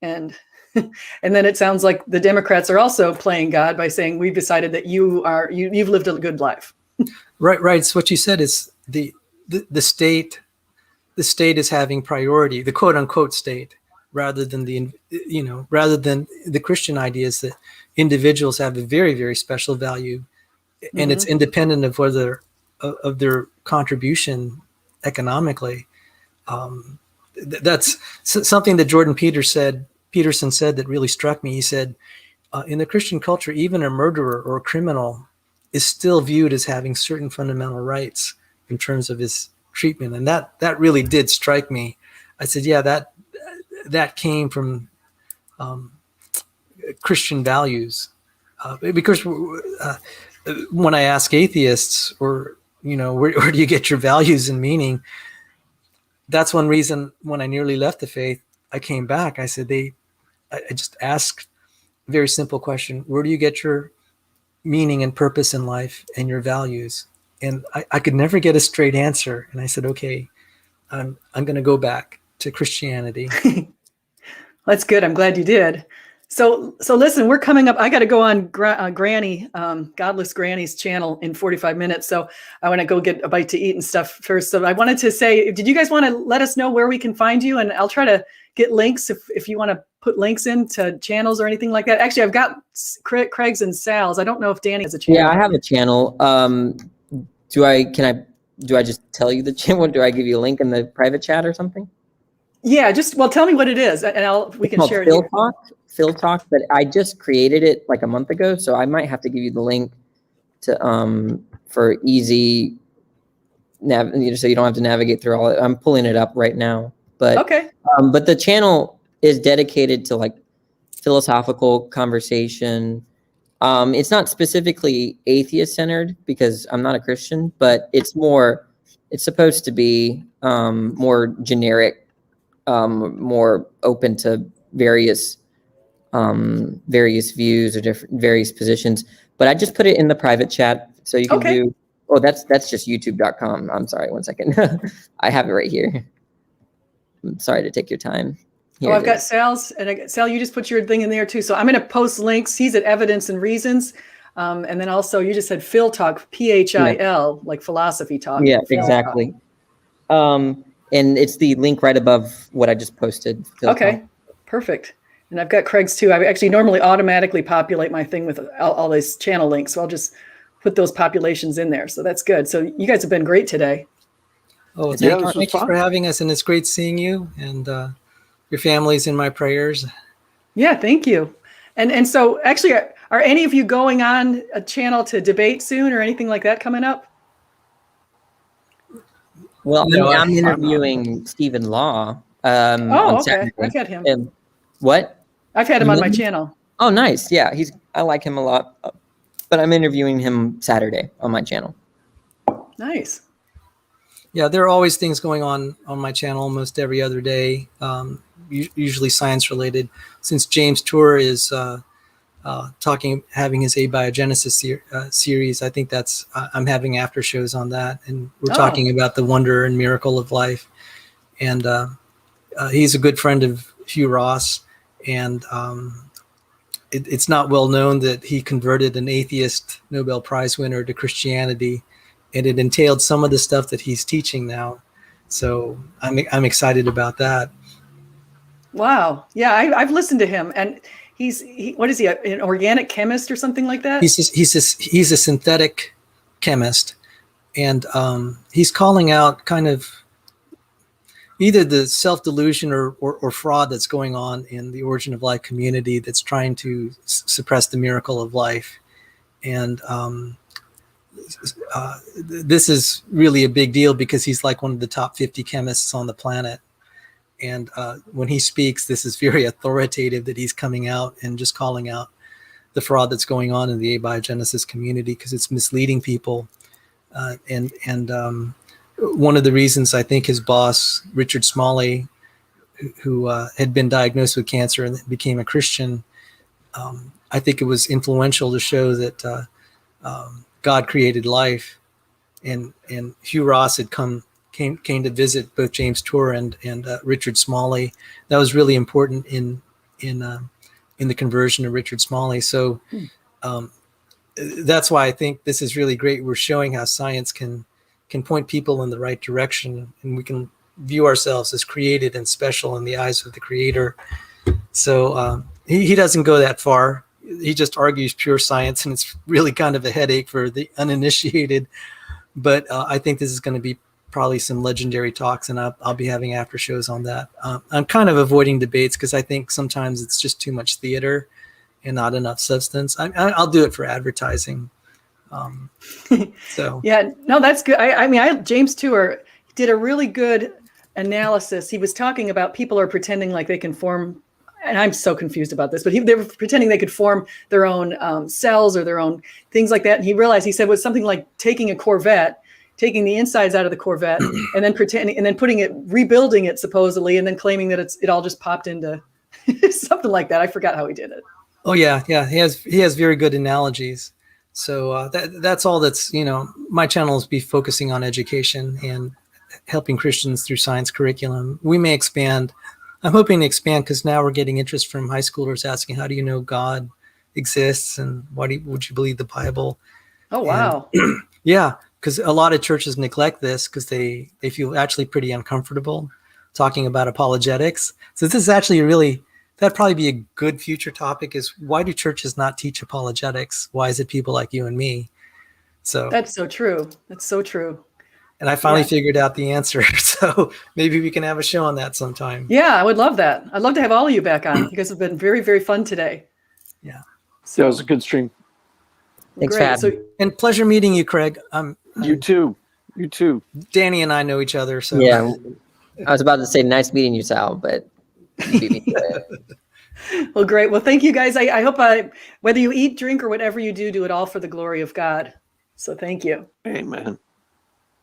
And then it sounds like the Democrats are also playing God by saying we've decided that you've lived a good life. Right. So what you said is the state is having priority, the quote unquote state, rather than the Christian ideas that individuals have a very, very special value, and it's independent of whether of their contribution economically. That's something that Jordan Peterson said that really struck me. He said, in the Christian culture, even a murderer or a criminal is still viewed as having certain fundamental rights in terms of his treatment. And that really did strike me. I said, yeah, that came from Christian values. Because when I ask atheists, or, where do you get your values and meaning? That's one reason when I nearly left the faith, I came back. I said, I just asked a very simple question. Where do you get your meaning and purpose in life and your values? And I could never get a straight answer. And I said, okay, I'm going to go back to Christianity. That's good. I'm glad you did. So listen, we're coming up. I got to go on Granny, Godless Granny's channel in 45 minutes. So I want to go get a bite to eat and stuff first. So I wanted to say, did you guys want to let us know where we can find you? And I'll try to get links if you want to put links into channels or anything like that. Actually, I've got Craig's and Sal's. I don't know if Danny has a channel. Yeah, I have a channel. Do I just tell you the channel? Do I give you a link in the private chat or something? Yeah, tell me what it is, and we can share it. Phil Talk, but I just created it like a month ago, so I might have to give you the link to for easy so you don't have to navigate through all it. I'm pulling it up right now, but okay. But the channel is dedicated to like philosophical conversation. It's not specifically atheist centered because I'm not a Christian, but it's supposed to be more generic, more open to various views or various positions. But I just put it in the private chat so you can do. Oh, that's just youtube.com. I'm sorry, one second. I have it right here. I'm sorry to take your time. I've got Sal's, and Sal, you just put your thing in there too. So I'm going to post links. He's at Evidence and Reasons. And then also you just said Phil Talk, PHIL, like philosophy talk. Yeah, exactly. And it's the link right above what I just posted. Phil Talk. Perfect. And I've got Craig's too. I actually normally automatically populate my thing with all these channel links. So I'll just put those populations in there. So that's good. So you guys have been great today. Oh, Yeah, this was thank you for fun. having us, and it's great seeing you, and your family's in my prayers. Yeah, thank you. And so actually, are any of you going on a channel to debate soon or anything like that coming up? Well, No, I'm I'm not. interviewing Stephen Law Oh, on okay. Saturday. I've had him. What? I've had him You on know my him? channel. Oh, nice. Yeah, I like him a lot. But I'm interviewing him Saturday on my channel. Nice. Yeah, there are always things going on my channel almost every other day, usually science related. Since James Tour is having his abiogenesis series, I think I'm having after shows on that, and we're Oh. talking about the wonder and miracle of life. And he's a good friend of Hugh Ross, and it's not well known that he converted an atheist Nobel Prize winner to Christianity, and it entailed some of the stuff that he's teaching now. So I'm excited about that. Wow. Yeah, I've listened to him, and what is he, an organic chemist or something like that? He's a synthetic chemist, and he's calling out kind of either the self-delusion or fraud that's going on in the Origin of Life community that's trying to suppress the miracle of life. And this is really a big deal because he's like one of the top 50 chemists on the planet. And when he speaks, this is very authoritative that he's coming out and just calling out the fraud that's going on in the abiogenesis community because it's misleading people. One of the reasons I think his boss, Richard Smalley, who had been diagnosed with cancer and became a Christian, I think it was influential to show that God created life. And Hugh Ross had came to visit both James Tour and Richard Smalley. That was really important in the conversion of Richard Smalley. So that's why I think this is really great. We're showing how science can point people in the right direction, and we can view ourselves as created and special in the eyes of the Creator. So he doesn't go that far. He just argues pure science, and it's really kind of a headache for the uninitiated. But I think this is going to be probably some legendary talks, and I'll be having after shows on that. I'm kind of avoiding debates because I think sometimes it's just too much theater and not enough substance. I'll do it for advertising. So Yeah, no, that's good. I mean, James Tour did a really good analysis. He was talking about people are pretending like they can form, and I'm so confused about this, but they were pretending they could form their own cells or their own things like that. And he said it was something like taking a Corvette, taking the insides out of the Corvette, and then rebuilding it supposedly, and then claiming that it all just popped into something like that. I forgot how he did it. Oh yeah. He has very good analogies. So that's all. My channel is be focusing on education and helping Christians through science curriculum. We may expand. I'm hoping to expand because now we're getting interest from high schoolers asking, how do you know God exists, and why would you believe the Bible? Oh, wow. And, yeah, because a lot of churches neglect this because they feel actually pretty uncomfortable talking about apologetics. So this is actually that'd probably be a good future topic, is why do churches not teach apologetics? Why is it people like you and me? So that's so true. That's so true. And I finally figured out the answer. So maybe we can have a show on that sometime. Yeah, I would love that. I'd love to have all of you back on. You guys have been very, very fun today. Yeah. So it was a good stream. Thanks, great. And pleasure meeting you, Craig. You too. You too. Danny and I know each other. So yeah, I was about to say nice meeting you, Sal, but you beat me to it. Well, great. Well, thank you guys. I hope whether you eat, drink, or whatever you do it all for the glory of God. So thank you. Amen.